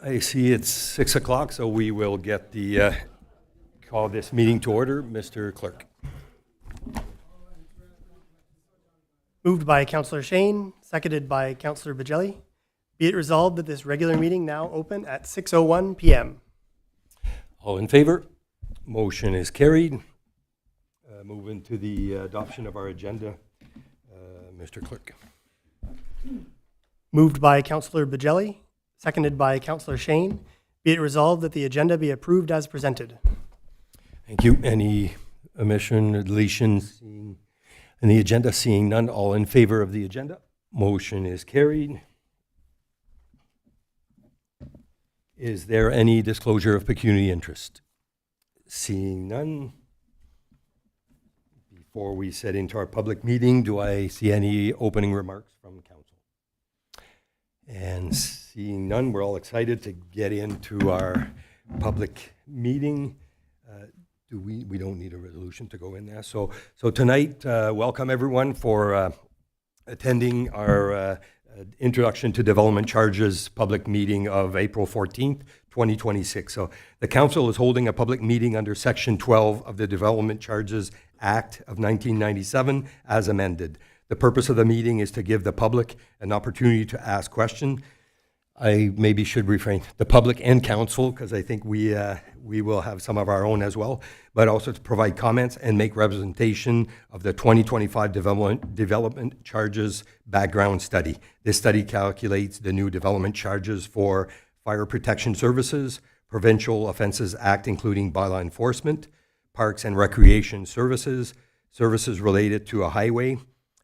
I see it's 6 o'clock, so we will get the call this meeting to order. Mr. Clerk. Moved by Councillor Shane, seconded by Councillor Bajelli. Be it resolved that this regular meeting now open at 6:01 p.m. All in favor? Motion is carried. Moving to the adoption of our agenda. Mr. Clerk. Moved by Councillor Bajelli, seconded by Councillor Shane. Be it resolved that the agenda be approved as presented. Thank you. Any omission or deletions in the agenda? Seeing none, all in favor of the agenda? Motion is carried. Is there any disclosure of pecuniary interest? Seeing none. Before we set into our public meeting, do I see any opening remarks from council? And seeing none, we're all excited to get into our public meeting. We don't need a resolution to go in there. So tonight, welcome everyone for attending our Introduction to Development Charges public meeting of April 14th, 2026. So the council is holding a public meeting under Section 12 of the Development Charges Act of 1997 as amended. The purpose of the meeting is to give the public an opportunity to ask questions. I maybe should refrain, the public and council, because I think we will have some of our own as well, but also to provide comments and make representation of the 2025 development charges background study. This study calculates the new development charges for fire protection services, Provincial Offences Act, including bylaw enforcement, parks and recreation services, services related to a highway,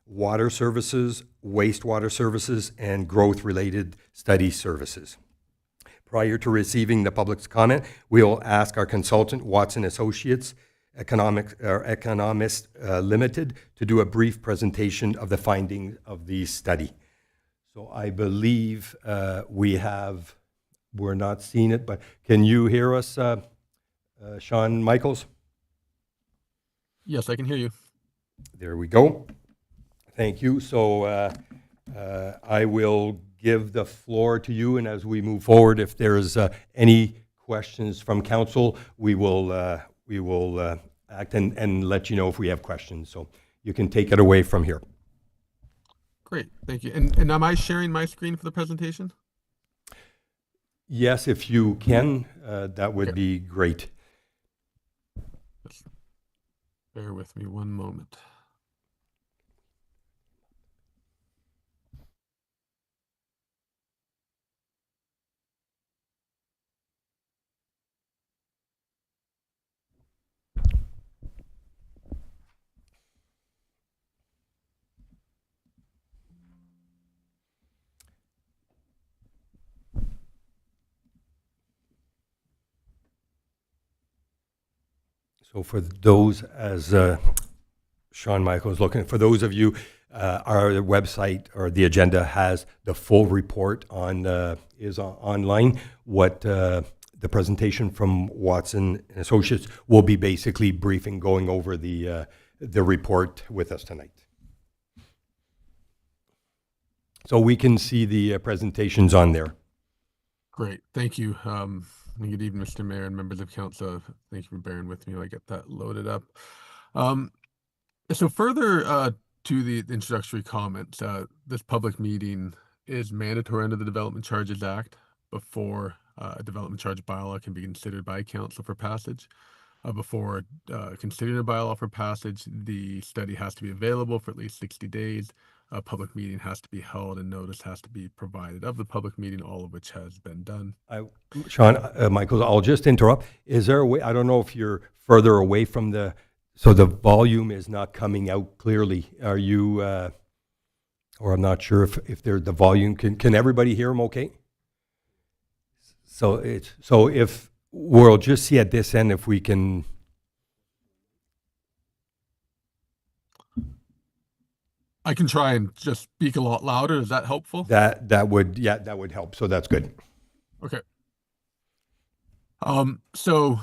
water services, wastewater services, and growth-related study services. Prior to receiving the public's comment, we will ask our consultant, Watson Associates, Economist Limited, to do a brief presentation of the findings of the study. So I believe we're not seeing it, but can you hear us, Sean Michaels? Yes, I can hear you. There we go. Thank you. So I will give the floor to you, and as we move forward, if there's any questions from council, we will act and let you know if we have questions. So you can take it away from here. Great, thank you. And am I sharing my screen for the presentation? Yes, if you can, that would be great. Just bear with me one moment. So for those, as Sean Michael is looking, for those of you, our website or the agenda has the full report is online. What the presentation from Watson and Associates will be basically briefing, going over the report with us tonight. So we can see the presentations on there. Great, thank you. Good evening, Mr. Mayor and members of council. Thank you for bearing with me while I get that loaded up. So further to the introductory comments, this public meeting is mandatory under the Development Charges Act before a development charge bylaw can be considered by council for passage. Before considering a bylaw for passage, the study has to be available for at least 60 days. A public meeting has to be held and notice has to be provided of the public meeting, all of which has been done. Sean, Michael, I'll just interrupt. Is there a way, I don't know if you're further away from so the volume is not coming out clearly. Are you, or I'm not sure if the volume, can everybody hear them okay? So if we'll just see at this end if we can. I can try and just speak a lot louder. Is that helpful? That would help. So that's good. Okay. So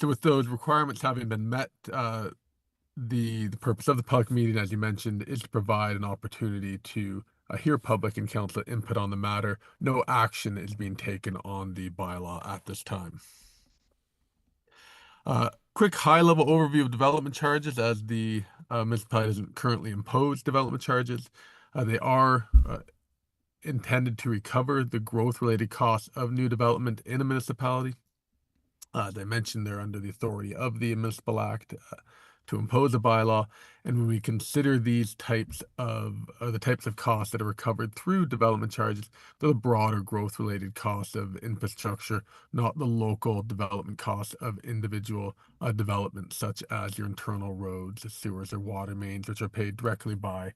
with those requirements having been met, the purpose of the public meeting, as you mentioned, is to provide an opportunity to hear public and council input on the matter. No action is being taken on the bylaw at this time. Quick high-level overview of development charges, as the municipality doesn't currently impose development charges. They are intended to recover the growth-related costs of new development in a municipality. As I mentioned, they're under the authority of the Municipal Act to impose a bylaw. And when we consider these types of the types of costs that are recovered through development charges, they're the broader growth-related costs of infrastructure, not the local development costs of individual developments, such as your internal roads, sewers, or water mains, which are paid directly by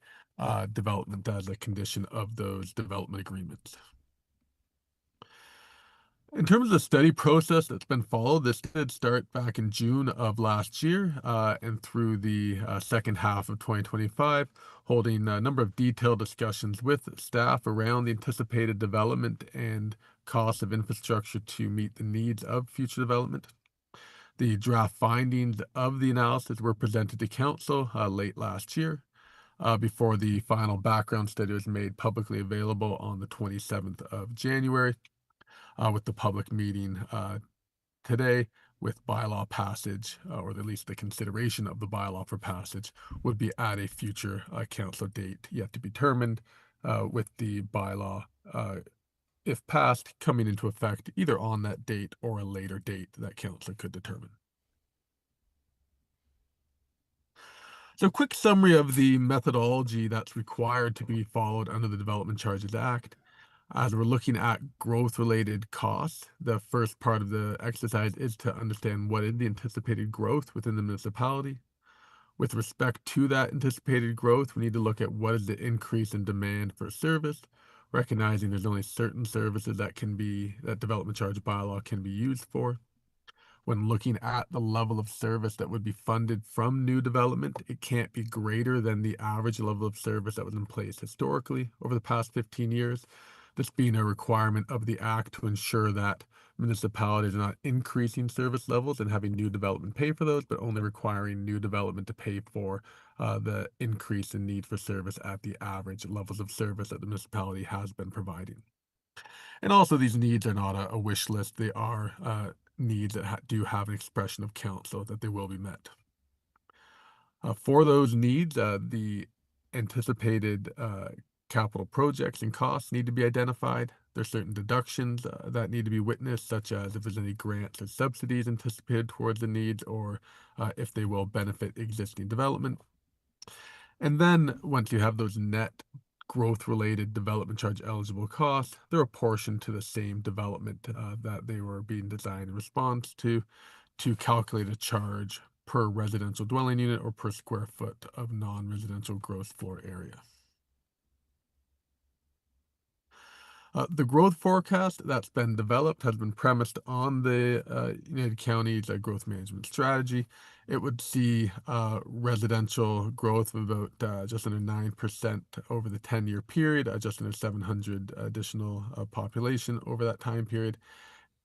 development as a condition of those development agreements. In terms of the study process that's been followed, this did start back in June of last year and through the second half of 2025, holding a number of detailed discussions with staff around the anticipated development and cost of infrastructure to meet the needs of future development. The draft findings of the analysis were presented to council late last year before the final background study was made publicly available on the 27th of January. With the public meeting today, with bylaw passage, or at least the consideration of the bylaw for passage, would be at a future council date yet to be determined, with the bylaw, if passed, coming into effect either on that date or a later date that council could determine. So, quick summary of the methodology that's required to be followed under the Development Charges Act. As we're looking at growth-related costs, the first part of the exercise is to understand what is the anticipated growth within the municipality. With respect to that anticipated growth, we need to look at what is the increase in demand for service, recognizing there's only certain services that development charge bylaw can be used for. When looking at the level of service that would be funded from new development, it can't be greater than the average level of service that was in place historically over the past 15 years. This being a requirement of the Act to ensure that municipalities are not increasing service levels and having new development pay for those, but only requiring new development to pay for the increase in need for service at the average levels of service that the municipality has been providing. And also, these needs are not a wish list. They are needs that do have an expression of council that they will be met. For those needs, the anticipated capital projects and costs need to be identified. There's certain deductions that need to be witnessed, such as if there's any grants or subsidies anticipated towards the needs, or if they will benefit existing development. And then once you have those net growth-related development charge eligible costs, they're apportioned to the same development that they were being designed in response to calculate a charge per residential dwelling unit or per square foot of non-residential gross floor area. The growth forecast that's been developed has been premised on the United Counties growth management strategy. It would see residential growth of about just under 9% over the 10-year period, just under 700 additional population over that time period,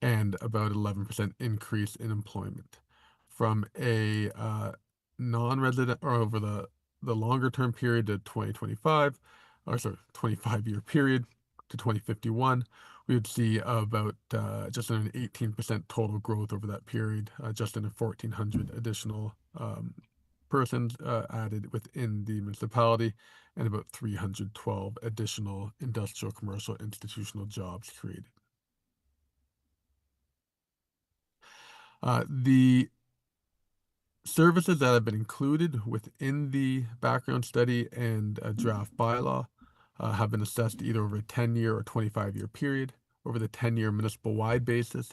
and about 11% increase in employment. From a non-resident, or over the longer term period to 2025, or sorry, 25-year period to 2051, we would see about just under 18% total growth over that period, just under 1,400 additional persons added within the municipality, and about 312 additional industrial, commercial, institutional jobs created. The services that have been included within the background study and draft bylaw have been assessed either over a 10-year or 25-year period. Over the 10-year municipal-wide basis,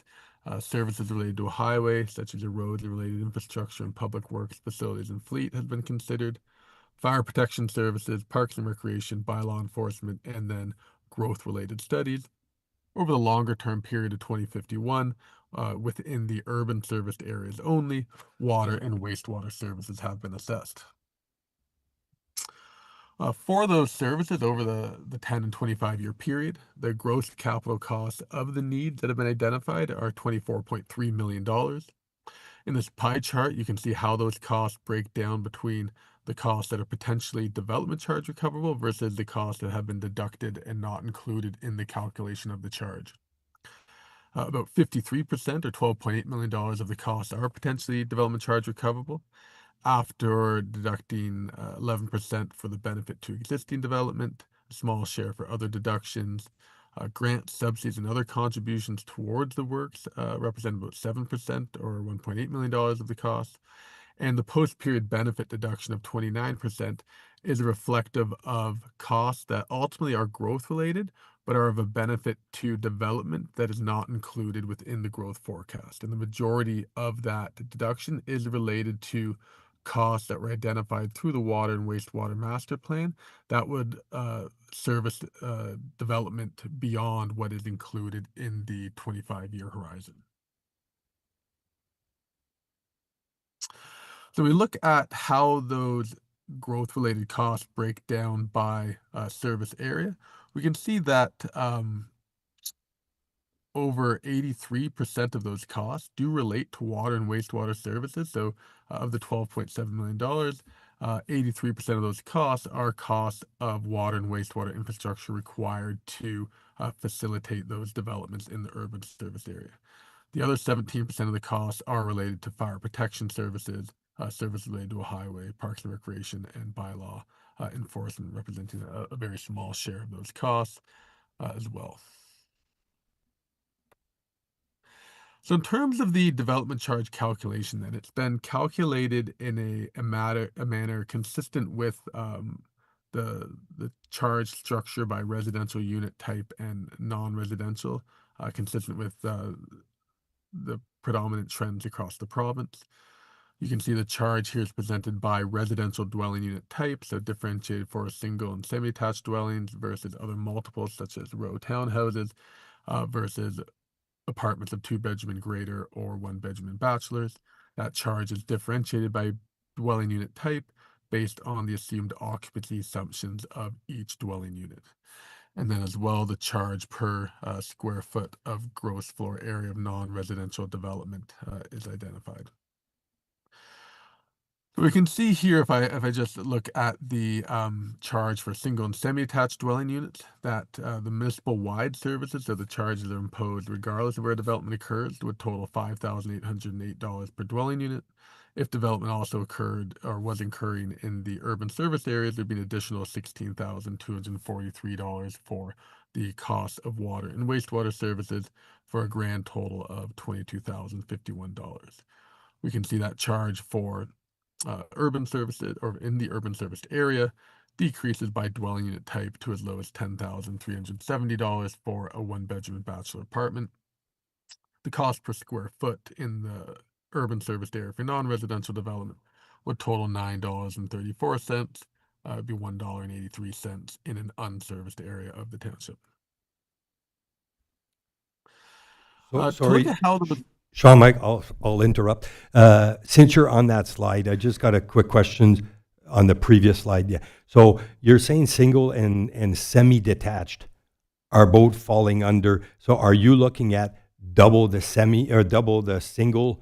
services related to a highway, such as your roads and related infrastructure and public works, facilities, and fleet, has been considered. Fire protection services, parks and recreation, by law enforcement, and then growth-related studies. Over the longer term period of 2051, within the urban serviced areas only, water and wastewater services have been assessed. For those services over the 10 and 25-year period, the gross capital costs of the needs that have been identified are $24.3 million. In this pie chart, you can see how those costs break down between the costs that are potentially development charge recoverable versus the costs that have been deducted and not included in the calculation of the charge. About 53% or $12.8 million of the costs are potentially development charge recoverable after deducting 11% for the benefit to existing development, a small share for other deductions. Grants, subsidies, and other contributions towards the works represent about 7% or $1.8 million of the cost. And the post-period benefit deduction of 29% is reflective of costs that ultimately are growth related, but are of a benefit to development that is not included within the growth forecast. And the majority of that deduction is related to costs that were identified through the water and wastewater master plan that would service development beyond what is included in the 25-year horizon. So we look at how those growth related costs break down by service area. We can see that over 83% of those costs do relate to water and wastewater services. So of the $12.7 million, 83% of those costs are costs of water and wastewater infrastructure required to facilitate those developments in the urban service area. The other 17% of the costs are related to fire protection services, services related to a highway, parks and recreation, and bylaw enforcement, representing a very small share of those costs as well. So in terms of the development charge calculation, then it's been calculated in a manner consistent with the charge structure by residential unit type and non-residential, consistent with the predominant trends across the province. You can see the charge here is presented by residential dwelling unit type, so differentiated for single and semi-attached dwellings versus other multiples such as row townhouses versus apartments of 2-bedroom and greater or 1-bedroom and bachelors. That charge is differentiated by dwelling unit type based on the assumed occupancy assumptions of each dwelling unit. And then as well, the charge per square foot of gross floor area of non-residential development is identified. So we can see here, if I just look at the charge for single and semi-attached dwelling units, that the municipal-wide services, so the charges are imposed regardless of where development occurs, would total $5,808 per dwelling unit. If development also occurred or was incurring in the urban service areas, there'd be an additional $16,243 for the cost of water and wastewater services, for a grand total of $22,051. We can see that charge for urban services, or in the urban serviced area, decreases by dwelling unit type to as low as $10,370 for a 1-bedroom and bachelor apartment. The cost per square foot in the urban serviced area for non-residential development would total $9.34. It'd be $1.83 in an unserviced area of the township. So, To sorry, look at how the Sean, Mike, I'll interrupt. Since you're on that slide, I just got a quick question on the previous slide. Yeah. So you're saying single and semi-detached are both falling under. So are you looking at double the single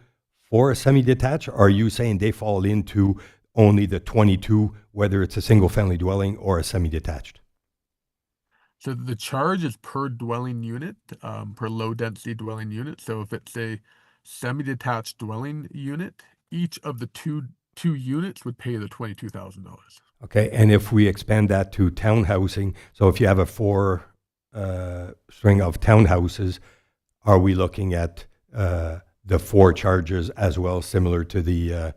for a semi-detached? Or are you saying they fall into only the 22, whether it's a single family dwelling or a semi-detached? So the charge is per dwelling unit, per low density dwelling unit. So if it's a semi-detached dwelling unit, each of the two units would pay the $22,000. Okay, and if we expand that to townhousing, so if you have a string of townhouses, are we looking at the 4 charges as well, similar to the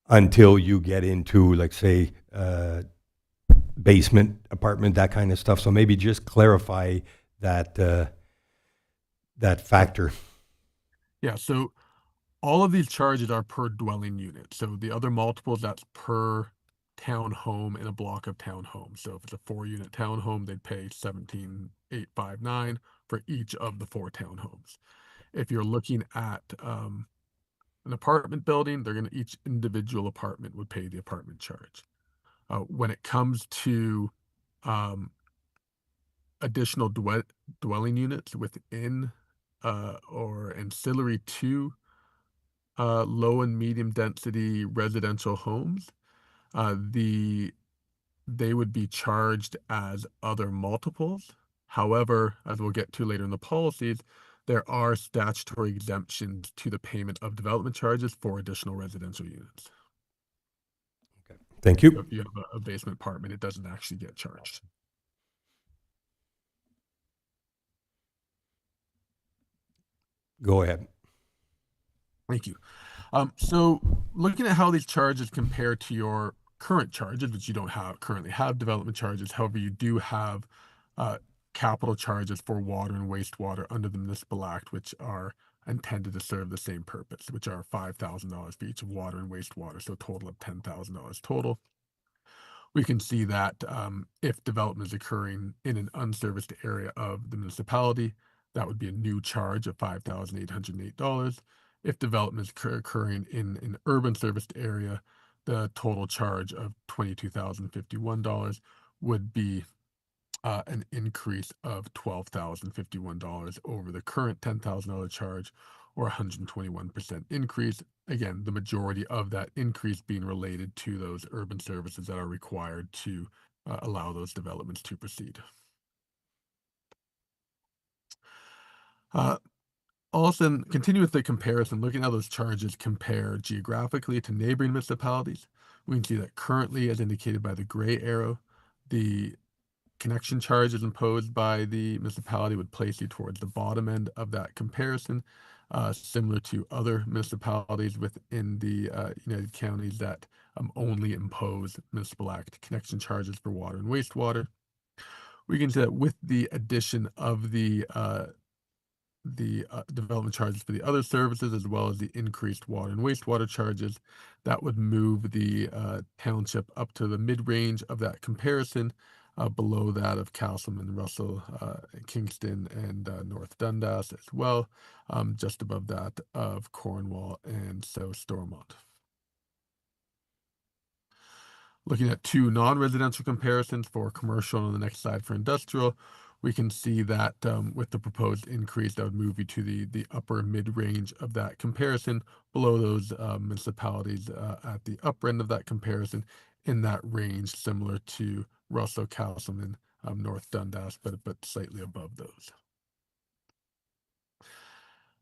until you get into, like, say, basement apartment, that kind of stuff? So maybe just clarify that that factor. Yeah, so all of these charges are per dwelling unit. So the other multiples, that's per townhome in a block of townhomes. So if it's a 4-unit townhome, they'd pay $17,859 for each of the 4 townhomes. If you're looking at an apartment building, each individual apartment would pay the apartment charge. When it comes to additional dwelling units within or ancillary to low and medium density residential homes, they would be charged as other multiples. However, as we'll get to later in the policies, there are statutory exemptions to the payment of development charges for additional residential units. Thank So you. if you have a basement apartment, it doesn't actually get charged. Go ahead. Thank you. So looking at how these charges compare to your current charges, which you don't currently have development charges, however, you do have uh, capital charges for water and wastewater under the Municipal Act, which are intended to serve the same purpose, which are $5,000 for each of water and wastewater, so a total of $10,000 total. We can see that if development is occurring in an unserviced area of the municipality, that would be a new charge of $5,808. If development is occurring in an urban serviced area, the total charge of $22,051 would be an increase of $12,051 over the current $10,000 charge, or 121% increase. Again, the majority of that increase being related to those urban services that are required to allow those developments to proceed. Uh, Also, continue with the comparison, looking at how those charges compare geographically to neighboring municipalities. We can see that currently, as indicated by the gray arrow, the connection charges imposed by the municipality would place you towards the bottom end of that comparison, similar to other municipalities within the United Counties that only impose Municipal Act connection charges for water and wastewater. We can see that with the addition of the development charges for the other services, as well as the increased water and wastewater charges, that would move the township up to the mid-range of that comparison, below that of Castleman, Russell, Kingston, and North Dundas as well, just above that of Cornwall and South Stormont. Looking at two non-residential comparisons for commercial and on the next slide for industrial, we can see that with the proposed increase, that would move you to the upper mid-range of that comparison, below those municipalities at the upper end of that comparison, in that range, similar to Russell, Castleman, North Dundas, but slightly above those.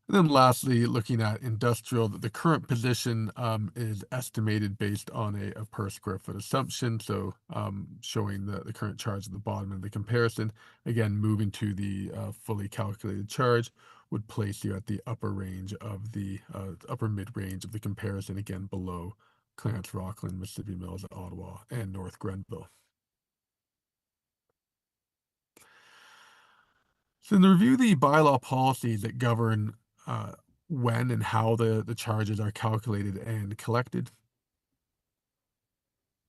And then lastly, looking at industrial, the current position is estimated based on a per square foot assumption. So showing the current charge at the bottom of the comparison. Again, moving to the fully calculated charge would place you at the upper range of the upper mid range of the comparison, again below Clarence, Rockland, Mississippi Mills, Ottawa, and North Grenville. So to review the bylaw policies that govern when and how the charges are calculated and collected.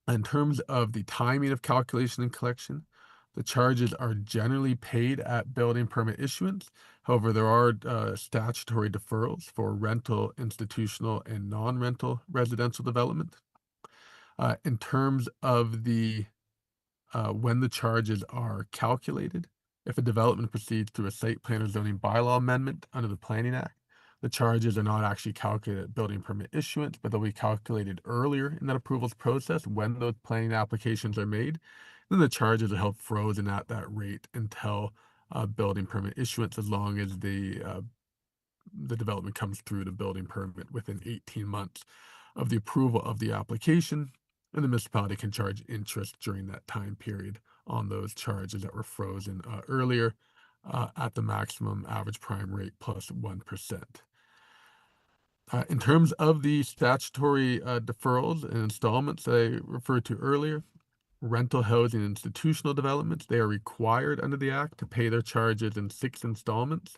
In terms of the timing of calculation and collection, the charges are generally paid at building permit issuance. However, there are statutory deferrals for rental, institutional, and non-rental residential development. In terms of the when the charges are calculated, if a development proceeds through a site plan or zoning bylaw amendment under the Planning Act, the charges are not actually calculated at building permit issuance, but they'll be calculated earlier in that approvals process when those planning applications are made. Then the charges are held frozen at that rate until building permit issuance, as long as the development comes through the building permit within 18 months of the approval of the application, and the municipality can charge interest during that time period on those charges that were frozen earlier at the maximum average prime rate plus 1%. In terms of the statutory deferrals and installments I referred to earlier, rental housing and institutional developments, they are required under the Act to pay their charges in 6 installments,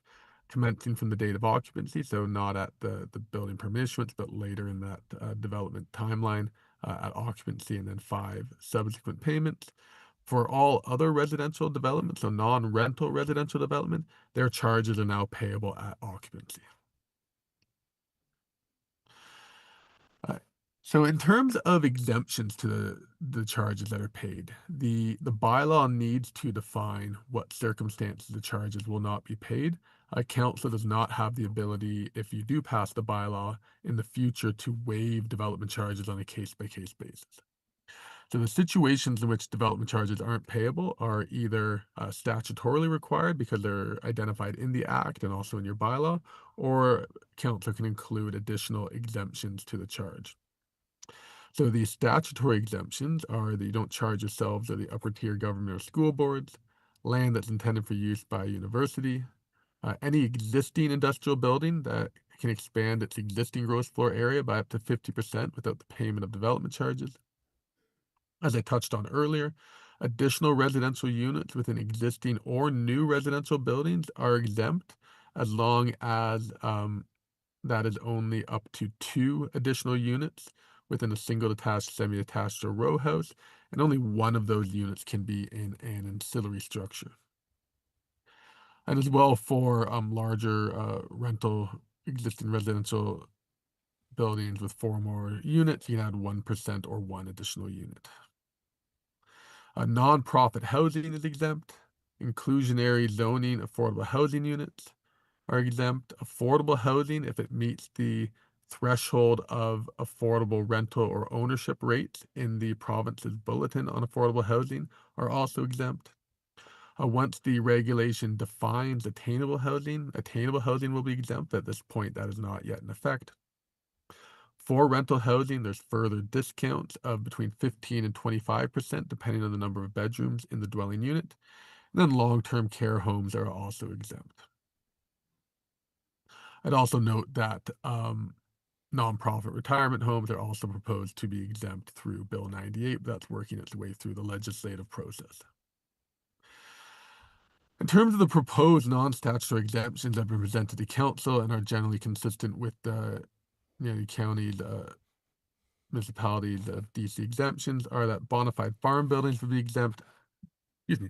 commencing from the date of occupancy, so not at the building permit issuance, but later in that development timeline at occupancy, and then 5 subsequent payments. For all other residential developments, so non-rental residential development, their charges are now payable at occupancy. So in terms of exemptions to the charges that are paid, the bylaw needs to define what circumstances the charges will not be paid. Council does not have the ability, if you do pass the bylaw in the future, to waive development charges on a case-by-case basis. So the situations in which development charges aren't payable are either statutorily required because they're identified in the act and also in your bylaw, or council can include additional exemptions to the charge. So the statutory exemptions are that you don't charge yourselves or the upper tier government or school boards, land that's intended for use by a university, any existing industrial building that can expand its existing gross floor area by up to 50% without the payment of development charges. As I touched on earlier, additional residential units within existing or new residential buildings are exempt as long as that is only up to 2 additional units within a single detached, semi-detached, or row house, and only one of those units can be in an ancillary structure. And as well for larger existing residential buildings with 4 more units, you can add 1% or 1 additional unit. Nonprofit housing is exempt. Inclusionary zoning affordable housing units are exempt. Affordable housing, if it meets the threshold of affordable rental or ownership rates in the province's bulletin on affordable housing, are also exempt. Once the regulation defines attainable housing will be exempt. At this point, that is not yet in effect. For rental housing, there's further discounts of between 15 and 25%, depending on the number of bedrooms in the dwelling unit. And then long-term care homes are also exempt. I'd also note that nonprofit retirement homes are also proposed to be exempt through Bill 98, but that's working its way through the legislative process. In terms of the proposed non-statutory exemptions that have been presented to council and are generally consistent with the county's municipalities of DC exemptions, are that bona fide farm buildings would be exempt, excuse me,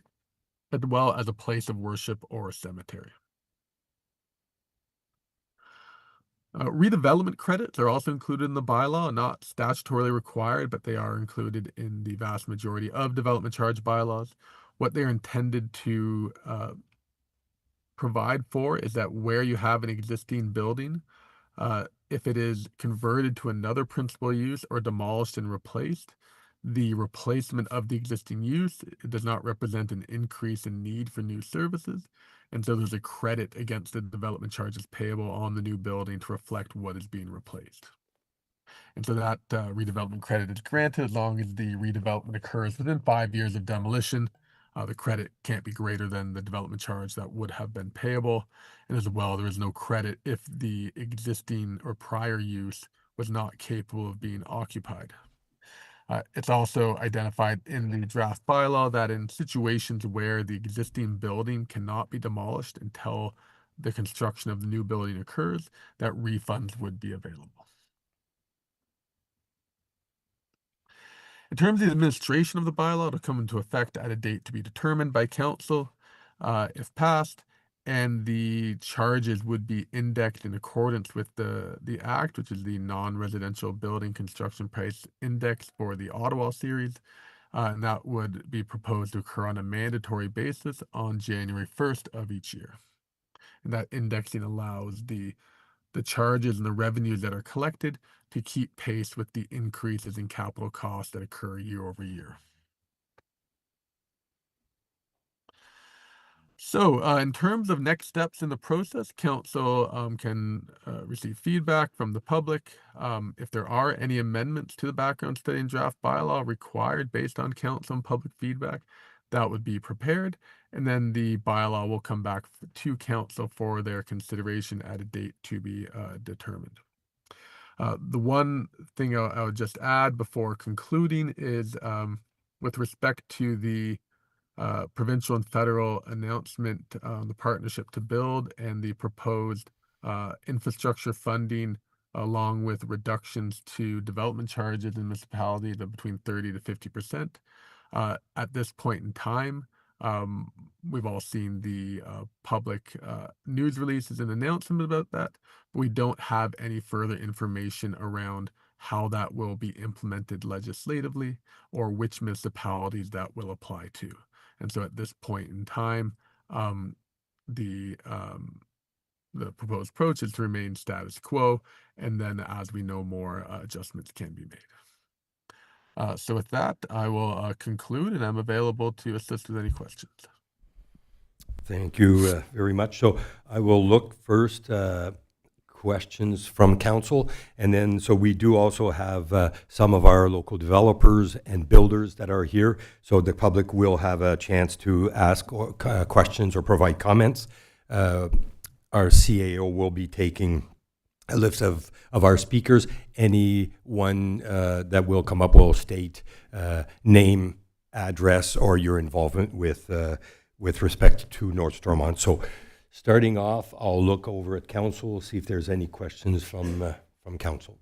as well as a place of worship or a cemetery. Redevelopment credits are also included in the bylaw, not statutorily required, but they are included in the vast majority of development charge bylaws. What they're intended to provide for is that where you have an existing building, if it is converted to another principal use or demolished and replaced, the replacement of the existing use does not represent an increase in need for new services. And so there's a credit against the development charges payable on the new building to reflect what is being replaced. And so that redevelopment credit is granted as long as the redevelopment occurs within 5 years of demolition. The credit can't be greater than the development charge that would have been payable. And as well, there is no credit if the existing or prior use was not capable of being occupied. It's also identified in the draft bylaw that in situations where the existing building cannot be demolished until the construction of the new building occurs, that refunds would be available. In terms of the administration of the bylaw, it'll come into effect at a date to be determined by council, if passed, and the charges would be indexed in accordance with the act, which is the non-residential building construction price index for the Ottawa series. And that would be proposed to occur on a mandatory basis on January 1st of each year. And that indexing allows the charges and the revenues that are collected to keep pace with the increases in capital costs that occur year over year. So, in terms of next steps in the process, council can receive feedback from the public. If there are any amendments to the background study and draft bylaw required based on council and public feedback, that would be prepared. And then the bylaw will come back to council for their consideration at a date to be determined. The one thing I would just add before concluding is with respect to the provincial and federal announcement, the partnership to build and the proposed infrastructure funding, along with reductions to development charges in municipalities of between 30 to 50%. At this point in time, we've all seen the public news releases and announcements about that, but we don't have any further information around how that will be implemented legislatively or which municipalities that will apply to. And so at this point in time, the proposed approach is to remain status quo, and then as we know more, adjustments can be made. So with that, I will conclude, and I'm available to assist with any questions. Thank you very much. So I will look first questions from council, and then so we do also have some of our local developers and builders that are here, so the public will have a chance to ask questions or provide comments. Our CAO will be taking a list of our speakers. Anyone that will come up will state name, address, or your involvement with respect to North Stormont. So starting off, I'll look over at council, see if there's any questions from council.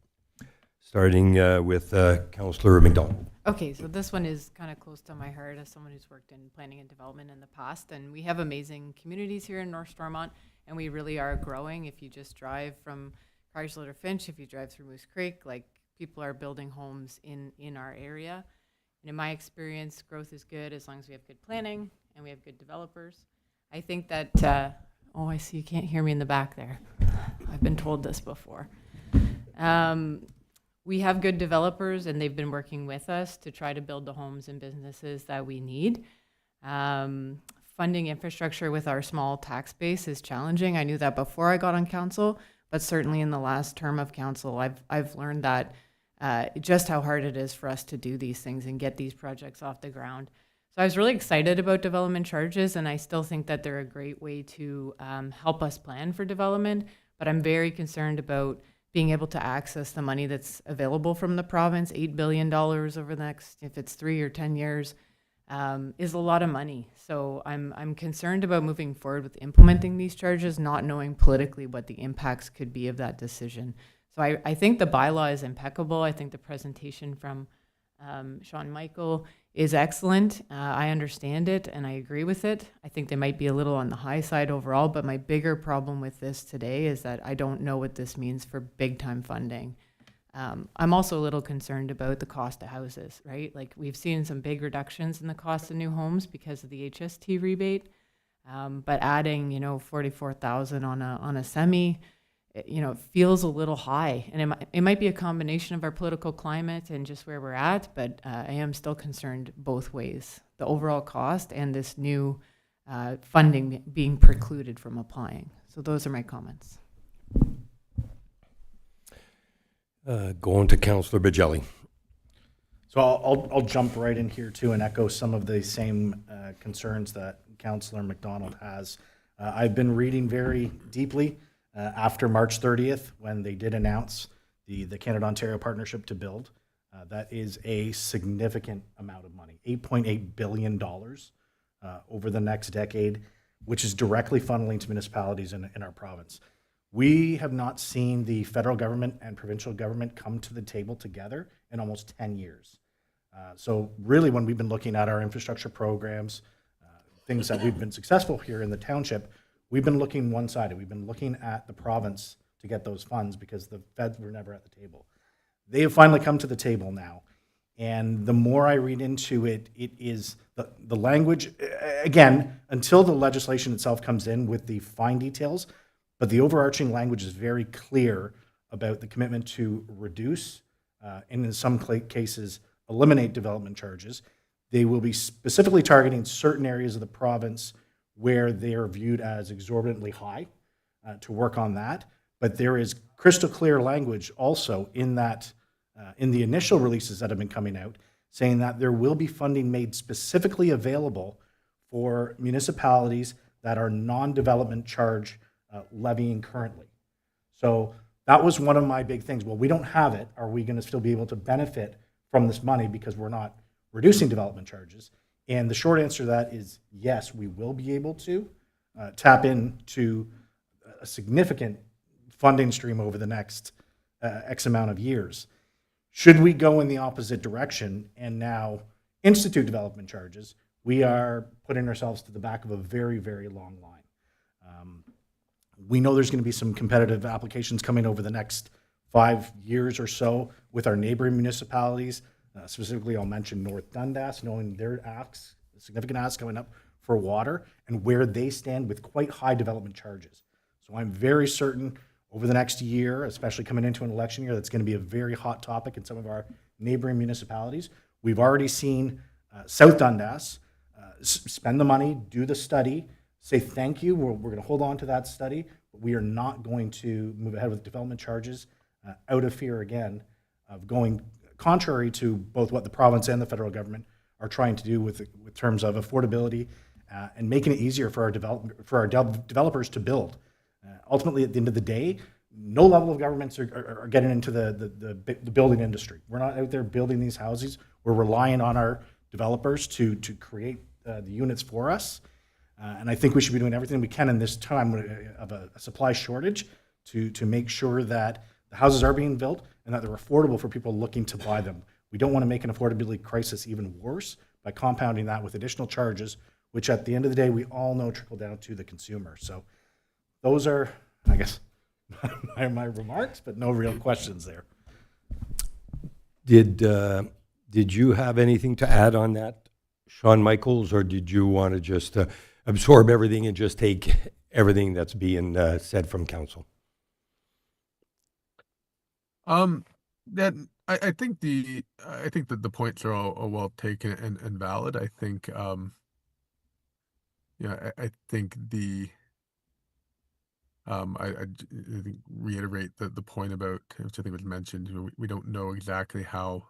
Starting with Councillor McDonald. Okay, so this one is kind of close to my heart as someone who's worked in planning and development in the past. And we have amazing communities here in North Stormont, and we really are growing. If you just drive from Carswell or Finch, if you drive through Moose Creek, like, people are building homes in our area. And in my experience, growth is good as long as we have good planning and we have good developers. I think that, oh, I see you can't hear me in the back there. I've been told this before. We have good developers, and they've been working with us to try to build the homes and businesses that we need. Funding infrastructure with our small tax base is challenging. I knew that before I got on council, but certainly in the last term of council, I've learned that just how hard it is for us to do these things and get these projects off the ground. So I was really excited about development charges, and I still think that they're a great way to help us plan for development, but I'm very concerned about being able to access the money that's available from the province. $8 billion over the next, if it's 3 or 10 years, is a lot of money. So I'm concerned about moving forward with implementing these charges, not knowing politically what the impacts could be of that decision. So I think the bylaw is impeccable. I think the presentation from Sean Michael is excellent. I understand it and I agree with it. I think they might be a little on the high side overall, but my bigger problem with this today is that I don't know what this means for big time funding. I'm also a little concerned about the cost of houses, right? Like, we've seen some big reductions in the cost of new homes because of the HST rebate, but adding, $44,000 on a semi, it feels a little high. And it might be a combination of our political climate and just where we're at, but I am still concerned both ways, the overall cost and this new funding being precluded from applying. So those are my comments. Going to Councillor Bajelli. So I'll jump right in here too and echo some of the same concerns that Councillor McDonald has. I've been reading very deeply after March 30th when they did announce the Canada-Ontario Partnership to Build. That is a significant amount of money, $8.8 billion over the next decade, which is directly funneling to municipalities in our province. We have not seen the federal government and provincial government come to the table together in almost 10 years. So really, when we've been looking at our infrastructure programs, things that we've been successful here in the township, we've been looking one-sided. We've been looking at the province to get those funds because the feds were never at the table. They have finally come to the table now. And the more I read into it, it is the language, again, until the legislation itself comes in with the fine details, but the overarching language is very clear about the commitment to reduce, and in some cases, eliminate development charges. They will be specifically targeting certain areas of the province where they are viewed as exorbitantly high to work on that. But there is crystal clear language also in that, in the initial releases that have been coming out, saying that there will be funding made specifically available for municipalities that are non-development charge levying currently. So that was one of my big things. Well, we don't have it. Are we going to still be able to benefit from this money because we're not reducing development charges? And the short answer to that is yes, we will be able to tap into a significant funding stream over the next X amount of years. Should we go in the opposite direction and now institute development charges, we are putting ourselves to the back of a very, very long line. We know there's going to be some competitive applications coming over the next 5 years or so with our neighboring municipalities. Specifically, I'll mention North Dundas, knowing their asks, significant asks coming up for water, and where they stand with quite high development charges. So I'm very certain over the next year, especially coming into an election year, that's going to be a very hot topic in some of our neighboring municipalities. We've already seen South Dundas spend the money, do the study, say thank you, we're going to hold on to that study, but we are not going to move ahead with development charges out of fear, again, of going contrary to both what the province and the federal government are trying to do with terms of affordability and making it easier for our developers to build. Ultimately, at the end of the day, no level of governments are getting into the building industry. We're not out there building these houses. We're relying on our developers to create the units for us. And I think we should be doing everything we can in this time of a supply shortage to make sure that the houses are being built and that they're affordable for people looking to buy them. We don't want to make an affordability crisis even worse by compounding that with additional charges, which at the end of the day, we all know trickle down to the consumer. So those are, I guess, my remarks, but no real questions there. Did you have anything to add on that, Sean Michaels, or did you want to just absorb everything and just take everything that's being said from council? That I think that the points are all well taken and valid. I think I think I think reiterate the point about, which I think was mentioned, we don't know exactly how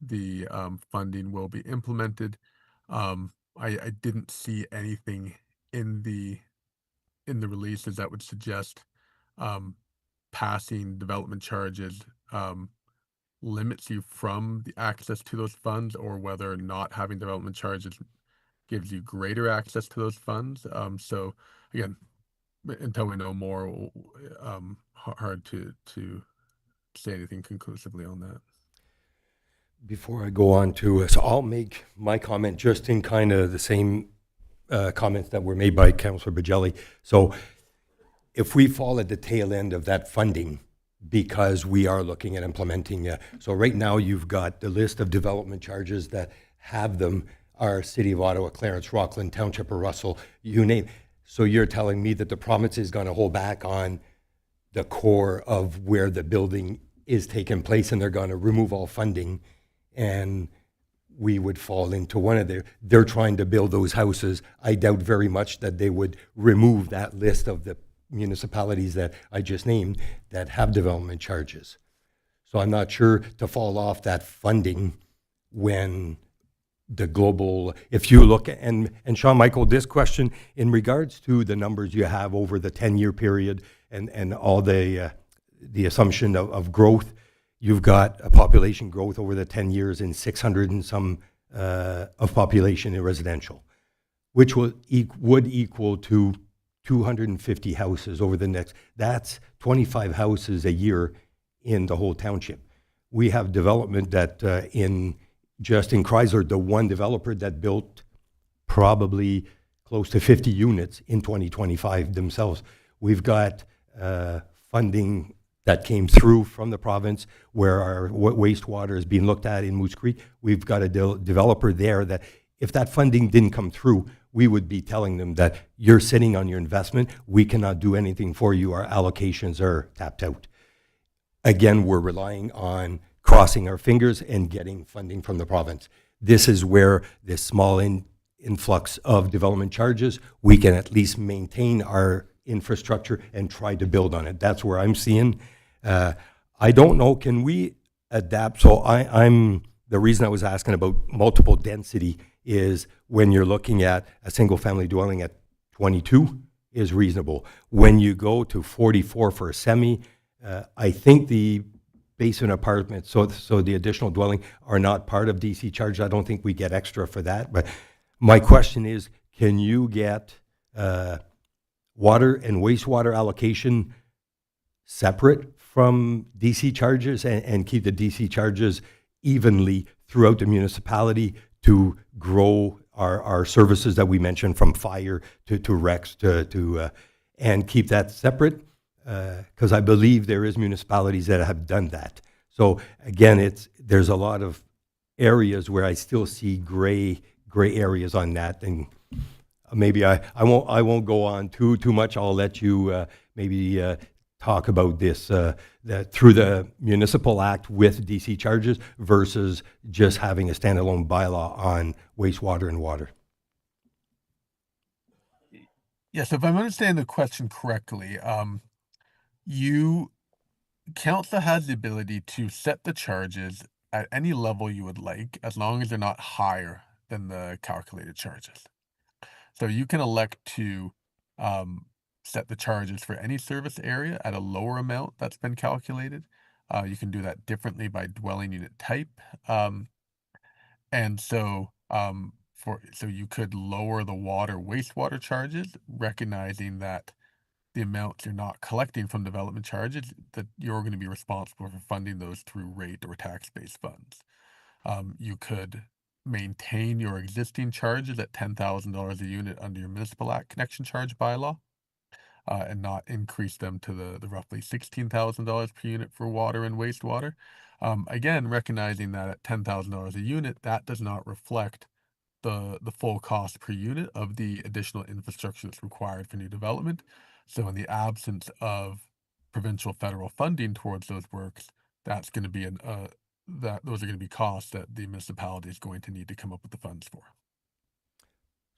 the funding will be implemented. I didn't see anything in the releases that would suggest passing development charges limits you from the access to those funds, or whether not having development charges gives you greater access to those funds. So again, until we know more, hard to say anything conclusively on that. Before I go on to, so I'll make my comment just in kind of the same comments that were made by Councillor Bajelli. So if we fall at the tail end of that funding, because we are looking at implementing, so right now you've got the list of development charges that have them are City of Ottawa, Clarence, Rockland, Township of Russell, you name. So you're telling me that the province is going to hold back on the core of where the building is taking place, and they're going to remove all funding, and we would fall into one of they're trying to build those houses. I doubt very much that they would remove that list of the municipalities that I just named that have development charges. So I'm not sure to fall off that funding when the global, if you look at, and Sean Michael, this question in regards to the numbers you have over the 10-year period and all the assumption of growth, you've got a population growth over the 10 years in 600 and some of population in residential, which would equal to 250 houses over the next, that's 25 houses a year in the whole township. We have development that just in Chrysler, the one developer that built probably close to 50 units in 2025 themselves. We've got funding that came through from the province where our wastewater is being looked at in Moose Creek. We've got a developer there that if that funding didn't come through, we would be telling them that you're sitting on your investment. We cannot do anything for you. Our allocations are tapped out. Again, we're relying on crossing our fingers and getting funding from the province. This is where this small influx of development charges, we can at least maintain our infrastructure and try to build on it. That's where I'm seeing. I don't know, can we adapt? So I'm the reason I was asking about multiple density is when you're looking at a single family dwelling at 22 is reasonable. When you go to 44 for a semi, I think the basement apartments, so the additional dwelling are not part of DC charge. I don't think we get extra for that. But my question is, can you get water and wastewater allocation separate from DC charges and keep the DC charges evenly throughout the municipality to grow our services that we mentioned, from fire to recs and keep that separate? Because I believe there is municipalities that have done that. So again, there's a lot of areas where I still see gray areas on that, and maybe I won't go on too much. I'll let you maybe talk about this, that through the municipal act with DC charges versus just having a standalone bylaw on wastewater and water. Yes, if I'm understanding the question correctly, you council has the ability to set the charges at any level you would like, as long as they're not higher than the calculated charges. So you can elect to set the charges for any service area at a lower amount that's been calculated. You can do that differently by dwelling unit type. And so so you could lower the water wastewater charges, recognizing that the amounts you're not collecting from development charges, that you're going to be responsible for funding those through rate or tax-based funds. You could maintain your existing charges at $10,000 a unit under your Municipal Act connection charge bylaw, and not increase them to the roughly $16,000 per unit for water and wastewater. Again, recognizing that at $10,000 a unit, that does not reflect the full cost per unit of the additional infrastructure that's required for new development. So in the absence of provincial federal funding towards those works, that's going to be those are going to be costs that the municipality is going to need to come up with the funds for.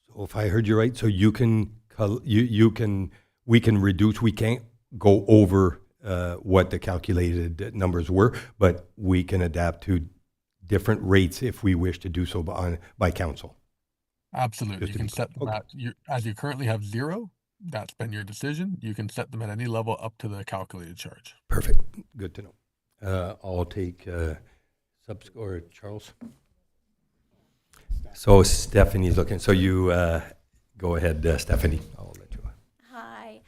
So if I heard you right, so you can, we can reduce, we can't go over what the calculated numbers were, but we can adapt to different rates if we wish to do so by council. Absolutely. Just You to can be clear. set them at, as you currently have 0, that's been your decision. You can set them at any level up to the calculated charge. Perfect. Good to know. I'll take or Charles. So Stephanie's looking. So you go ahead, Stephanie. I'll let you. Hi,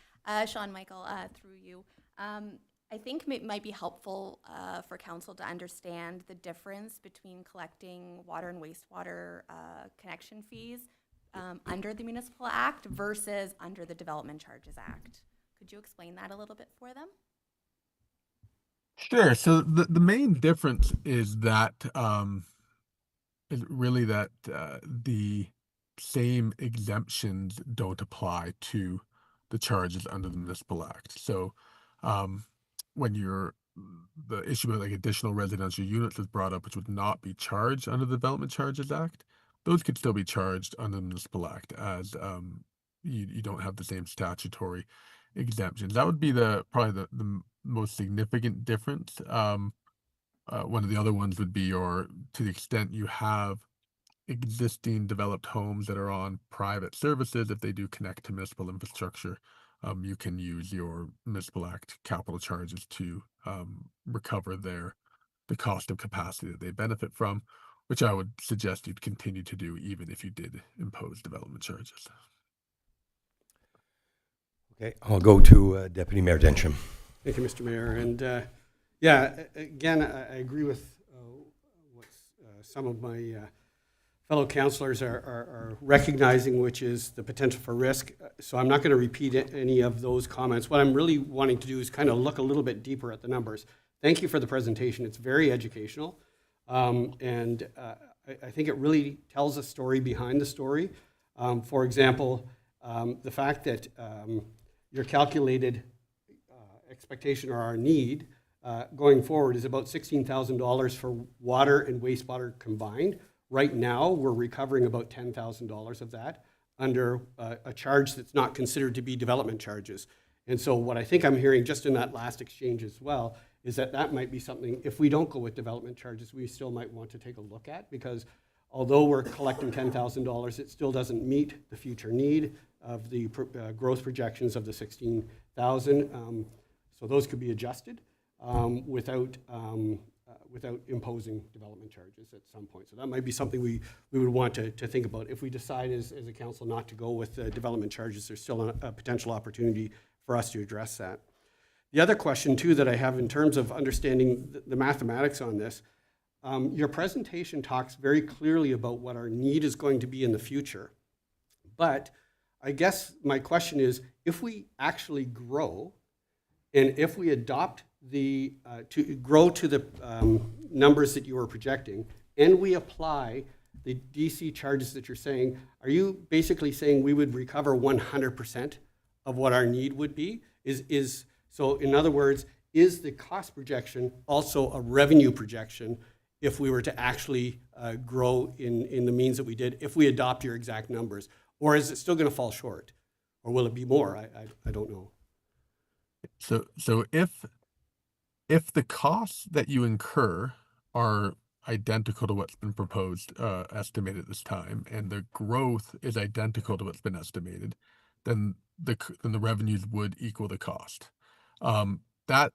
Sean Michael, through you. I think it might be helpful for council to understand the difference between collecting water and wastewater connection fees under the Municipal Act versus under the Development Charges Act. Could you explain that a little bit for them? Sure. So the main difference is that is really that the same exemptions don't apply to the charges under the Municipal Act. So when the issue of like additional residential units is brought up, which would not be charged under the Development Charges Act, those could still be charged under the Municipal Act, as you don't have the same statutory exemptions. That would be probably the most significant difference. One of the other ones would be to the extent you have existing developed homes that are on private services, if they do connect to municipal infrastructure, you can use your Municipal Act capital charges to recover the cost of capacity that they benefit from, which I would suggest you'd continue to do even if you did impose development charges. Okay, I'll go to Deputy Mayor Densham. Thank you, Mr. Mayor. And yeah, again, I agree with what some of my fellow councillors are recognizing, which is the potential for risk. So I'm not going to repeat any of those comments. What I'm really wanting to do is kind of look a little bit deeper at the numbers. Thank you for the presentation. It's very educational. And I think it really tells a story behind the story. For example, the fact that your calculated expectation or our need going forward is about $16,000 for water and wastewater combined. Right now, we're recovering about $10,000 of that under a charge that's not considered to be development charges. And so what I think I'm hearing just in that last exchange as well is that might be something, if we don't go with development charges, we still might want to take a look at, because although we're collecting $10,000, it still doesn't meet the future need of the growth projections of the 16,000. So those could be adjusted without imposing development charges at some point. So that might be something we would want to think about. If we decide as a council not to go with development charges, there's still a potential opportunity for us to address that. The other question too that I have in terms of understanding the mathematics on this, your presentation talks very clearly about what our need is going to be in the future. But I guess my question is, if we actually grow, and if we adopt to grow to the numbers that you are projecting, and we apply the DC charges that you're saying, are you basically saying we would recover 100% of what our need would be? So in other words, is the cost projection also a revenue projection if we were to actually grow in the means that we did, if we adopt your exact numbers? Or is it still going to fall short? Or will it be more? I don't know. So if the costs that you incur are identical to what's been proposed, estimated at this time, and the growth is identical to what's been estimated, then the revenues would equal the cost. That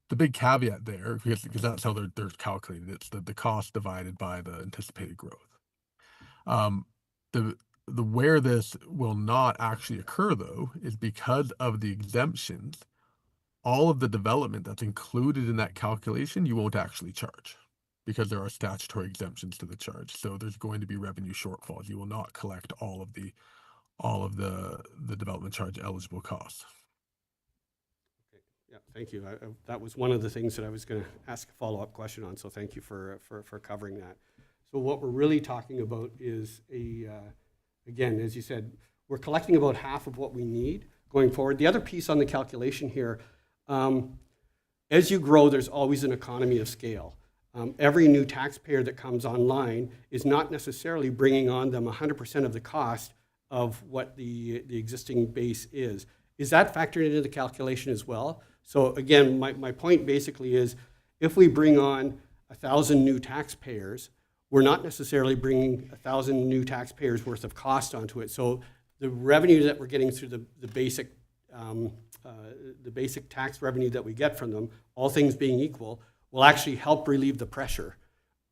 the big caveat there, because that's how they're calculated. It's the cost divided by the anticipated growth. The where this will not actually occur though is because of the exemptions. All of the development that's included in that calculation, you won't actually charge because there are statutory exemptions to the charge. So there's going to be revenue shortfalls. You will not collect all of the development charge eligible costs. Yeah, thank you. That was one of the things that I was going to ask a follow-up question on, so thank you for covering that. So what we're really talking about is again, as you said, we're collecting about half of what we need going forward. The other piece on the calculation here, as you grow, there's always an economy of scale. Every new taxpayer that comes online is not necessarily bringing on them 100% of the cost of what the existing base is. Is that factored into the calculation as well? So again, my point basically is, if we bring on 1,000 new taxpayers, we're not necessarily bringing 1,000 new taxpayers worth of cost onto it. So the revenue that we're getting through the basic tax revenue that we get from them, all things being equal, will actually help relieve the pressure.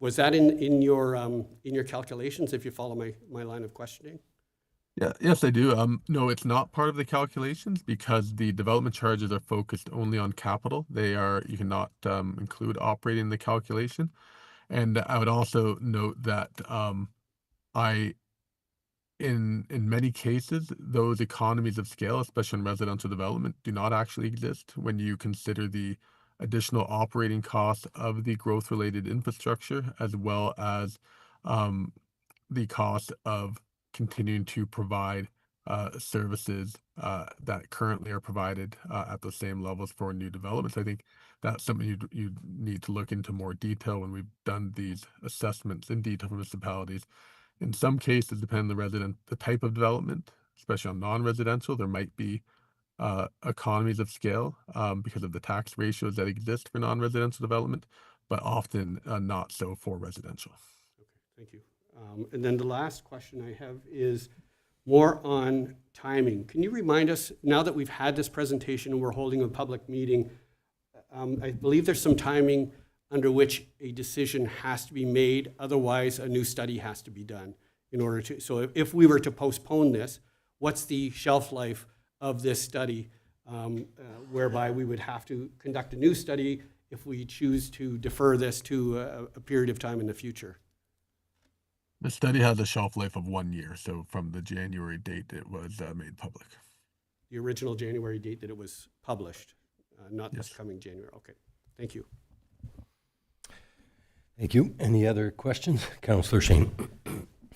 Was that in your calculations, if you follow my line of questioning? Yeah, yes, I do. No, it's not part of the calculations because the development charges are focused only on capital. You cannot include operating in the calculation. And I would also note that in many cases, those economies of scale, especially in residential development, do not actually exist when you consider the additional operating costs of the growth-related infrastructure, as well as the cost of continuing to provide services that currently are provided at the same levels for new developments. I think that's something you need to look into more detail when we've done these assessments in detail for municipalities. In some cases, depending on the type of development, especially on non-residential, there might be economies of scale because of the tax ratios that exist for non-residential development, but often not so for residential. Okay, thank you. And then the last question I have is more on timing. Can you remind us, now that we've had this presentation and we're holding a public meeting, I believe there's some timing under which a decision has to be made, otherwise a new study has to be done in order to, so if we were to postpone this, what's the shelf life of this study, whereby we would have to conduct a new study if we choose to defer this to a period of time in the future? The study has a shelf life of 1 year, so from the January date it was made public. The original January date that it was published, not Yes. this coming January. Okay, thank you. Thank you. Any other questions? Councillor Shane.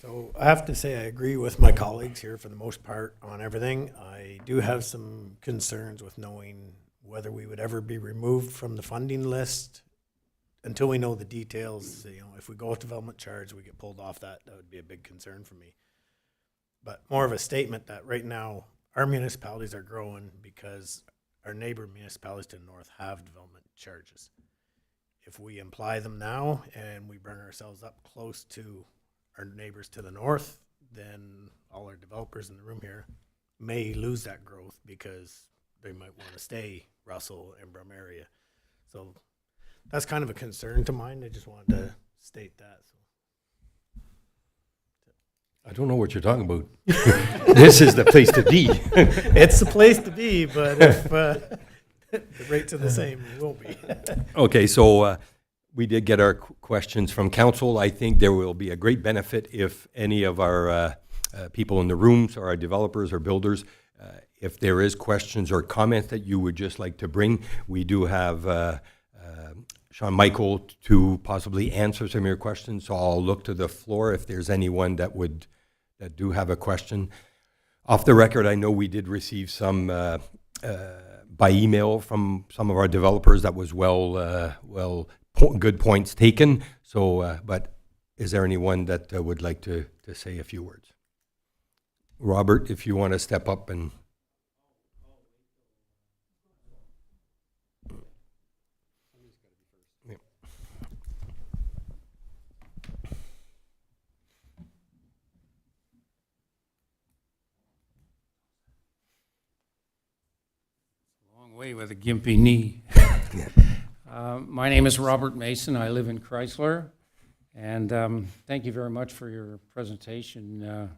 So I have to say I agree with my colleagues here for the most part on everything. I do have some concerns with knowing whether we would ever be removed from the funding list until we know the details. You know, if we go with development charge, we get pulled off that would be a big concern for me. But more of a statement that right now our municipalities are growing because our neighbor municipalities to the north have development charges. If we imply them now and we bring ourselves up close to our neighbors to the north, then all our developers in the room here may lose that growth because they might want to stay Russell and Brum area. So that's kind of a concern to mine. I just wanted to state that. So. I don't know what you're talking about. This is the place to be. It's the place to be, but if the rates are the same, it won't be. Okay, so we did get our questions from council. I think there will be a great benefit if any of our people in the rooms or our developers or builders, if there is questions or comments that you would just like to bring, we do have Sean Michael to possibly answer some of your questions. So I'll look to the floor if there's anyone that do have a question. Off the record, I know we did receive some by email from some of our developers that was good points taken. So, but is there anyone that would like to say a few words? Robert, if you want to step up and. Long way with a gimpy knee. My name is Robert Mason. I live in Chrysler. And thank you very much for your presentation.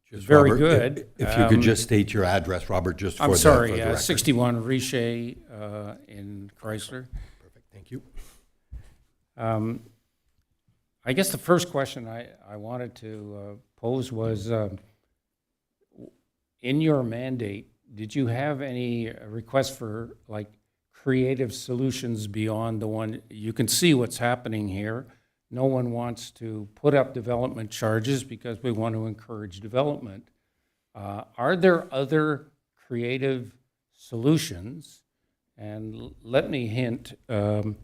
Just very Robert, good. If you could just state your address, Robert, just for I'm the sorry, for the record. 61 Riche in Chrysler. Perfect, thank you. I guess the first question I wanted to pose was, in your mandate, did you have any requests for like creative solutions beyond the one? You can see what's happening here. No one wants to put up development charges because we want to encourage development. Are there other creative solutions? And let me hint, in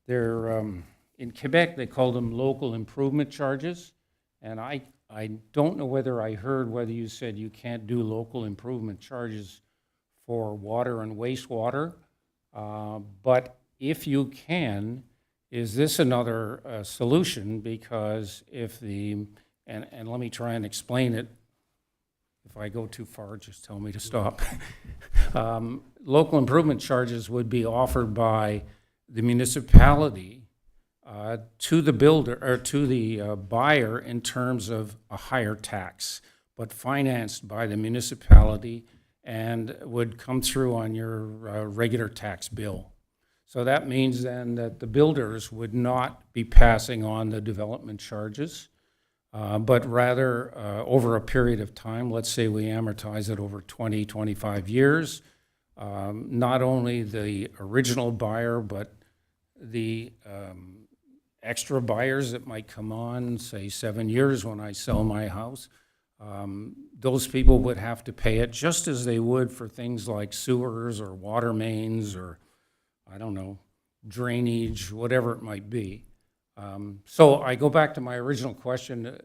Quebec, they call them local improvement charges. And I don't know whether I heard whether you said you can't do local improvement charges for water and wastewater. But if you can, is this another solution? Because if and let me try and explain it. If I go too far, just tell me to stop. Local improvement charges would be offered by the municipality to the builder or to the buyer in terms of a higher tax, but financed by the municipality and would come through on your regular tax bill. So that means then that the builders would not be passing on the development charges, but rather over a period of time, let's say we amortize it over 20, 25 years, not only the original buyer, but the extra buyers that might come on, say 7 years when I sell my house, those people would have to pay it just as they would for things like sewers or water mains or, I don't know, drainage, whatever it might be. So I go back to my original question.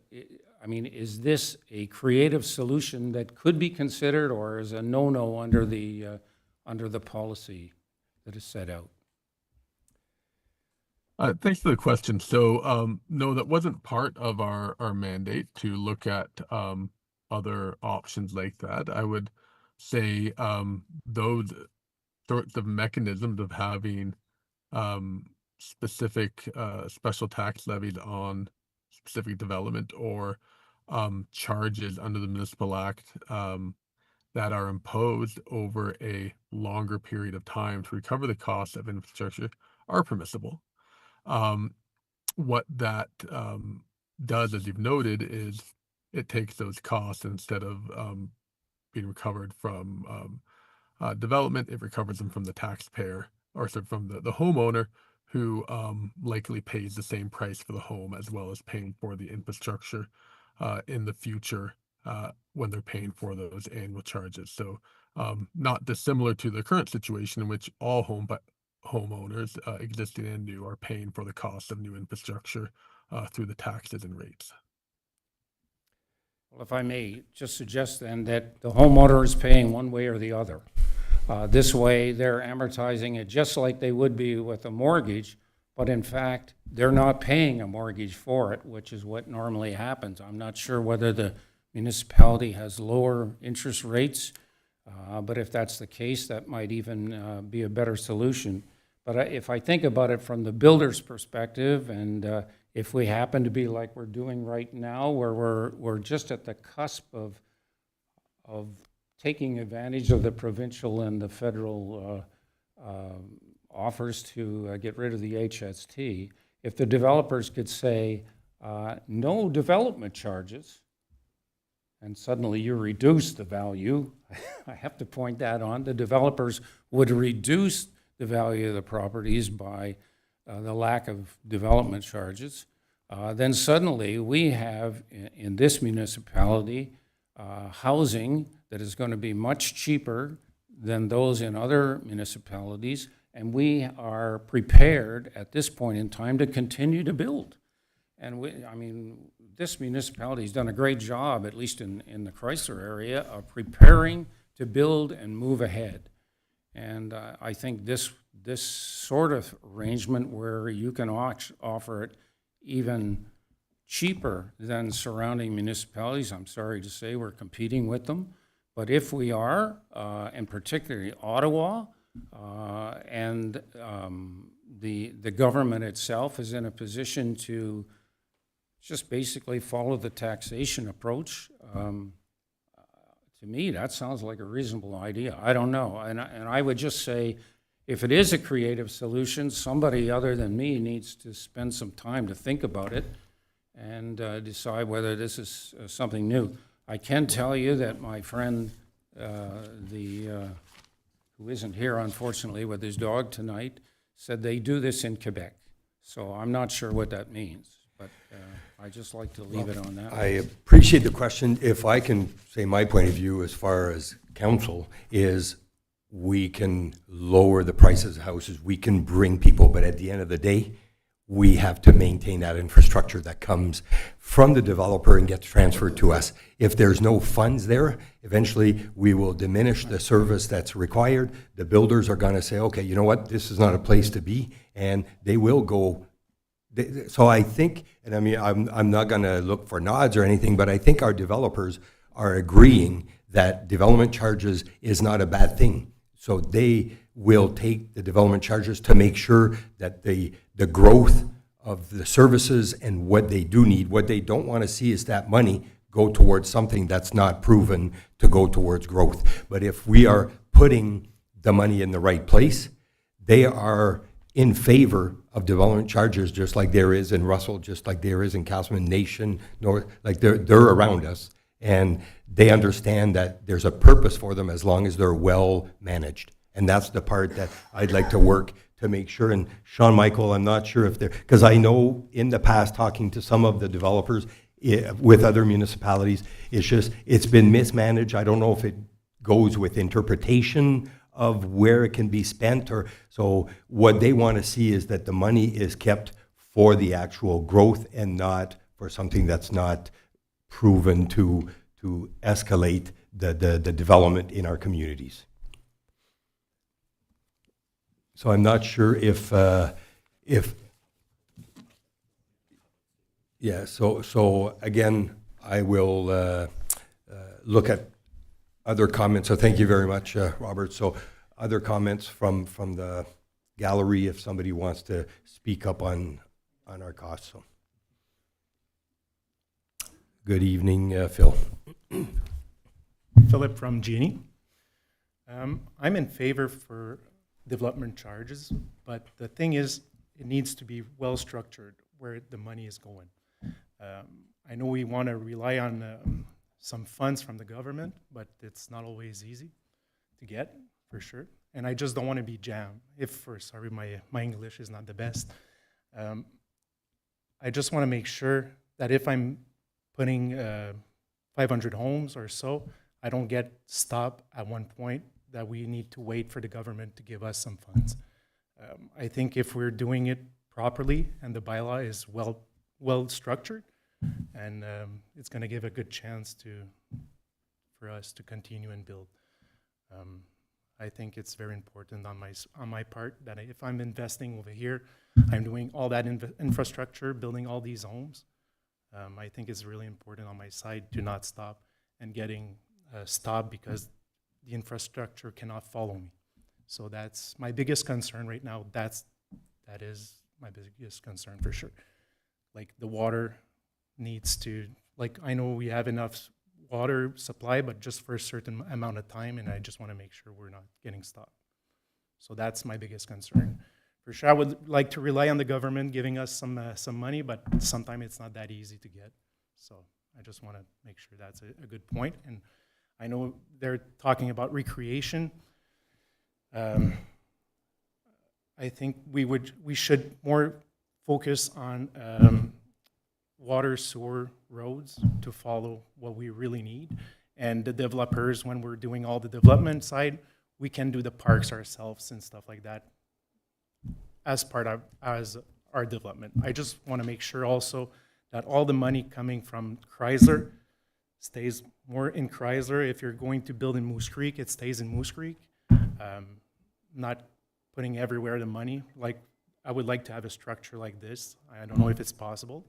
I mean, is this a creative solution that could be considered, or is a no-no under the policy that is set out? Thanks for the question. So, no, that wasn't part of our mandate to look at other options like that. I would say those sorts of mechanisms of having specific special tax levies on specific development or charges under the Municipal Act that are imposed over a longer period of time to recover the cost of infrastructure are permissible. What that does, as you've noted, is it takes those costs instead of being recovered from development, it recovers them from the taxpayer, or sorry, from the homeowner, who likely pays the same price for the home as well as paying for the infrastructure in the future when they're paying for those annual charges. So not dissimilar to the current situation in which all homeowners, existing and new, are paying for the cost of new infrastructure through the taxes and rates. Well, if I may just suggest then that the homeowner is paying one way or the other. This way, they're amortizing it just like they would be with a mortgage, but in fact, they're not paying a mortgage for it, which is what normally happens. I'm not sure whether the municipality has lower interest rates, but if that's the case, that might even be a better solution. But if I think about it from the builder's perspective, and if we happen to be like we're doing right now, where we're just at the cusp of taking advantage of the provincial and the federal offers to get rid of the HST, if the developers could say no development charges, and suddenly you reduce the value, I have to point that on, the developers would reduce the value of the properties by the lack of development charges, then suddenly we have in this municipality housing that is going to be much cheaper than those in other municipalities, and we are prepared at this point in time to continue to build. And this municipality's done a great job, at least in the Chrysler area, of preparing to build and move ahead. And I think this sort of arrangement where you can offer it even cheaper than surrounding municipalities, I'm sorry to say we're competing with them. But if we are, and particularly Ottawa, and the government itself is in a position to just basically follow the taxation approach, to me, that sounds like a reasonable idea. I don't know. And I would just say, if it is a creative solution, somebody other than me needs to spend some time to think about it and decide whether this is something new. I can tell you that my friend, who isn't here unfortunately with his dog tonight, said they do this in Quebec. So I'm not sure what that means, but I just like to leave it on that. I appreciate the question. If I can say my point of view as far as council is, we can lower the prices of houses, we can bring people, but at the end of the day, we have to maintain that infrastructure that comes from the developer and gets transferred to us. If there's no funds there, eventually we will diminish the service that's required. The builders are gonna say, okay, you know what, this is not a place to be, and they will go. So I think, and I mean, I'm not gonna look for nods or anything, but I think our developers are agreeing that development charges is not a bad thing. So they will take the development charges to make sure that the growth of the services and what they do need, what they don't want to see is that money go towards something that's not proven to go towards growth. But if we are putting the money in the right place, they are in favor of development charges, just like there is in Russell, just like there is in Castleman Nation, North, like they're around us. And they understand that there's a purpose for them as long as they're well managed. And that's the part that I'd like to work to make sure. And Sean Michael, I'm not sure if they're, because I know in the past talking to some of the developers with other municipalities, it's been mismanaged. I don't know if it goes with interpretation of where it can be spent, or so what they want to see is that the money is kept for the actual growth and not for something that's not proven to escalate the development in our communities. So I'm not sure if yeah, so again, I will look at other comments. So thank you very much, Robert. So other comments from the gallery, if somebody wants to speak up on our costs. So. Good evening, Phil. Philip from Genie. I'm in favor for development charges, but the thing is, it needs to be well structured where the money is going. I know we want to rely on some funds from the government, but it's not always easy to get, for sure. And I just don't want to be jammed. Sorry, my English is not the best. I just want to make sure that if I'm putting 500 homes or so, I don't get stopped at one point that we need to wait for the government to give us some funds. I think if we're doing it properly and the bylaw is well structured, and it's going to give a good chance for us to continue and build. I think it's very important on my part that if I'm investing over here, I'm doing all that infrastructure, building all these homes. I think it's really important on my side to not stop and getting stopped because the infrastructure cannot follow me. So that's my biggest concern right now. That is my biggest concern for sure. Like the water needs to, like I know we have enough water supply, but just for a certain amount of time, and I just want to make sure we're not getting stopped. So that's my biggest concern. For sure, I would like to rely on the government giving us some money, but sometimes it's not that easy to get. So I just want to make sure that's a good point. And I know they're talking about recreation. I think we should more focus on water, sewer, roads to follow what we really need. And the developers, when we're doing all the development side, we can do the parks ourselves and stuff like that as part of as our development. I just want to make sure also that all the money coming from Chrysler stays more in Chrysler. If you're going to build in Moose Creek, it stays in Moose Creek. Not putting everywhere the money. Like, I would like to have a structure like this. I don't know if it's possible.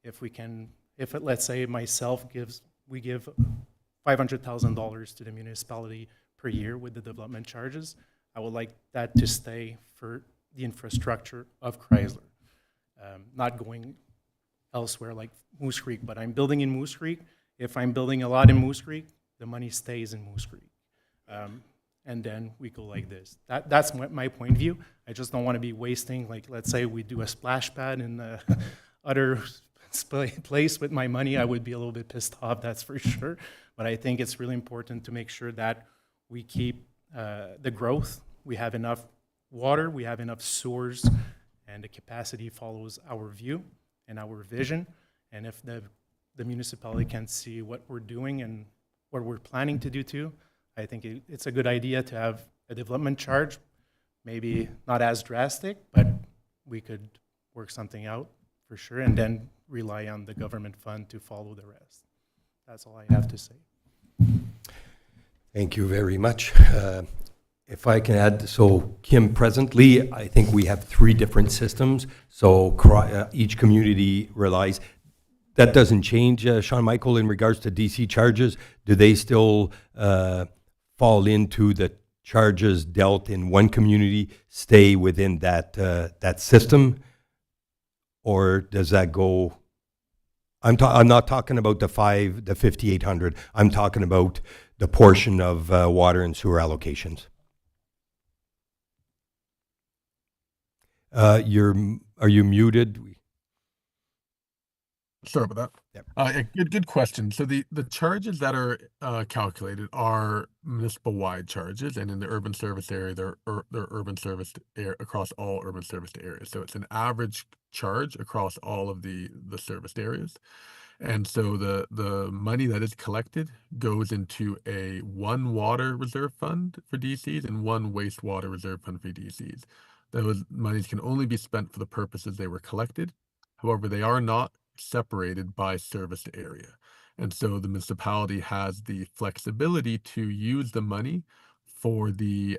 If we can, if it, let's say we give $500,000 to the municipality per year with the development charges, I would like that to stay for the infrastructure of Chrysler, not going elsewhere like Moose Creek. But I'm building in Moose Creek. If I'm building a lot in Moose Creek, the money stays in Moose Creek. And then we go like this. That's my point of view. I just don't want to be wasting, like, let's say we do a splash pad in the other place with my money. I would be a little bit pissed off, that's for sure. But I think it's really important to make sure that we keep the growth. We have enough water, we have enough sewers, and the capacity follows our view and our vision. And if the municipality can see what we're doing and what we're planning to do too, I think it's a good idea to have a development charge, maybe not as drastic, but we could work something out for sure, and then rely on the government fund to follow the rest. That's all I have to say. Thank you very much. If I can add, so Kim, presently, I think we have 3 different systems. So each community relies. That doesn't change, Sean Michael, in regards to DC charges. Do they still fall into the charges dealt in one community, stay within that system? Or does that go? I'm not talking about the 5,800. I'm talking about the portion of water and sewer allocations. Are you muted? Sorry about that. Yep. Good question. So the charges that are calculated are municipal-wide charges, and in the urban service area, they're urban service across all urban serviced areas. So it's an average charge across all of the serviced areas. And so the money that is collected goes into one water reserve fund for DCs and one wastewater reserve fund for DCs. Those monies can only be spent for the purposes they were collected. However, they are not separated by serviced area. And so the municipality has the flexibility to use the money for the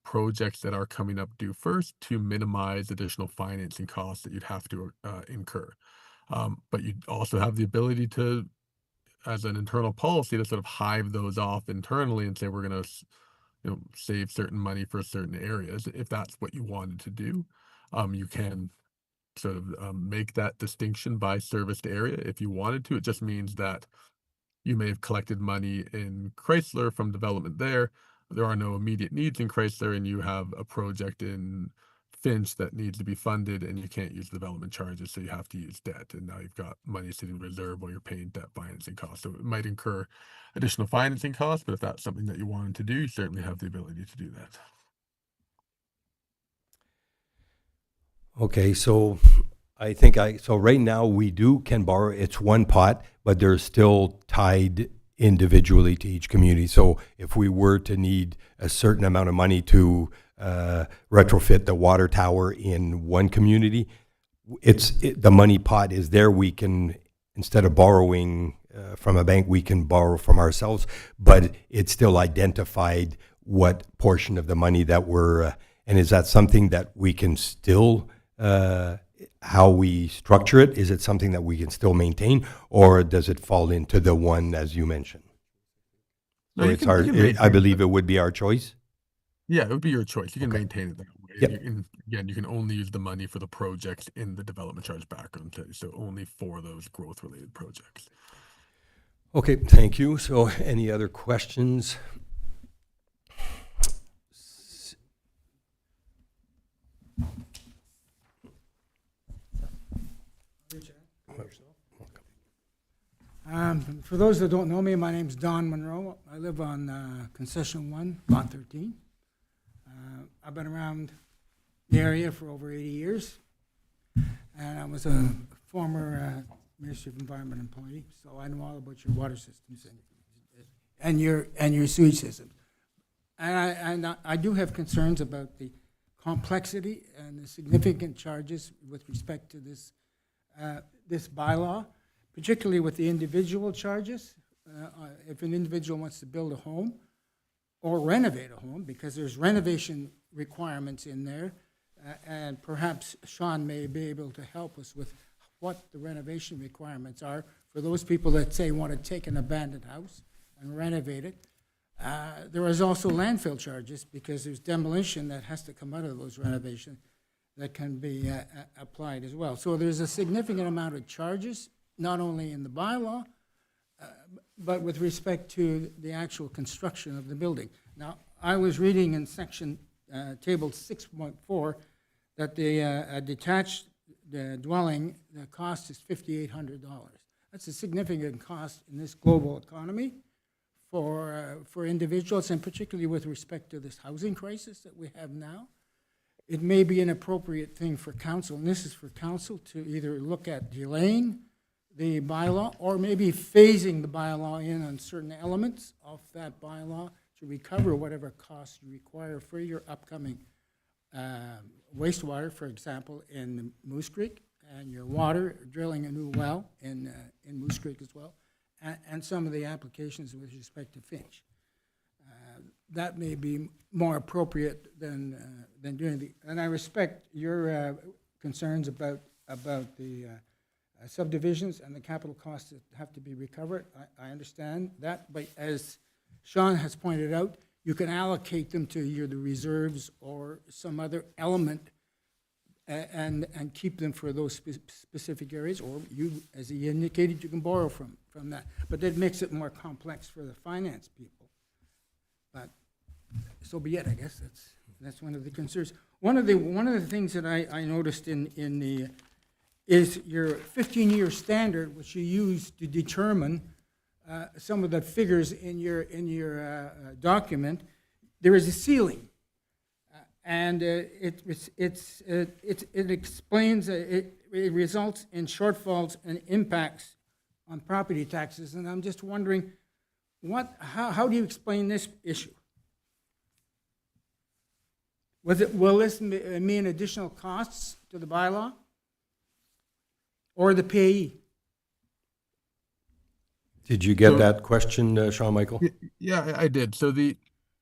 projects that are coming up due first to minimize additional financing costs that you'd have to incur. But you also have the ability to, as an internal policy, to sort of hive those off internally and say we're going to save certain money for certain areas. If that's what you wanted to do, you can sort of make that distinction by serviced area if you wanted to. It just means that you may have collected money in Chrysler from development there. There are no immediate needs in Chrysler, and you have a project in Finch that needs to be funded, and you can't use development charges, so you have to use debt. And now you've got money sitting in reserve while you're paying debt financing costs. So it might incur additional financing costs, but if that's something that you wanted to do, you certainly have the ability to do that. Okay, so I think so right now we can borrow, it's one pot, but they're still tied individually to each community. So if we were to need a certain amount of money to retrofit the water tower in one community, the money pot is there. We can, instead of borrowing from a bank, we can borrow from ourselves, but it's still identified what portion of the money that we're, and is that something that we can still, how we structure it? Is it something that we can still maintain, or does it fall into the one as you mentioned? No, So you it's can- you can I maintain believe it would be our choice. Yeah, it would be your choice. You can Okay. maintain it that way. Yep. Again, you can only use the money for the projects in the development charge background too, so only for those growth-related projects. Okay, thank you. So any other questions? For those that don't know me, my name's Don Monroe. I live on Concession 1, Lot 13. I've been around the area for over 80 years, and I was a former Ministry of Environment employee, so I know all about your water systems and your sewage systems. I do have concerns about the complexity and the significant charges with respect to this bylaw, particularly with the individual charges. If an individual wants to build a home or renovate a home, because there's renovation requirements in there, and perhaps Sean may be able to help us with what the renovation requirements are for those people that say want to take an abandoned house and renovate it. There is also landfill charges because there's demolition that has to come out of those renovations that can be applied as well. So there's a significant amount of charges, not only in the bylaw, but with respect to the actual construction of the building. Now, I was reading in section table 6.4 that the detached dwelling, the cost is $5,800. That's a significant cost in this global economy for individuals, and particularly with respect to this housing crisis that we have now. It may be an appropriate thing for council, and this is for council to either look at delaying the bylaw or maybe phasing the bylaw in on certain elements of that bylaw to recover whatever costs you require for your upcoming wastewater, for example, in Moose Creek, and your water, drilling a new well in Moose Creek as well, and some of the applications with respect to Finch. That may be more appropriate than doing the, and I respect your concerns about the subdivisions and the capital costs that have to be recovered. I understand that, but as Sean has pointed out, you can allocate them to either the reserves or some other element and keep them for those specific areas, or you, as he indicated, you can borrow from that. But that makes it more complex for the finance people. But so be it, I guess. That's one of the concerns. One of the things that I noticed in the is your 15-year standard, which you use to determine some of the figures in your document. There is a ceiling, and it explains it results in shortfalls and impacts on property taxes. And I'm just wondering, how do you explain this issue? Will this mean additional costs to the bylaw or the payee? Did you get that question, Sean Michael? Yeah, I did. So the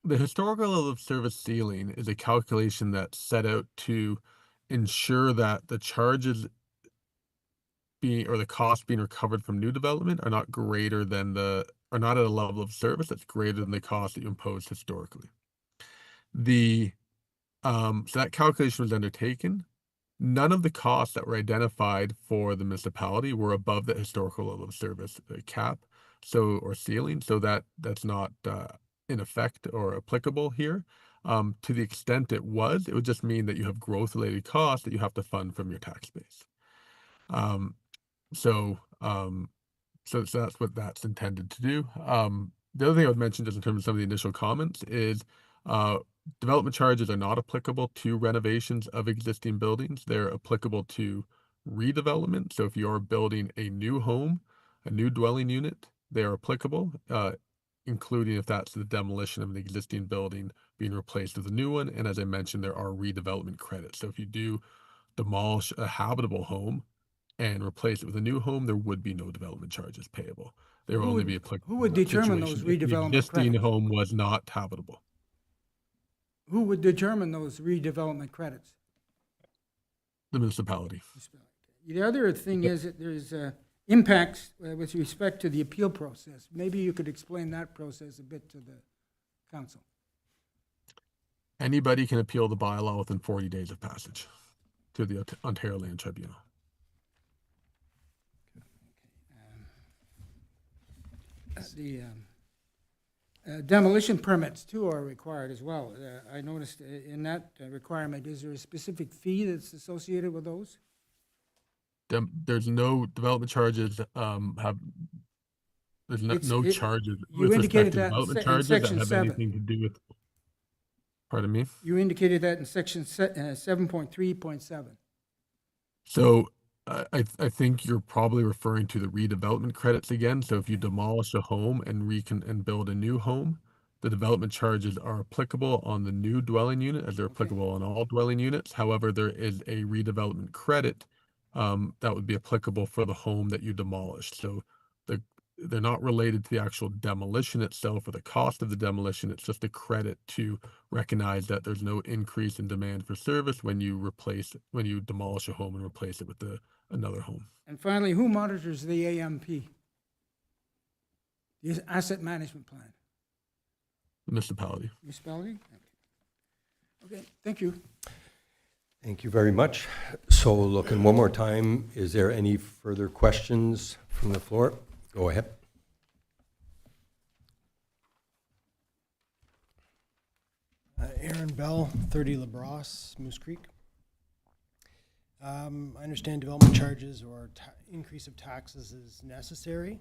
historical level of service ceiling is a calculation that's set out to ensure that the charges or the cost being recovered from new development are not greater than are not at a level of service that's greater than the cost that you imposed historically. So that calculation was undertaken. None of the costs that were identified for the municipality were above the historical level of service cap, or ceiling. So that's not in effect or applicable here. To the extent it would just mean that you have growth-related costs that you have to fund from your tax base. So that's what that's intended to do. The other thing I would mention, just in terms of some of the initial comments, is development charges are not applicable to renovations of existing buildings. They're applicable to redevelopment. So if you're building a new home, a new dwelling unit, they are applicable, including if that's the demolition of an existing building being replaced with a new one. And as I mentioned, there are redevelopment credits. So if you do demolish a habitable home and replace it with a new home, there would be no development charges payable. There will only be applicable. Who would determine those redevelopment The existing credits? home was not habitable. Who would determine those redevelopment credits? The municipality. The other thing is that there's impacts with respect to the appeal process. Maybe you could explain that process a bit to the council. Anybody can appeal the bylaw within 40 days of passage to the Ontario Land Tribunal. The demolition permits too are required as well. I noticed in that requirement, is there a specific fee that's associated with those? There's no development charges. There's no charges You with indicated respect to that in development charges that section have 7. anything to do with. Pardon me. You indicated that in section 7.3.7. So I think you're probably referring to the redevelopment credits again. So if you demolish a home and build a new home, The development charges are applicable on the new dwelling unit as they're applicable on all dwelling units. However, there is a redevelopment credit that would be applicable for the home that you demolished. So they're not related to the actual demolition itself or the cost of the demolition. It's just a credit to recognize that there's no increase in demand for service when you demolish a home and replace it with another home. And finally, who monitors the AMP? The Asset Management Plan? The municipality. Municipality? Okay, thank you. Thank you very much. So looking one more time, is there any further questions from the floor? Go ahead. Aaron Bell, 30 LaBrosse, Moose Creek. I understand development charges or increase of taxes is necessary.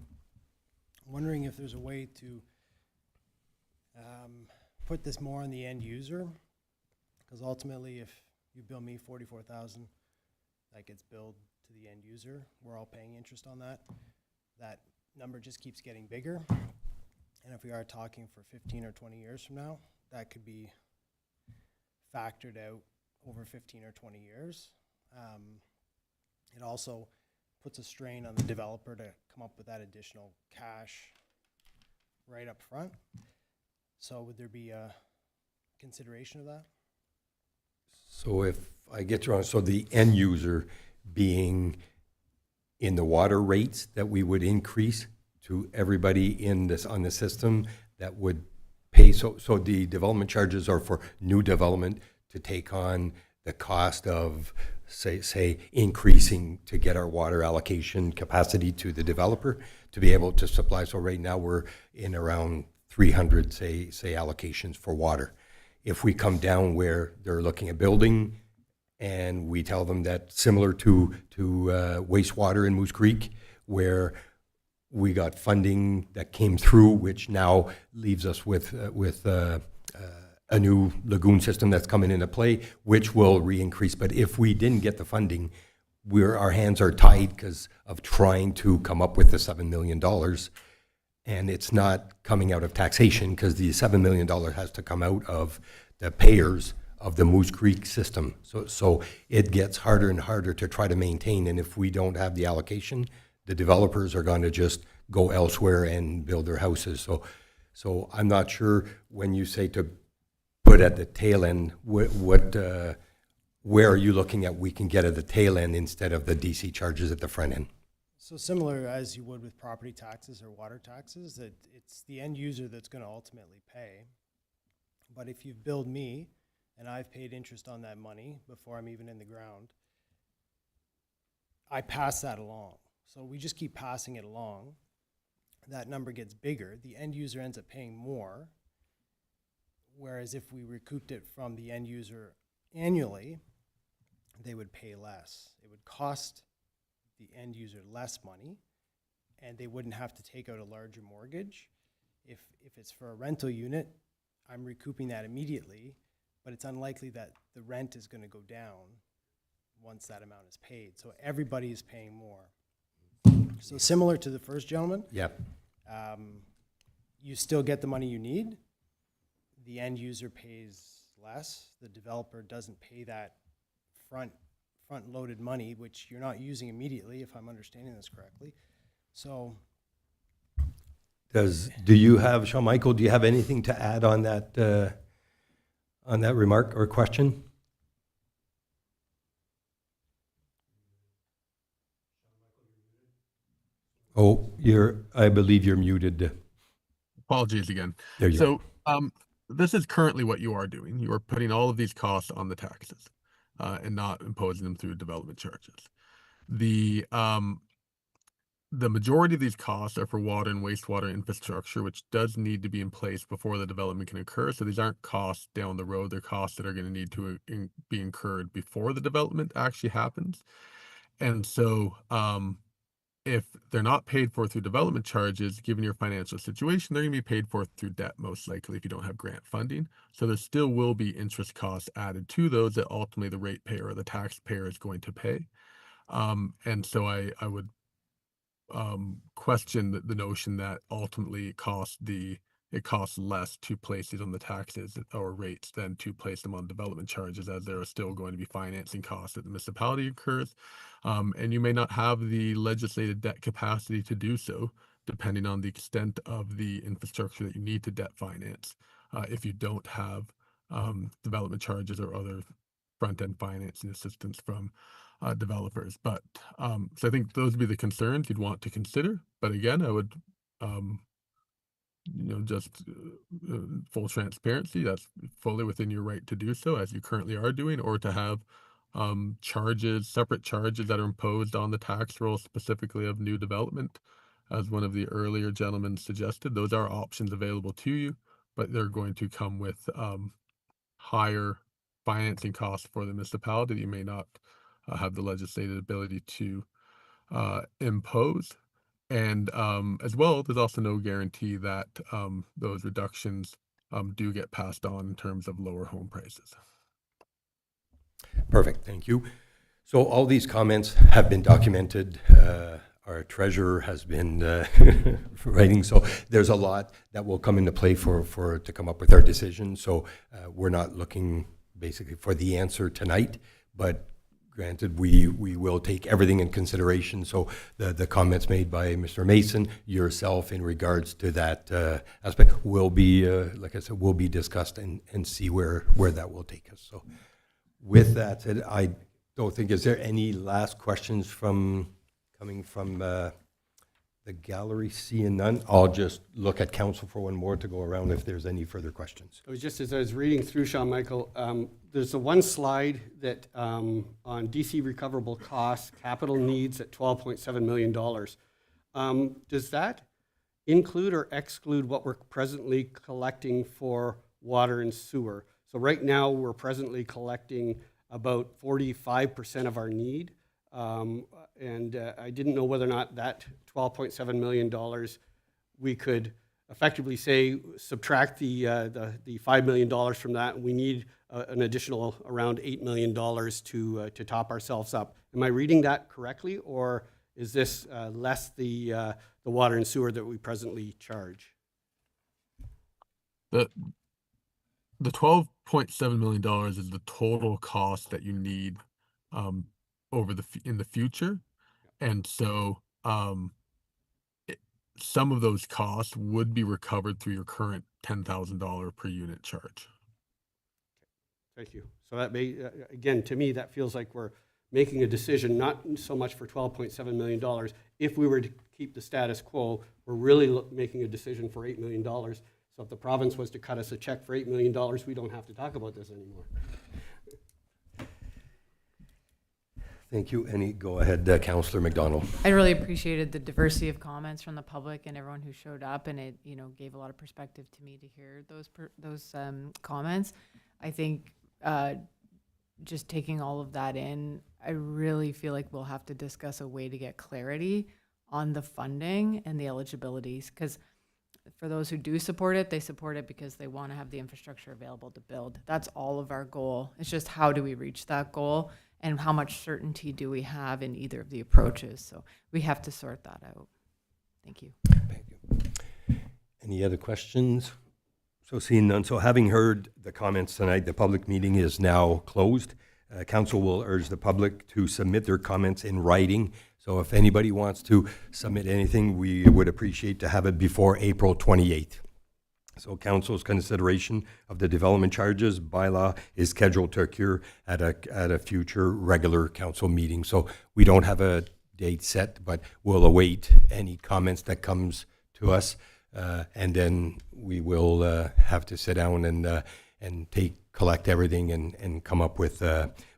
Wondering if there's a way to put this more on the end user, because ultimately, if you bill me $44,000, that gets billed to the end user. We're all paying interest on that. That number just keeps getting bigger. And if we are talking for 15 or 20 years from now, that could be factored out over 15 or 20 years. It also puts a strain on the developer to come up with that additional cash right up front. So would there be a consideration of that? So if I get you wrong, so the end user being in the water rates that we would increase to everybody in this, on the system that would pay, so the development charges are for new development to take on the cost of, say increasing to get our water allocation capacity to the developer to be able to supply. So right now we're in around 300, say allocations for water. If we come down where they're looking at building and we tell them that similar to wastewater in Moose Creek, where we got funding that came through, which now leaves us with a new lagoon system that's coming into play, which will re-increase. But if we didn't get the funding, our hands are tied because of trying to come up with the $7 million. And it's not coming out of taxation because the $7 million has to come out of the payers of the Moose Creek system. So it gets harder and harder to try to maintain. And if we don't have the allocation, the developers are going to just go elsewhere and build their houses. So I'm not sure when you say to put at the tail end, where are you looking at we can get at the tail end instead of the DC charges at the front end? So similar as you would with property taxes or water taxes, that it's the end user that's going to ultimately pay. But if you've billed me and I've paid interest on that money before I'm even in the ground, I pass that along. So we just keep passing it along. That number gets bigger. The end user ends up paying more. Whereas if we recouped it from the end user annually, they would pay less. It would cost the end user less money, and they wouldn't have to take out a larger mortgage. If it's for a rental unit, I'm recouping that immediately, but it's unlikely that the rent is going to go down once that amount is paid. So everybody is paying more. So similar to the first gentleman, Yep. You still get the money you need. The end user pays less. The developer doesn't pay that front-loaded money, which you're not using immediately, if I'm understanding this correctly. So, Do you have, Sean Michael, do you have anything to add on that remark or question? Oh, I believe you're muted. Apologies again. There you go. So this is currently what you are doing. You are putting all of these costs on the taxes and not imposing them through development charges. The majority of these costs are for water and wastewater infrastructure, which does need to be in place before the development can occur. So these aren't costs down the road. They're costs that are going to need to be incurred before the development actually happens. And so if they're not paid for through development charges, given your financial situation, they're going to be paid for through debt, most likely, if you don't have grant funding. So there still will be interest costs added to those that ultimately the ratepayer or the taxpayer is going to pay. And so I would question the notion that ultimately it costs the it costs less to place these on the taxes or rates than to place them on development charges, as there are still going to be financing costs that the municipality incurs. And you may not have the legislated debt capacity to do so, depending on the extent of the infrastructure that you need to debt finance, if you don't have development charges or other front-end financing assistance from developers. But so I think those would be the concerns you'd want to consider. But again, I would just full transparency, that's fully within your right to do so, as you currently are doing, or to have separate charges that are imposed on the tax roll specifically of new development, as one of the earlier gentlemen suggested. Those are options available to you, but they're going to come with higher financing costs for the municipality that you may not have the legislative ability to impose. And as well, there's also no guarantee that those reductions do get passed on in terms of lower home prices. Perfect, thank you. So all these comments have been documented. Our treasurer has been writing, so there's a lot that will come into play to come up with our decision. So we're not looking basically for the answer tonight, but granted, we will take everything in consideration. So the comments made by Mr. Mason, yourself, in regards to that aspect will be, like I said, will be discussed and see where that will take us. So with that said, I don't think, is there any last questions coming from the gallery? Seeing none, I'll just look at council for one more to go around if there's any further questions. It was just as I was reading through, Sean Michael, there's the one slide that on DC recoverable costs, capital needs at $12.7 million. Does that include or exclude what we're presently collecting for water and sewer? So right now, we're presently collecting about 45% of our need. And I didn't know whether or not that $12.7 million, we could effectively say, subtract the $5 million from that. We need an additional around $8 million to top ourselves up. Am I reading that correctly, or is this less the water and sewer that we presently charge? The $12.7 million is the total cost that you need in the future, and so some of those costs would be recovered through your current $10,000 per unit charge. Thank you. So that may, again, to me, that feels like we're making a decision, not so much for $12.7 million. If we were to keep the status quo, we're really making a decision for $8 million. So if the province was to cut us a check for $8 million, we don't have to talk about this anymore. Thank you. Go ahead, Councillor McDonald. I really appreciated the diversity of comments from the public and everyone who showed up, and it gave a lot of perspective to me to hear those comments. I think just taking all of that in, I really feel like we'll have to discuss a way to get clarity on the funding and the eligibilities, because for those who do support it, they support it because they want to have the infrastructure available to build. That's all of our goal. It's just how do we reach that goal, and how much certainty do we have in either of the approaches? So we have to sort that out. Thank you. Thank you. Any other questions? So seeing none, so having heard the comments tonight, the public meeting is now closed. Council will urge the public to submit their comments in writing. So if anybody wants to submit anything, we would appreciate to have it before April 28th. So council's consideration of the development charges bylaw is scheduled to occur at a future regular council meeting. So we don't have a date set, but we'll await any comments that comes to us. And then we will have to sit down and collect everything and come up with,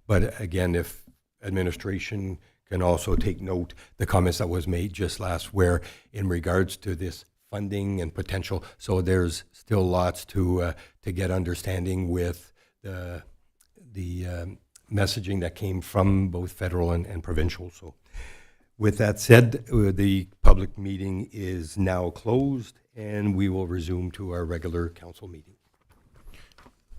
but again, if administration can also take note, the comments that was made just last, where in regards to this funding and potential, so there's still lots to get understanding with the messaging that came from both federal and provincial. So with that said, the public meeting is now closed, and we will resume to our regular council meeting.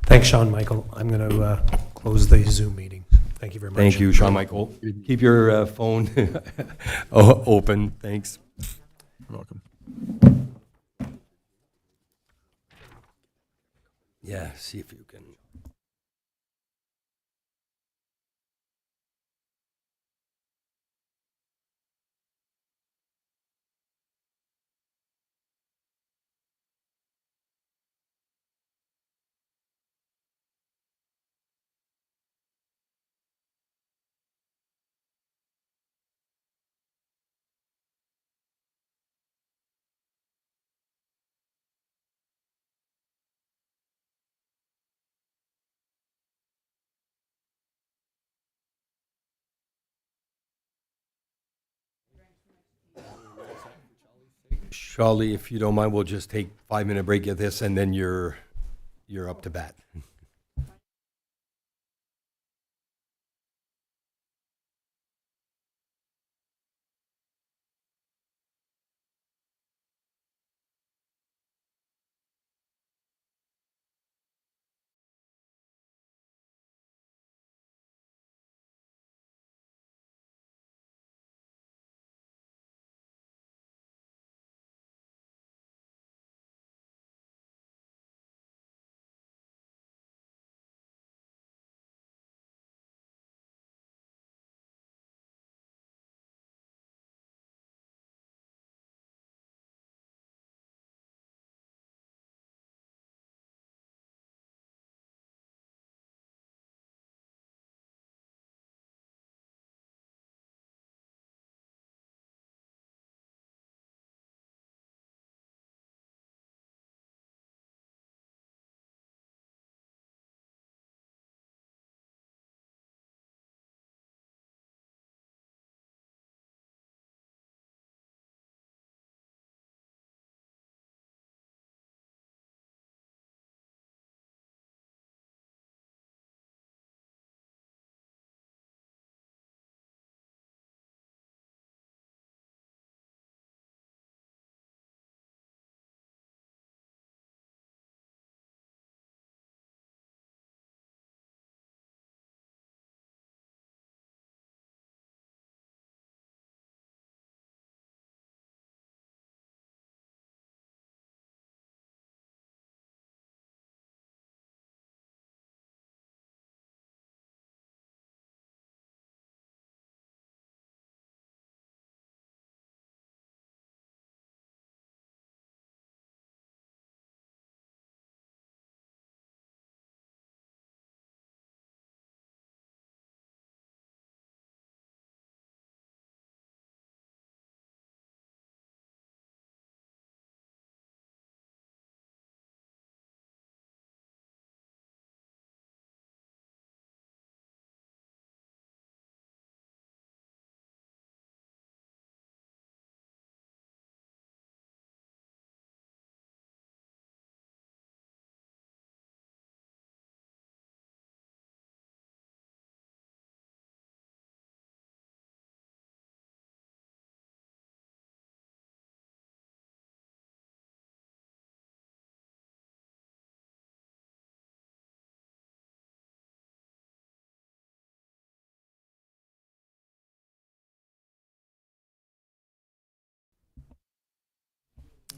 Thanks, Sean Michael. I'm going to close the Zoom meeting. Thank you very much. Thank you, Sean Michael. Keep your phone open. Thanks. You're welcome. Yeah, see if you can. Charlie, if you don't mind, we'll just take 5-minute break at this, and then you're up to bat.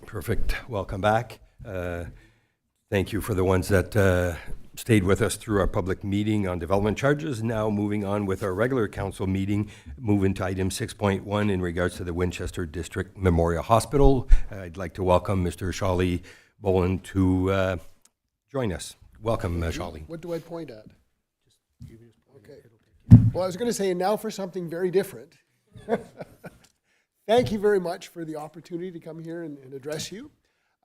Perfect. Welcome back. Thank you for the ones that stayed with us through our public meeting on development charges. Now moving on with our regular council meeting, moving to item 6.1 in regards to the Winchester District Memorial Hospital. I'd like to welcome Mr. Shawley Boland to join us. Welcome, Shawley. What do I point at? Okay. Well, I was going to say now for something very different. Thank you very much for the opportunity to come here and address you.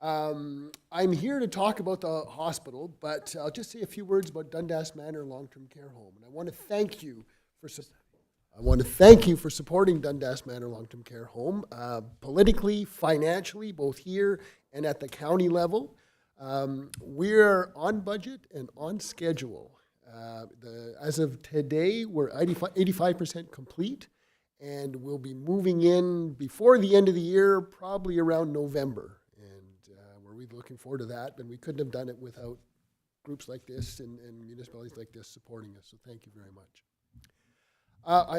I'm here to talk about the hospital, but I'll just say a few words about Dundas Manor Long-Term Care Home. And I want to thank you for supporting Dundas Manor Long-Term Care Home, politically, financially, both here and at the county level. We're on budget and on schedule. As of today, we're 85% complete, and we'll be moving in before the end of the year, probably around November. And we're really looking forward to that, and we couldn't have done it without groups like this and municipalities like this supporting us, so thank you very much.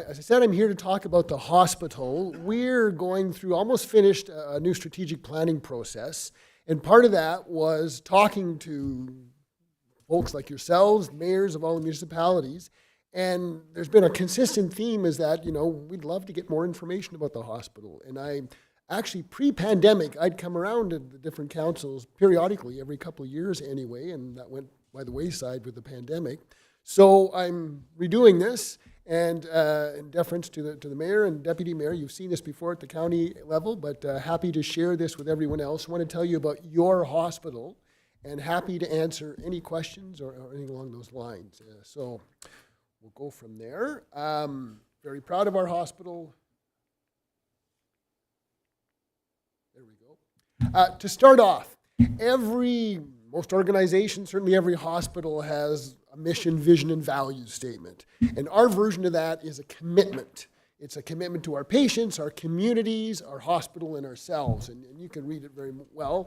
As I said, I'm here to talk about the hospital. We're going through, almost finished, a new strategic planning process, and part of that was talking to folks like yourselves, mayors of all the municipalities. And there's been a consistent theme is that, we'd love to get more information about the hospital. And I actually, pre-pandemic, I'd come around to the different councils periodically, every couple of years anyway, and that went by the wayside with the pandemic. So I'm redoing this, and in deference to the mayor and deputy mayor, you've seen this before at the county level, but happy to share this with everyone else. I want to tell you about your hospital, and happy to answer any questions or anything along those lines. So we'll go from there. Very proud of our hospital. There we go. To start off, most organizations, certainly every hospital has a mission, vision, and values statement. And our version of that is a commitment. It's a commitment to our patients, our communities, our hospital, and ourselves. And you can read it very well.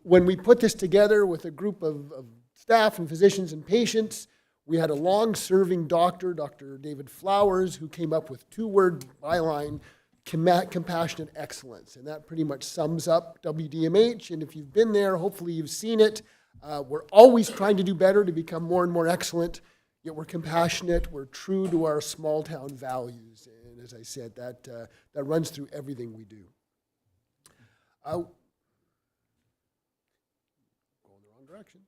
When we put this together with a group of staff and physicians and patients, we had a long-serving doctor, Dr. David Flowers, who came up with two-word byline, compassionate excellence. And that pretty much sums up WDMH. And if you've been there, hopefully you've seen it. We're always trying to do better to become more and more excellent, yet we're compassionate, we're true to our small town values. And as I said, that runs through everything we do. Going the wrong direction.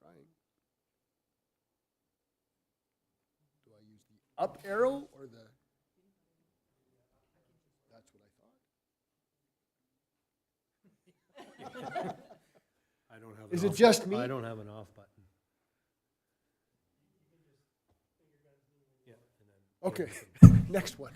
Trying. Do I use the up arrow or the... I don't have. Is it just me? I don't have an off button. Yeah. Okay, next one.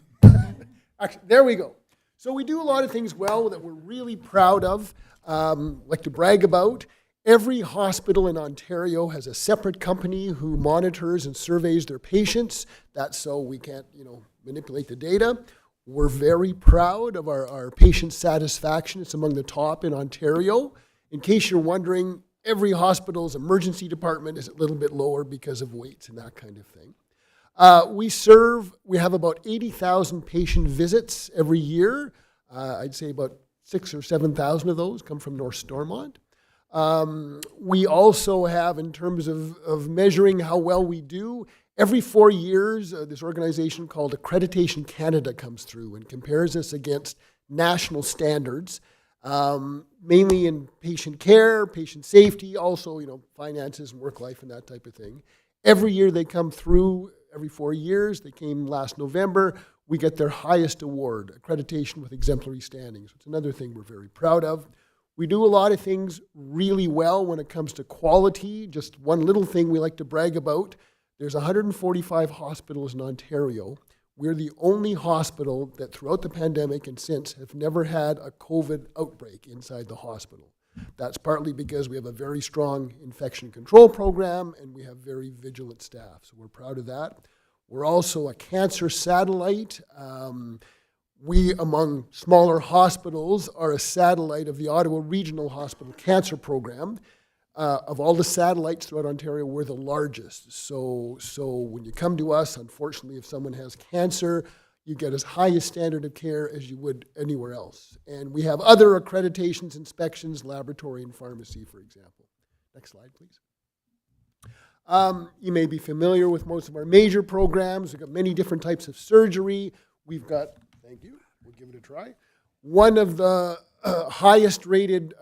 Actually, there we go. So we do a lot of things well that we're really proud of, like to brag about. Every hospital in Ontario has a separate company who monitors and surveys their patients. That's so we can't, manipulate the data. We're very proud of our patient satisfaction. It's among the top in Ontario. In case you're wondering, every hospital's emergency department is a little bit lower because of waits and that kind of thing. We have about 80,000 patient visits every year. I'd say about 6,000 or 7,000 of those come from North Stormont. We also have, in terms of measuring how well we do, every 4 years, this organization called Accreditation Canada comes through and compares us against national standards, mainly in patient care, patient safety, also, finances and work life and that type of thing. Every year they come through, every 4 years. They came last November. We get their highest award, accreditation with exemplary standing. So it's another thing we're very proud of. We do a lot of things really well when it comes to quality. Just one little thing we like to brag about. There's 145 hospitals in Ontario. We're the only hospital that throughout the pandemic and since have never had a COVID outbreak inside the hospital. That's partly because we have a very strong infection control program and we have very vigilant staff. So we're proud of that. We're also a cancer satellite. We, among smaller hospitals, are a satellite of the Ottawa Regional Hospital Cancer Program. Of all the satellites throughout Ontario, we're the largest. So when you come to us, unfortunately, if someone has cancer, you get as high a standard of care as you would anywhere else. And we have other accreditations, inspections, laboratory and pharmacy, for example. Next slide, please. You may be familiar with most of our major programs. We've got many different types of surgery. We've got, thank you, we'll give it a try. One of the highest rated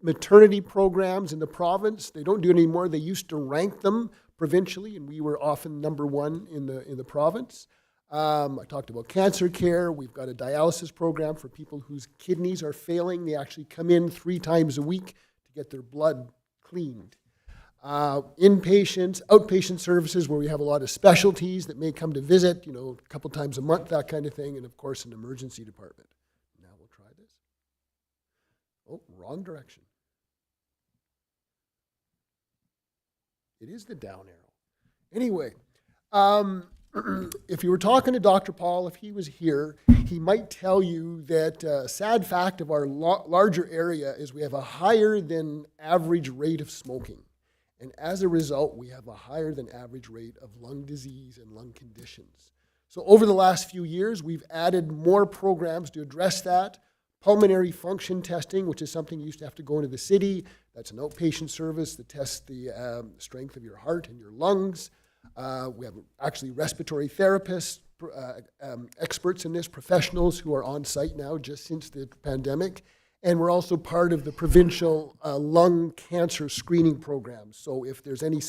maternity programs in the province. They don't do it anymore. They used to rank them provincially, and we were often number one in the province. I talked about cancer care. We've got a dialysis program for people whose kidneys are failing. They actually come in 3 times a week to get their blood cleaned. Inpatients, outpatient services where we have a lot of specialties that may come to visit, a couple times a month, that kind of thing, and of course an emergency department. Now we'll try this. Oh, wrong direction. It is the down arrow. Anyway, if you were talking to Dr. Paul, if he was here, he might tell you that a sad fact of our larger area is we have a higher than average rate of smoking. And as a result, we have a higher than average rate of lung disease and lung conditions. So over the last few years, we've added more programs to address that. Pulmonary function testing, which is something you used to have to go into the city. That's an outpatient service that tests the strength of your heart and your lungs. We have actually respiratory therapists, experts in this, professionals who are on site now just since the pandemic. And we're also part of the provincial lung cancer screening program. So if there's any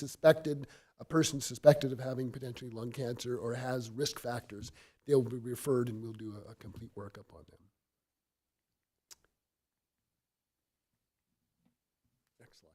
a person suspected of having potentially lung cancer or has risk factors, they'll be referred and we'll do a complete workup on them. Next slide,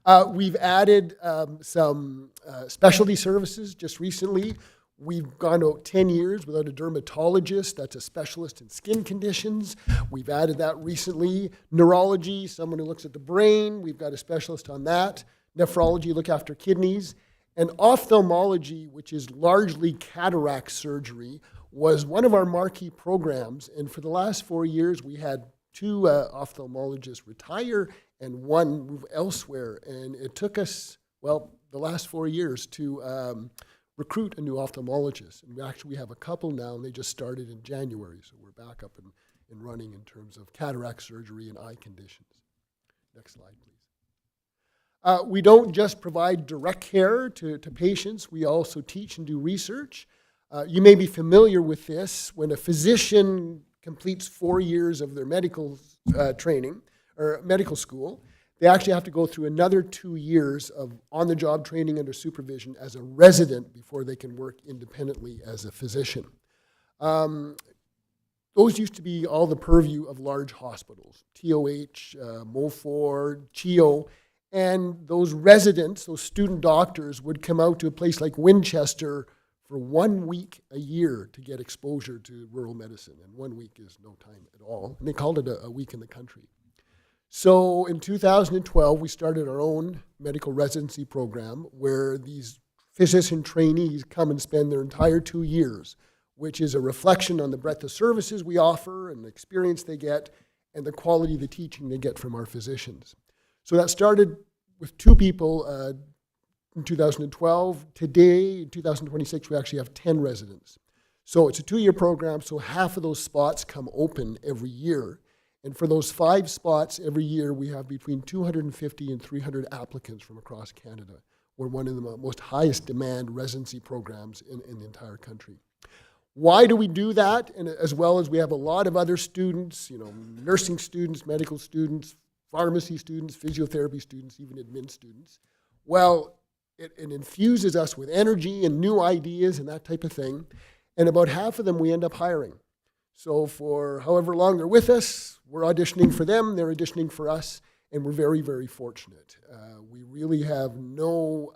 please. We've added some specialty services just recently. We've gone out 10 years without a dermatologist. That's a specialist in skin conditions. We've added that recently. Neurology, someone who looks at the brain. We've got a specialist on that. Nephrology, look after kidneys. And ophthalmology, which is largely cataract surgery, was one of our marquee programs. And for the last 4 years, we had 2 ophthalmologists retire and 1 move elsewhere. And it took us, well, the last 4 years to recruit a new ophthalmologist. And we have a couple now, and they just started in January. So we're back up and running in terms of cataract surgery and eye conditions. Next slide, please. We don't just provide direct care to patients. We also teach and do research. You may be familiar with this. When a physician completes 4 years of their medical training or medical school, they actually have to go through another 2 years of on-the-job training under supervision as a resident before they can work independently as a physician. Those used to be all the purview of large hospitals, TOH, MOFOR, CHEO, and those residents, those student doctors, would come out to a place like Winchester for 1 week a year to get exposure to rural medicine. And 1 week is no time at all. And they called it a week in the country. So in 2012, we started our own medical residency program where these physician trainees come and spend their entire 2 years, which is a reflection on the breadth of services we offer and the experience they get and the quality of the teaching they get from our physicians. So that started with 2 people in 2012. Today, in 2026, we actually have 10 residents. So it's a 2-year program, so half of those spots come open every year. And for those 5 spots every year, we have between 250 and 300 applicants from across Canada. We're one of the most highest demand residency programs in the entire country. Why do we do that? And as well as we have a lot of other students, nursing students, medical students, pharmacy students, physiotherapy students, even admin students. Well, it infuses us with energy and new ideas and that type of thing. And about half of them we end up hiring. So for however long they're with us, we're auditioning for them, they're auditioning for us, and we're very, very fortunate. We really have no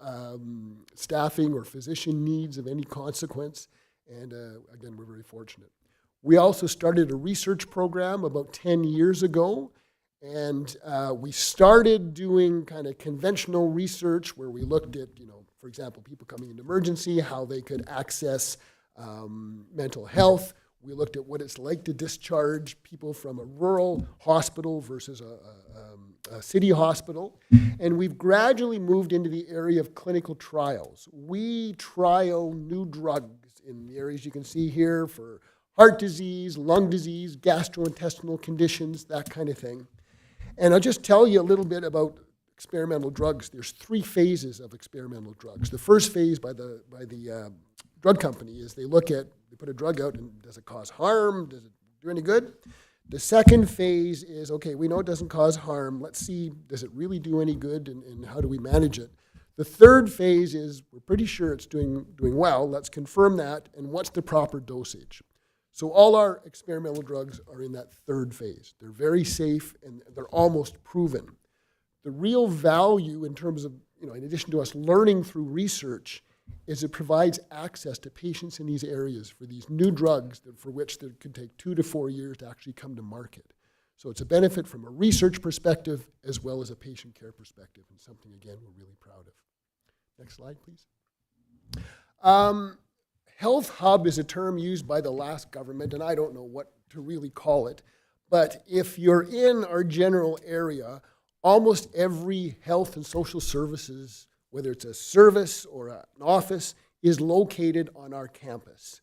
staffing or physician needs of any consequence, and again, we're very fortunate. We also started a research program about 10 years ago, and we started doing kind of conventional research where we looked at, for example, people coming into emergency, how they could access mental health. We looked at what it's like to discharge people from a rural hospital versus a city hospital. And we've gradually moved into the area of clinical trials. We trial new drugs in the areas you can see here for heart disease, lung disease, gastrointestinal conditions, that kind of thing. And I'll just tell you a little bit about experimental drugs. There's 3 phases of experimental drugs. The first phase by the drug company is they put a drug out and does it cause harm? Does it do any good? The second phase is, okay, we know it doesn't cause harm. Let's see, does it really do any good and how do we manage it? The third phase is we're pretty sure it's doing well. Let's confirm that. And what's the proper dosage? So all our experimental drugs are in that third phase. They're very safe and they're almost proven. The real value in terms of, in addition to us learning through research, is it provides access to patients in these areas for these new drugs for which it could take 2 to 4 years to actually come to market. So it's a benefit from a research perspective as well as a patient care perspective, and something, again, we're really proud of. Next slide, please. Health hub is a term used by the last government, and I don't know what to really call it, but if you're in our general area, almost every health and social services, whether it's a service or an office, is located on our campus.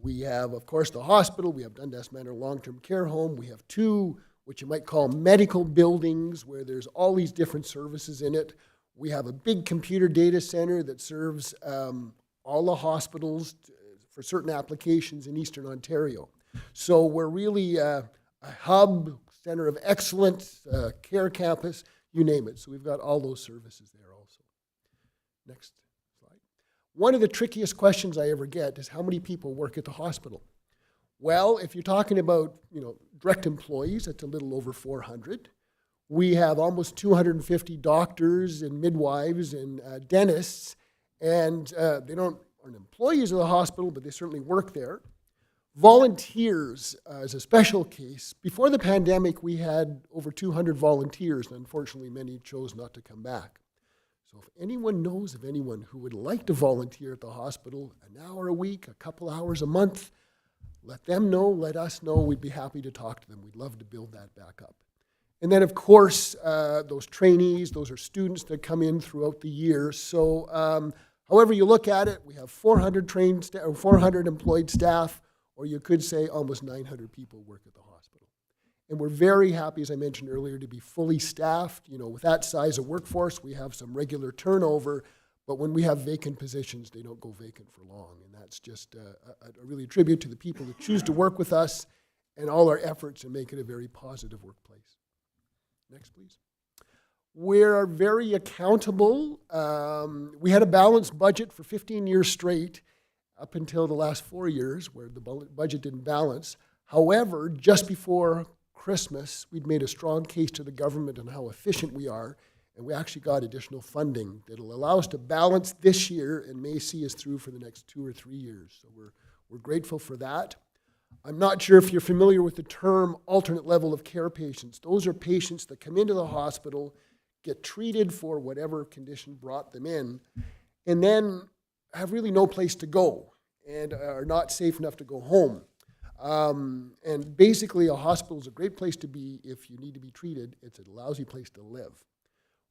We have, of course, the hospital. We have Dundas Manor Long-Term Care Home. We have 2 what you might call medical buildings, where there's all these different services in it. We have a big computer data center that serves all the hospitals for certain applications in Eastern Ontario. So we're really a hub, center of excellence, care campus, you name it. So we've got all those services there also. Next slide. One of the trickiest questions I ever get is how many people work at the hospital? Well, if you're talking about, direct employees, it's a little over 400. We have almost 250 doctors and midwives and dentists, and they aren't employees of the hospital, but they certainly work there. Volunteers is a special case. Before the pandemic, we had over 200 volunteers, and unfortunately, many chose not to come back. So if anyone knows of anyone who would like to volunteer at the hospital, an hour a week, a couple hours a month, let them know, let us know. We'd be happy to talk to them. We'd love to build that back up. And then, of course, those trainees, those are students that come in throughout the year. So however you look at it, we have 400 400 employed staff, or you could say almost 900 people work at the hospital. And we're very happy, as I mentioned earlier, to be fully staffed. With that size of workforce, we have some regular turnover, but when we have vacant positions, they don't go vacant for long. And that's just really a tribute to the people that choose to work with us and all our efforts in making it a very positive workplace. Next, please. We're very accountable. We had a balanced budget for 15 years straight up until the last 4 years where the budget didn't balance. However, just before Christmas, we'd made a strong case to the government on how efficient we are, and we actually got additional funding that'll allow us to balance this year and may see us through for the next 2 or 3 years. So we're grateful for that. I'm not sure if you're familiar with the term alternate level of care patients. Those are patients that come into the hospital, get treated for whatever condition brought them in, and then have really no place to go and are not safe enough to go home. And basically, a hospital is a great place to be if you need to be treated. It's a lousy place to live.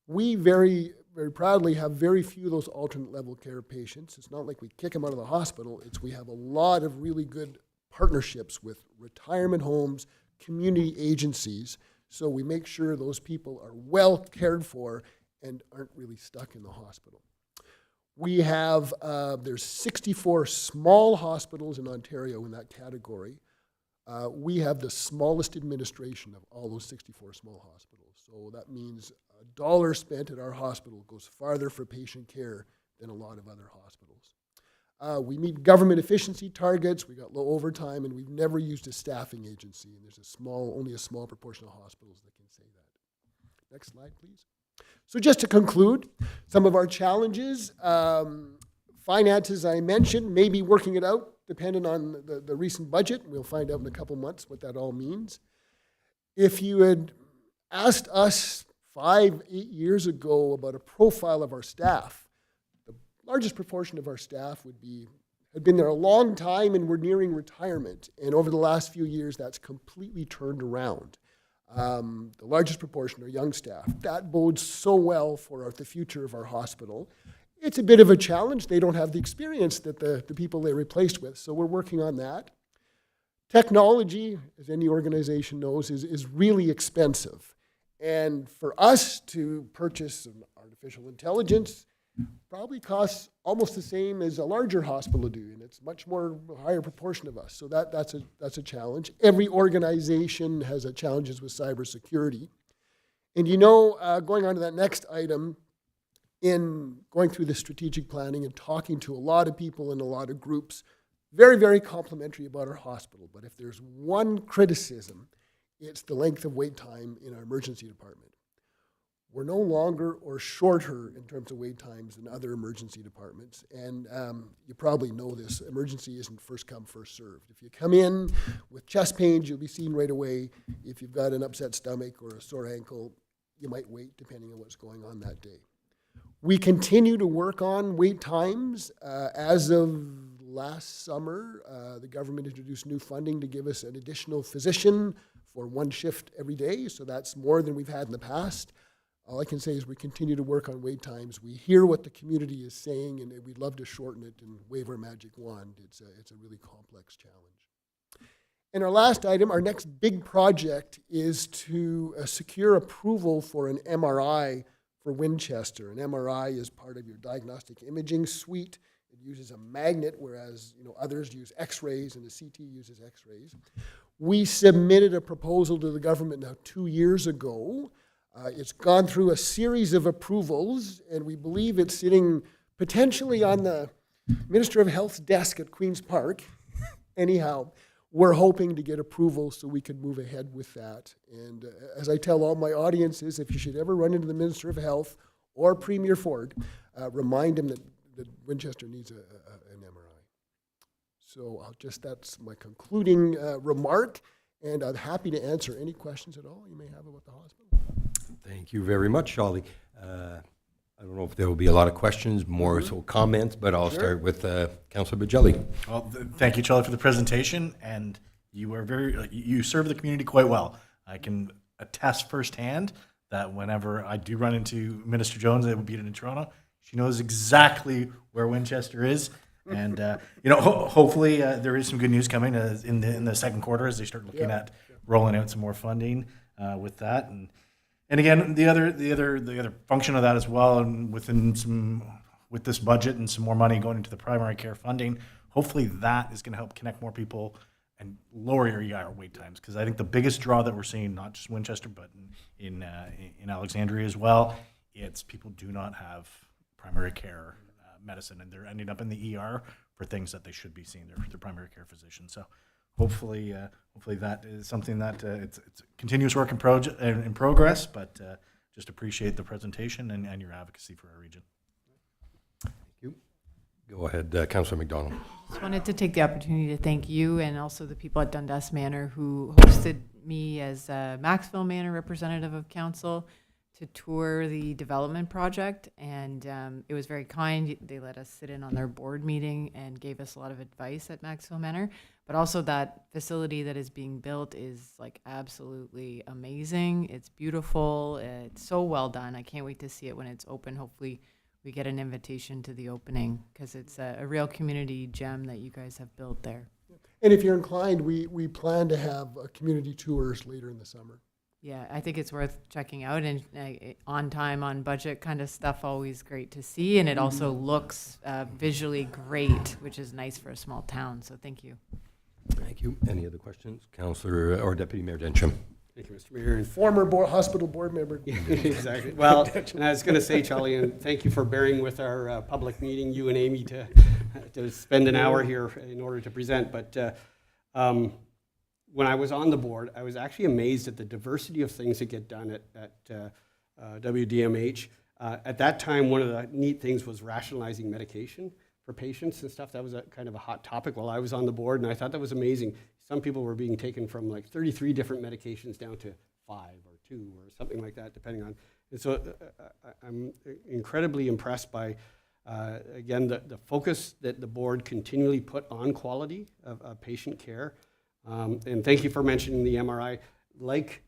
We very, very proudly have very few of those alternate level care patients. It's not like we kick them out of the hospital. We have a lot of really good partnerships with retirement homes, community agencies, so we make sure those people are well cared for and aren't really stuck in the hospital. We have, there's 64 small hospitals in Ontario in that category. We have the smallest administration of all those 64 small hospitals. So that means $1 spent at our hospital goes farther for patient care than a lot of other hospitals. We meet government efficiency targets. We got low overtime, and we've never used a staffing agency. And there's only a small proportion of hospitals that can say that. Next slide, please. So just to conclude, some of our challenges, finances I mentioned, maybe working it out, depending on the recent budget. We'll find out in a couple months what that all means. If you had asked us 5, 8 years ago about a profile of our staff, the largest proportion of our staff had been there a long time and were nearing retirement. And over the last few years, that's completely turned around. The largest proportion are young staff. That bodes so well for the future of our hospital. It's a bit of a challenge. They don't have the experience that the people they replaced with, so we're working on that. Technology, as any organization knows, is really expensive. And for us to purchase some artificial intelligence probably costs almost the same as a larger hospital do, and it's much more higher proportion of us. So that's a challenge. Every organization has challenges with cybersecurity. And going on to that next item, in going through the strategic planning and talking to a lot of people in a lot of groups, very, very complimentary about our hospital. But if there's one criticism, it's the length of wait time in our emergency department. We're no longer or shorter in terms of wait times than other emergency departments. And you probably know this, emergency isn't first come, first served. If you come in with chest pains, you'll be seen right away. If you've got an upset stomach or a sore ankle, you might wait depending on what's going on that day. We continue to work on wait times. As of last summer, the government introduced new funding to give us an additional physician for one shift every day, so that's more than we've had in the past. All I can say is we continue to work on wait times. We hear what the community is saying, and we'd love to shorten it and wave our magic wand. It's a really complex challenge. And our last item, our next big project, is to secure approval for an MRI for Winchester. An MRI is part of your diagnostic imaging suite. It uses a magnet, whereas others use X-rays and the CT uses X-rays. We submitted a proposal to the government now 2 years ago. It's gone through a series of approvals, and we believe it's sitting potentially on the Minister of Health's desk at Queen's Park. Anyhow, we're hoping to get approval so we can move ahead with that. And as I tell all my audiences, if you should ever run into the Minister of Health or Premier Ford, remind him that Winchester needs an MRI. So that's my concluding remark, and I'm happy to answer any questions at all you may have about the hospital. Thank you very much, Charlie. I don't know if there will be a lot of questions, more so comments, but I'll start with Councillor Bajelli. Well, thank you, Charlie, for the presentation, and you serve the community quite well. I can attest firsthand that whenever I do run into Minister Jones, that would be in Toronto, she knows exactly where Winchester is, and hopefully there is some good news coming in the second quarter as they start looking at rolling out some more funding with that, and again the other function of that as well, and with this budget and some more money going into the primary care funding, hopefully that is going to help connect more people and lower your ER wait times, because I think the biggest draw that we're seeing, not just Winchester but in Alexandria as well, it's people do not have primary care medicine, and they're ending up in the ER for things that they should be seeing their primary care physician. So hopefully that is something that it's a continuous work in progress, but just appreciate the presentation and your advocacy for our region. Thank you. Go ahead, Councillor McDonald. Just wanted to take the opportunity to thank you and also the people at Dundas Manor who hosted me as a Maxville Manor representative of council to tour the development project, and it was very kind. They let us sit in on their board meeting and gave us a lot of advice at Maxville Manor, but also that facility that is being built is like absolutely amazing. It's beautiful. It's so well done. I can't wait to see it when it's open. Hopefully we get an invitation to the opening, because it's a real community gem that you guys have built there. And if you're inclined, we plan to have community tours later in the summer. Yeah, I think it's worth checking out, and on time, on budget kind of stuff, always great to see. And it also looks visually great, which is nice for a small town. So thank you. Thank you. Any other questions? Councillor or Deputy Mayor Densham. Thank you, Mr. Mayor. And Former hospital board member. exactly. Well, and I was going to say, Charlie, and thank you for bearing with our public meeting, you and Amy, to spend an hour here in order to present. But when I was on the board, I was actually amazed at the diversity of things that get done at WDMH. At that time, one of the neat things was rationalizing medication for patients and stuff. That was kind of a hot topic while I was on the board, and I thought that was amazing. Some people were being taken from like 33 different medications down to 5 or 2 or something like that, depending on. And so I'm incredibly impressed by, again, the focus that the board continually put on quality of patient care. And thank you for mentioning the MRI. Like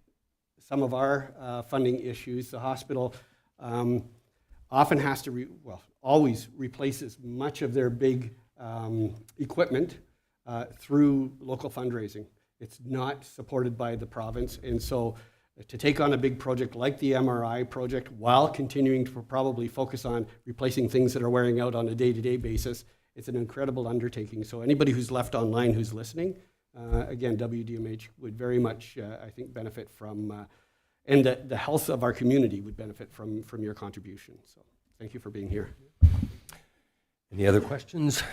some of our funding issues, the hospital often has to, always replaces much of their big equipment through local fundraising. It's not supported by the province. And so to take on a big project like the MRI project while continuing to probably focus on replacing things that are wearing out on a day-to-day basis, it's an incredible undertaking. So anybody who's left online who's listening, again, WDMH would very much, I think, benefit from, and the health of our community would benefit from your contribution. So thank you for being here. Any other questions?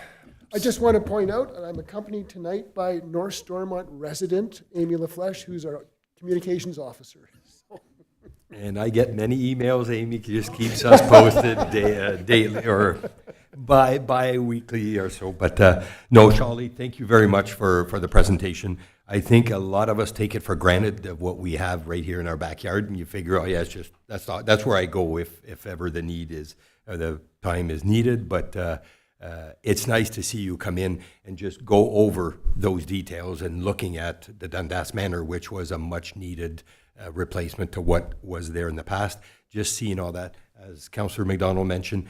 I just want to point out that I'm accompanied tonight by North Stormont resident Amy LaFleche, who's our communications officer. And I get many emails. Amy just keeps us posted daily or bi-weekly or so. But no, Charlie, thank you very much for the presentation. I think a lot of us take it for granted of what we have right here in our backyard, and you figure, oh yeah, it's just that's where I go if ever the need is or the time is needed. But it's nice to see you come in and just go over those details and looking at the Dundas Manor, which was a much needed replacement to what was there in the past. Just seeing all that, as Councillor McDonald mentioned,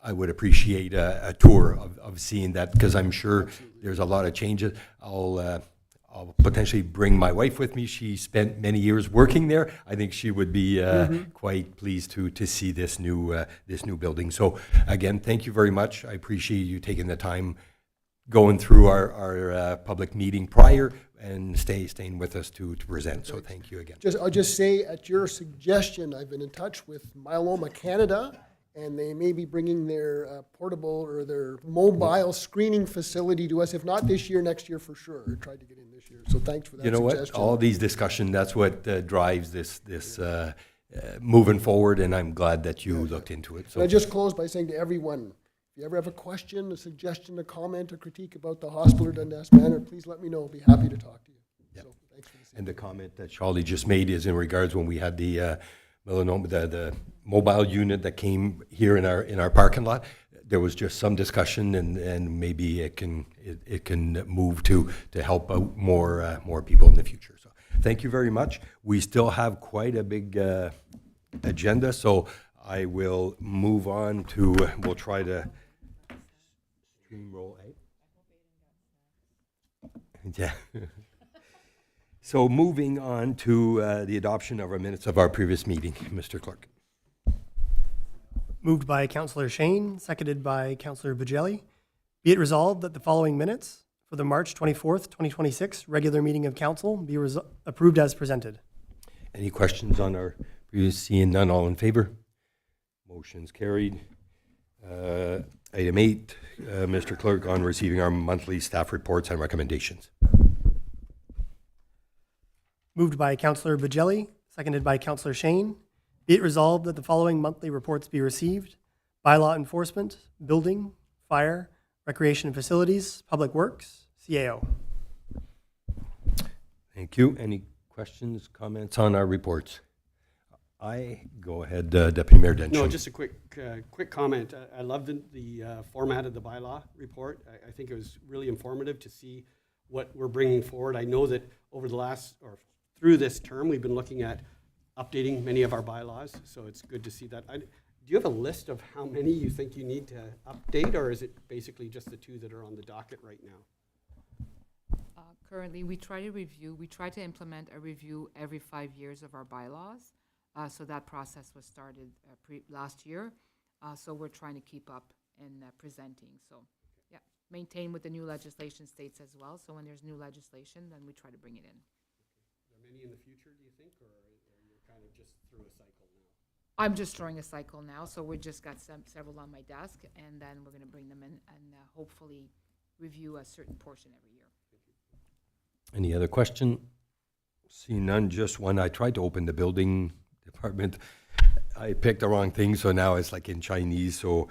I would appreciate a tour of seeing that, because I'm sure there's a lot of changes. I'll I'll potentially bring my wife with me. She spent many years working there. I think she would be quite pleased to see this new building. So again, thank you very much. I appreciate you taking the time going through our public meeting prior and staying with us to present. So thank you again. I'll just say, at your suggestion, I've been in touch with Myeloma Canada, and they may be bringing their portable or their mobile screening facility to us, if not this year, next year for sure. I tried to get in this year, so thanks for that You know suggestion. what? All these discussion, that's what drives this moving forward, and I'm glad that you looked into it. And So I just close by saying to everyone, if you ever have a question, a suggestion, a comment, a critique about the hospital or Dundas Manor, please let me know. I'll be happy to talk to you. Yep. So thanks for this. And the comment that Charlie just made is in regards when we had the melanoma, the mobile unit that came here in our parking lot. There was just some discussion, and maybe it can move to help out more people in the future. So thank you very much. We still have quite a big agenda, so I will move on to. We'll try to steamroll. Yeah. So moving on to the adoption of our minutes of our previous meeting, Mr. Clerk. Moved by Councillor Shane, seconded by Councillor Bajelli. Be it resolved that the following minutes for the March 24th, 2026 regular meeting of council be approved as presented. Any questions on our previous? Seeing none, all in favor? Motion's carried. Item 8, Mr. Clerk, on receiving our monthly staff reports and recommendations. Moved by Councillor Bajelli, seconded by Councillor Shane. Be it resolved that the following monthly reports be received: bylaw enforcement, building, fire, recreation and facilities, public works, CAO. Thank you. Any questions, comments on our reports? Go ahead, Deputy Mayor Denchon. No, just a quick comment. I love the format of the bylaw report. I think it was really informative to see what we're bringing forward. I know that over the last, or through this term, we've been looking at updating many of our bylaws, so it's good to see that. Do you have a list of how many you think you need to update, or is it basically just the 2 that are on the docket right now? Currently, we try to implement a review every 5 years of our bylaws. So that process was started last year. So we're trying to keep up in presenting. So, yeah, maintain what the new legislation states as well. So when there's new legislation, then we try to bring it in. Are there many in the future, do you think, or you're kind of just through a cycle now? I'm just throwing a cycle now. So we just got several on my desk, and then we're going to bring them in and hopefully review a certain portion every year. Any other question? See none, just one. I tried to open the building department. I picked the wrong thing, so now it's like in Chinese, so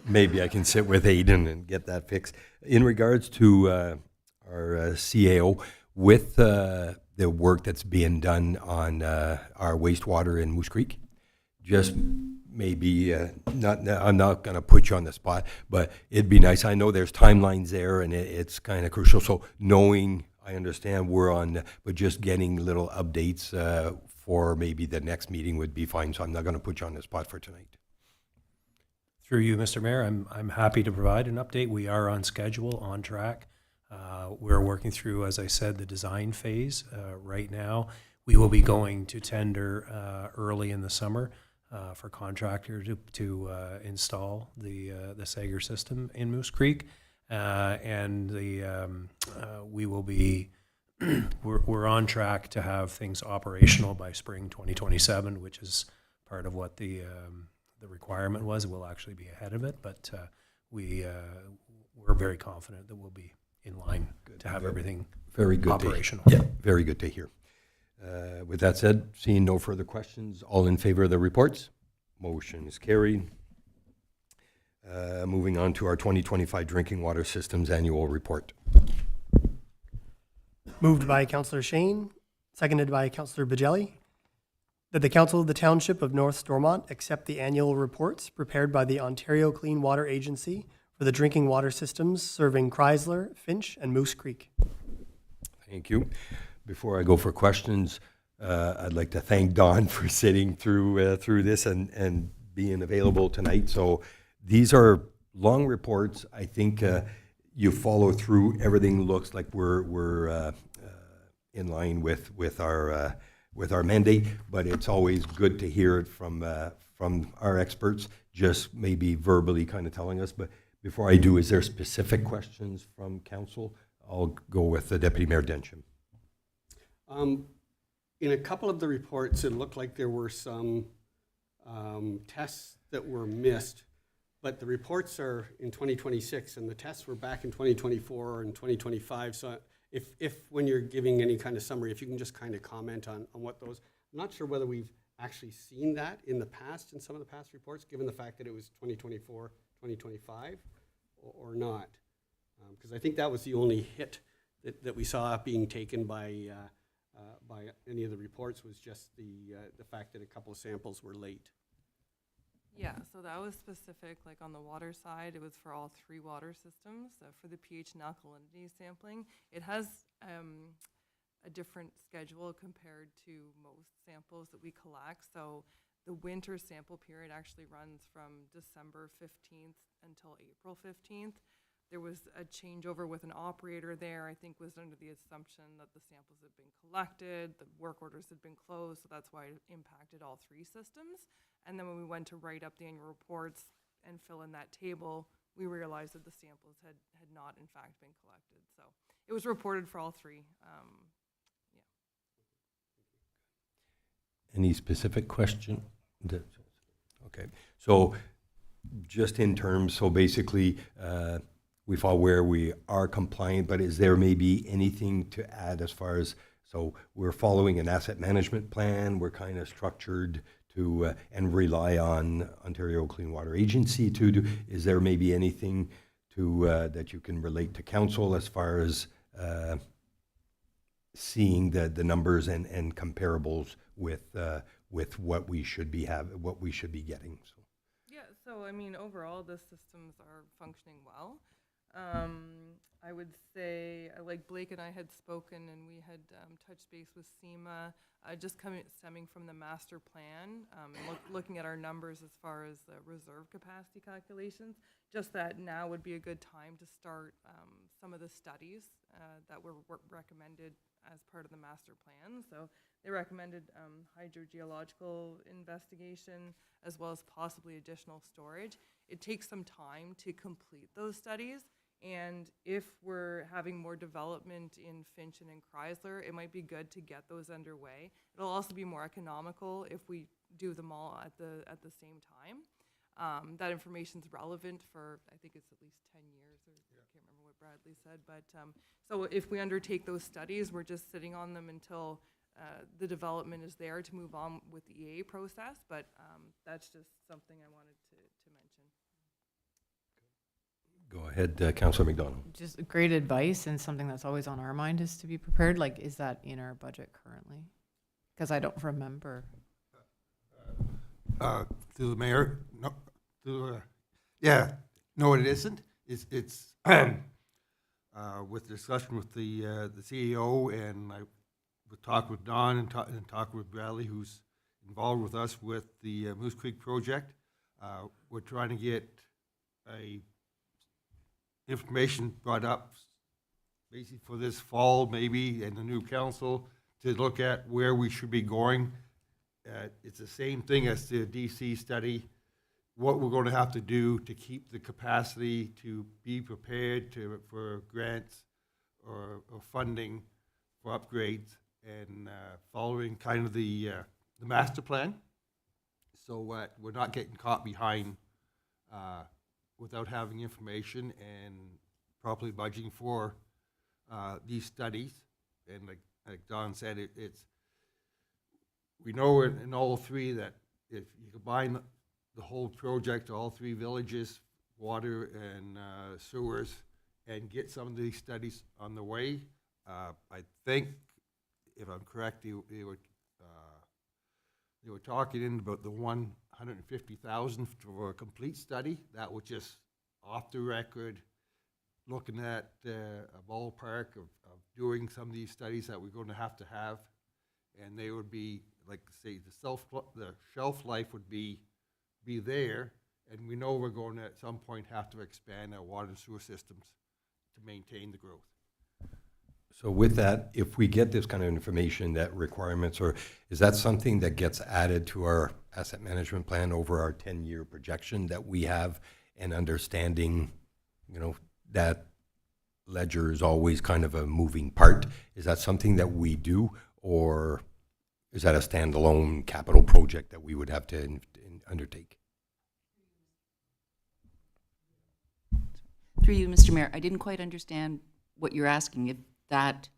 maybe I can sit with Aiden and get that fixed. In regards to our CAO, with the work that's being done on our wastewater in Moose Creek, just maybe, I'm not going to put you on the spot, but it'd be nice. I know there's timelines there, and it's kind of crucial, so knowing, I understand we're on, but just getting little updates for maybe the next meeting would be fine, so I'm not going to put you on the spot for tonight. Through you, Mr. Mayor, I'm happy to provide an update. We are on schedule, on track. We're working through, as I said, the design phase right now. We will be going to tender early in the summer for contractor to install the Sager system in Moose Creek, and we will be. We're on track to have things operational by spring 2027, which is part of what the requirement was. We'll actually be ahead of it, but we're very confident that we'll be in line to have everything very good operational. Yeah, very good to hear. With that said, seeing no further questions, all in favor of the reports? Motion is carried. Moving on to our 2025 Drinking Water Systems Annual Report. Moved by Councillor Shane, seconded by Councillor Bajelli, that the Council of the Township of North Stormont accept the annual reports prepared by the Ontario Clean Water Agency for the drinking water systems serving Chrysler, Finch, and Moose Creek. Thank you. Before I go for questions, I'd like to thank Don for sitting through this and being available tonight. So these are long reports. I think you follow through, everything looks like we're in line with our mandate, but it's always good to hear it from our experts, just maybe verbally kind of telling us. But before I do, is there specific questions from council? I'll go with the Deputy Mayor Densham. In a couple of the reports, it looked like there were some tests that were missed, but the reports are in 2026 and the tests were back in 2024 and 2025. So if when you're giving any kind of summary, if you can just kind of comment on what those, I'm not sure whether we've actually seen that in the past, in some of the past reports, given the fact that it was 2024, 2025 or not. Because I think that was the only hit that we saw being taken by any of the reports, was just the fact that a couple of samples were late. Yeah, so that was specific, like on the water side, it was for all 3 water systems. For the pH and alkalinity sampling, it has a different schedule compared to most samples that we collect. So the winter sample period actually runs from December 15th until April 15th. There was a changeover with an operator there, I think was under the assumption that the samples had been collected, the work orders had been closed, so that's why it impacted all 3 systems. And then when we went to write up the annual reports and fill in that table, we realized that the samples had not in fact been collected. So it was reported for all 3. Any specific question? Okay, so just in terms, so basically, we fall where we are compliant, but is there maybe anything to add as far as, so we're following an asset management plan, we're kind of structured to, and rely on Ontario Clean Water Agency to do, is there maybe anything to, that you can relate to council as far as seeing the numbers and comparables with what we should be what we should be getting? So. Yeah, so I mean, overall, the systems are functioning well. I would say, like Blake and I had spoken, and we had touched base with SEMA, just stemming from the master plan, and looking at our numbers as far as the reserve capacity calculations, just that now would be a good time to start some of the studies that were recommended as part of the master plan. So they recommended hydrogeological investigation as well as possibly additional storage. It takes some time to complete those studies. And if we're having more development in Finch and Chrysler, it might be good to get those underway. It'll also be more economical if we do them all at the same time. That information's relevant for, I think it's at least 10 years, or I can't remember what Bradley said. But so if we undertake those studies, we're just sitting on them until the development is there to move on with the EA process. But that's just something I wanted to mention. Go ahead, Councillor McDonald. Just great advice, and something that's always on our mind is to be prepared. Like, is that in our budget currently? Because I don't remember. To the mayor, no, yeah, no, it isn't. It's with discussion with the CEO, and I would talk with Don and talk with Bradley, who's involved with us with the Moose Creek project. We're trying to get information brought up basically for this fall, maybe, and the new council to look at where we should be going. It's the same thing as the DC study, what we're going to have to do to keep the capacity to be prepared for grants or funding for upgrades, and following kind of the master plan, so we're not getting caught behind without having information and properly budgeting for these studies. And like Don said, it's we know in all 3 that if you combine the whole project, all 3 villages, water and sewers, and get some of these studies on the way, I think, if I'm correct, they were talking in about the 150,000 for a complete study. That was just off the record, looking at a ballpark of doing some of these studies that we're going to have, and they would be, like, say, the shelf life would be there, and we know we're going to at some point have to expand our water and sewer systems to maintain the growth. So with that, if we get this kind of information, that requirements, or is that something that gets added to our asset management plan over our 10-year projection that we have, and understanding, that ledger is always kind of a moving part? Is that something that we do, or is that a standalone capital project that we would have to undertake? Through you, Mr. Mayor, I didn't quite understand what you're asking. If that,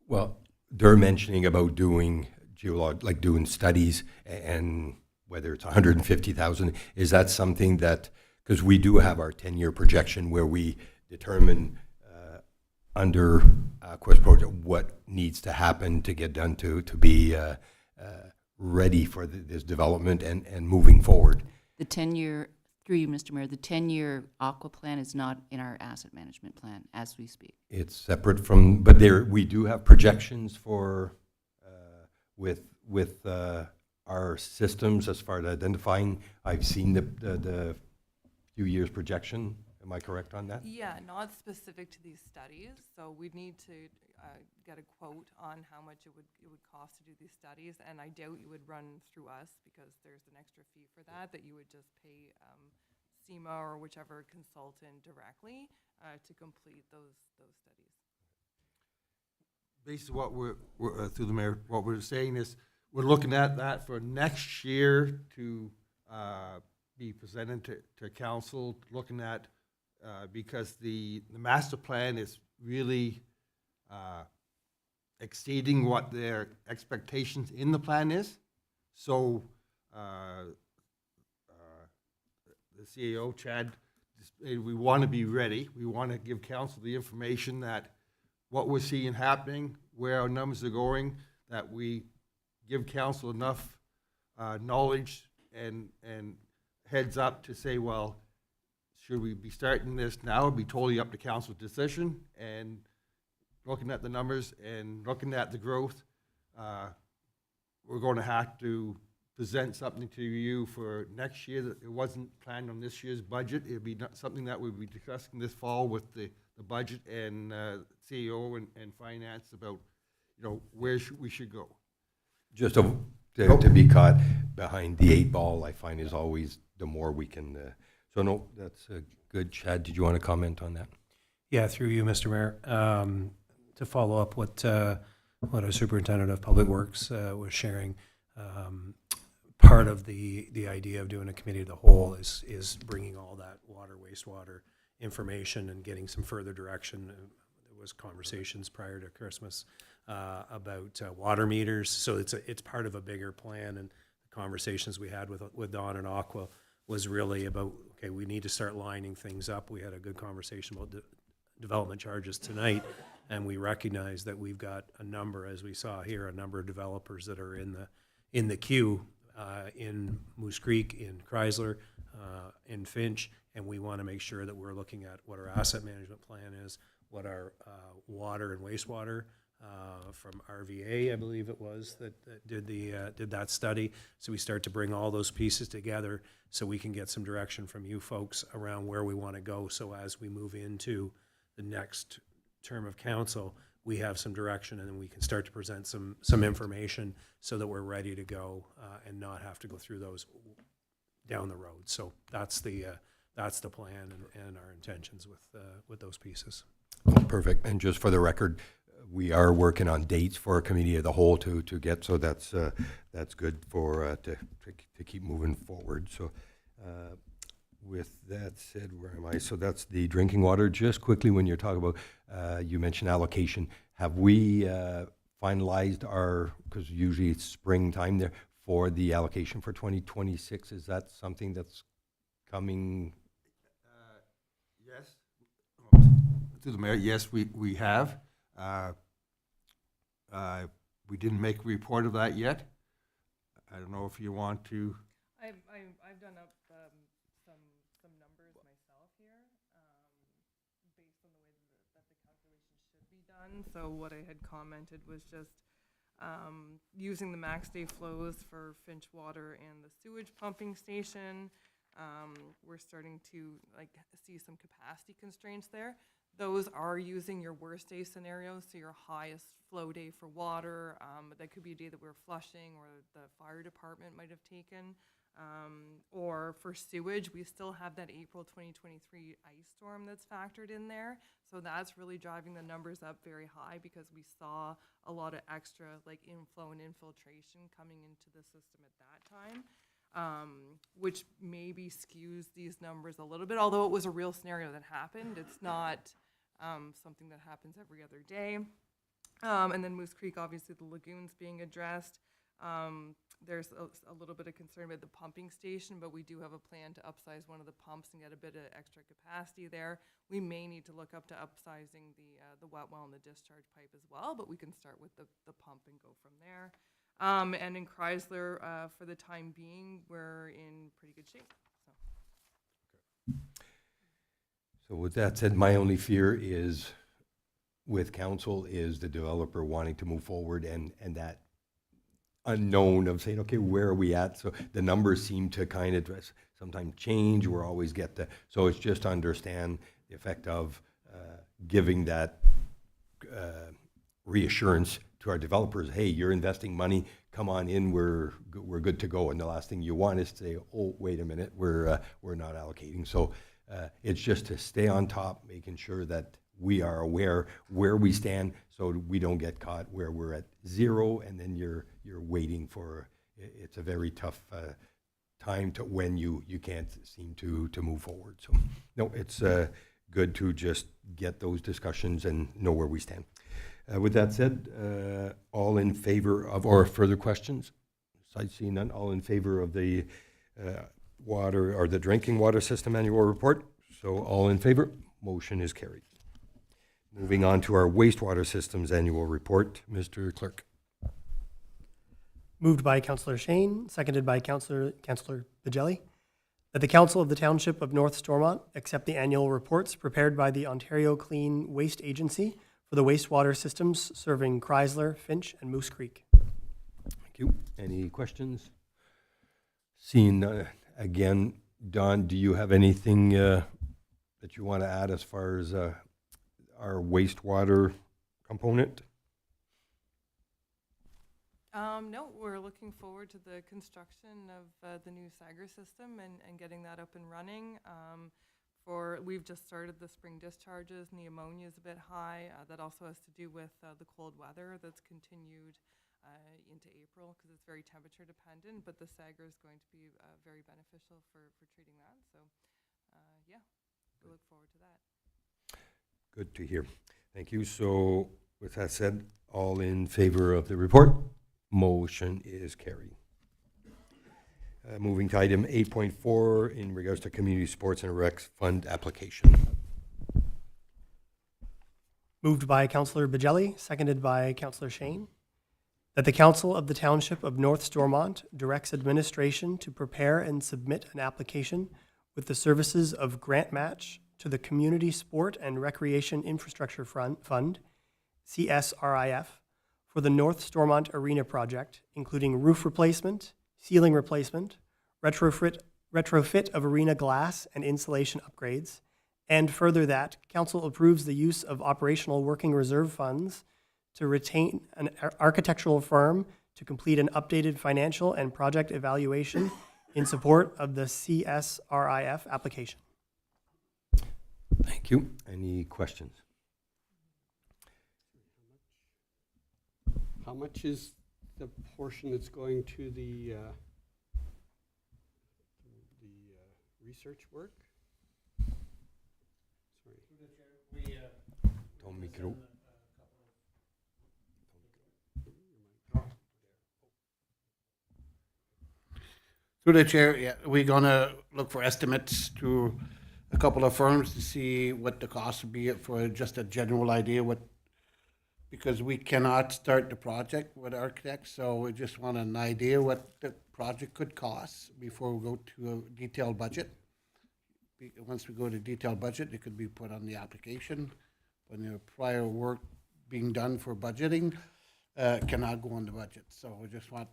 Well, they're mentioning about doing doing studies, and whether it's 150,000, is that something that, because we do have our 10-year projection where we determine under Quest project what needs to happen to get done to be ready for this development and moving forward. the 10-year, through you, Mr. Mayor, the 10-year aqua plan is not in our asset management plan as we speak. It's separate from, but we do have projections for, with our systems as far as identifying. I've seen the few years projection. Am I correct on that? Yeah, not specific to these studies, so we'd need to get a quote on how much it would cost to do these studies, and I doubt you would run through us because there's an extra fee for that you would just pay SEMA or whichever consultant directly to complete those studies. Basically, what we're through the mayor, what we're saying is we're looking at that for next year to be presented to council, looking at because the master plan is really exceeding what their expectations in the plan is. So the CAO, Chad, we want to be ready. We want to give council the information that what we're seeing happening, where our numbers are going, that we give council enough knowledge and heads up to say, well, should we be starting this now? It'd be totally up to council's decision. And looking at the numbers and looking at the growth, we're going to have to present something to you for next year that it wasn't planned on this year's budget. It'd be something that we'll be discussing this fall with the budget and CEO and finance about, where we should go. Just to be caught behind the 8 ball, I find is always the more we can. So no, that's good. Chad, did you want to comment on that? Yeah, through you, Mr. Mayor. To follow up what our Superintendent of Public Works was sharing, part of the idea of doing a committee of the whole is bringing all that water, wastewater information and getting some further direction. There was conversations prior to Christmas about water meters, so it's part of a bigger plan. And the conversations we had with Don and Aqua was really about, okay, we need to start lining things up. We had a good conversation about development charges tonight, and we recognize that we've got a number, as we saw here, a number of developers that are in the queue in Moose Creek, in Chrysler, in Finch, and we want to make sure that we're looking at what our asset management plan is, what our water and wastewater from RVA, I believe it was, that did that study. So we start to bring all those pieces together so we can get some direction from you folks around where we want to go. So as we move into the next term of council, we have some direction, and then we can start to present some information so that we're ready to go and not have to go through those down the road. So that's the plan and our intentions with those pieces. Oh, perfect. And just for the record, we are working on dates for a committee of the whole to get, so that's good for to keep moving forward. So with that said, where am I? So that's the drinking water. Just quickly, when you're talking about, you mentioned allocation, have we finalized our, because usually it's springtime there, for the allocation for 2026? Is that something that's coming? Yes. To the mayor, yes, we have. We didn't make a report of that yet. I don't know if you want to. I've done up some numbers myself here, based on the way that the calculation should be done. So what I had commented was just using the max day flows for Finch Water and the sewage pumping station, we're starting to like see some capacity constraints there. Those are using your worst day scenarios, so your highest flow day for water. That could be a day that we're flushing or the fire department might have taken. Or for sewage, we still have that April 2023 ice storm that's factored in there. So that's really driving the numbers up very high because we saw a lot of extra like inflow and infiltration coming into the system at that time, which maybe skews these numbers a little bit, although it was a real scenario that happened. It's not something that happens every other day. And then Moose Creek, obviously the lagoons being addressed. There's a little bit of concern about the pumping station, but we do have a plan to upsize one of the pumps and get a bit of extra capacity there. We may need to look up to upsizing the wet well and the discharge pipe as well, but we can start with the pump and go from there. And in Chrysler, for the time being, we're in pretty good shape. So with that said, my only fear is with council is the developer wanting to move forward and that unknown of saying, okay, where are we at? So the numbers seem to kind of sometimes change. We're always get the, so it's just to understand the effect of giving that reassurance to our developers. Hey, you're investing money. Come on in. We're good to go. And the last thing you want is to say, oh, wait a minute, we're not allocating. So it's just to stay on top, making sure that we are aware where we stand so we don't get caught where we're at zero and then you're waiting for, it's a very tough time to when you can't seem to move forward. So no, it's good to just get those discussions and know where we stand. With that said, all in favor of, or further questions? Sight seeing none, all in favor of the water or the drinking water system annual report? So all in favor, motion is carried. Moving on to our wastewater systems annual report, Mr. Clerk. Moved by Councillor Shane, seconded by Councillor Bajelli, that the Council of the Township of North Stormont accept the annual reports prepared by the Ontario Clean Waste Agency for the wastewater systems serving Chrysler, Finch, and Moose Creek. Thank you. Any questions? Seeing again, Don, do you have anything that you want to add as far as our wastewater component? No, we're looking forward to the construction of the new Sager system and getting that up and running. We've just started the spring discharges and the ammonia is a bit high. That also has to do with the cold weather that's continued into April because it's very temperature dependent, but the Sager is going to be very beneficial for treating that. So yeah, we look forward to that. Good to hear. Thank you. So with that said, all in favor of the report? Motion is carried. Moving to item 8.4 in regards to Community Sports and Recs Fund application. Moved by Councillor Bajelli, seconded by Councillor Shane, that the Council of the Township of North Stormont directs administration to prepare and submit an application with the services of grant match to the Community Sport and Recreation Infrastructure Fund, CSRIF, for the North Stormont Arena project, including roof replacement, ceiling replacement, retrofit of arena glass and insulation upgrades, and further that Council approves the use of operational working reserve funds to retain an architectural firm to complete an updated financial and project evaluation in support of the CSRIF application. Thank you. Any questions? How much is the portion that's going to the research work? Sorry. Don't make it up. Through the chair, yeah, we're gonna look for estimates to a couple of firms to see what the cost would be for just a general idea because we cannot start the project with architects, so we just want an idea what the project could cost before we go to a detailed budget. Once we go to detailed budget, it could be put on the application. When the prior work being done for budgeting cannot go on the budget. So we just want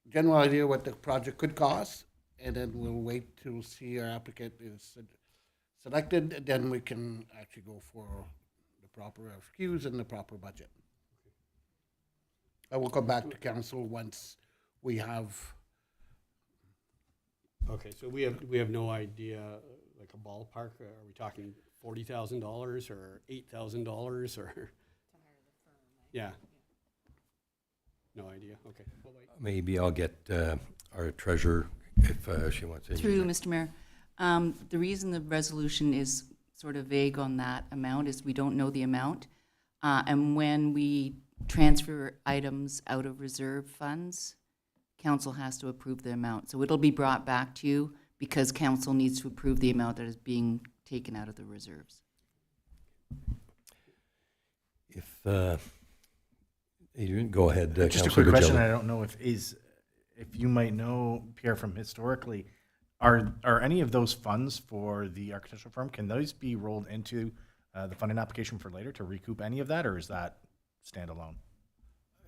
general idea what the project could cost and then we'll wait till see our applicant is selected, then we can actually go for the proper RFQs and the proper budget. I will come back to council once we have. Okay, so we have no idea, like a ballpark. Are we talking $40,000 or $8,000 or? Yeah. No idea. Okay. We'll wait. Maybe I'll get our treasurer if she wants to. Through you, Mr. Mayor. The reason the resolution is sort of vague on that amount is we don't know the amount. And when we transfer items out of reserve funds, council has to approve the amount. So it'll be brought back to you because council needs to approve the amount that is being taken out of the reserves. If Adrian, go ahead. Just a Councillor quick question. Bajelli. I don't know if you might know, Pierre, from historically, are any of those funds for the architectural firm, can those be rolled into the funding application for later to recoup any of that, or is that standalone?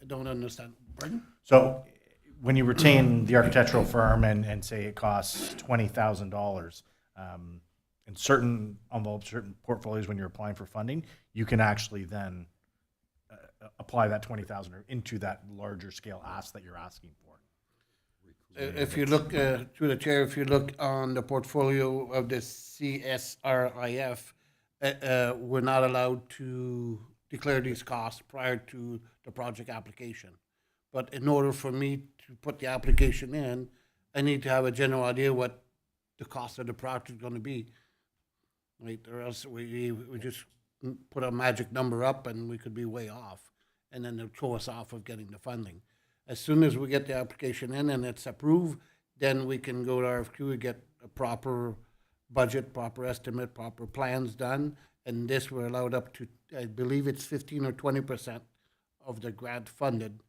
I don't understand. Pardon? So when you retain the architectural firm and say it costs $20,000, in certain envelopes, certain portfolios, when you're applying for funding, you can actually then apply that $20,000 into that larger scale ask that you're asking for. If you look, through the chair, if you look on the portfolio of the CSRIF, we're not allowed to declare these costs prior to the project application. But in order for me to put the application in, I need to have a general idea what the cost of the project is going to be. Right? Or else we just put a magic number up and we could be way off. And then they'll throw us off of getting the funding. As soon as we get the application in and it's approved, then we can go to RFQ and get a proper budget, proper estimate, proper plans done. And this we're allowed up to, I believe it's 15 or 20% of the grant funded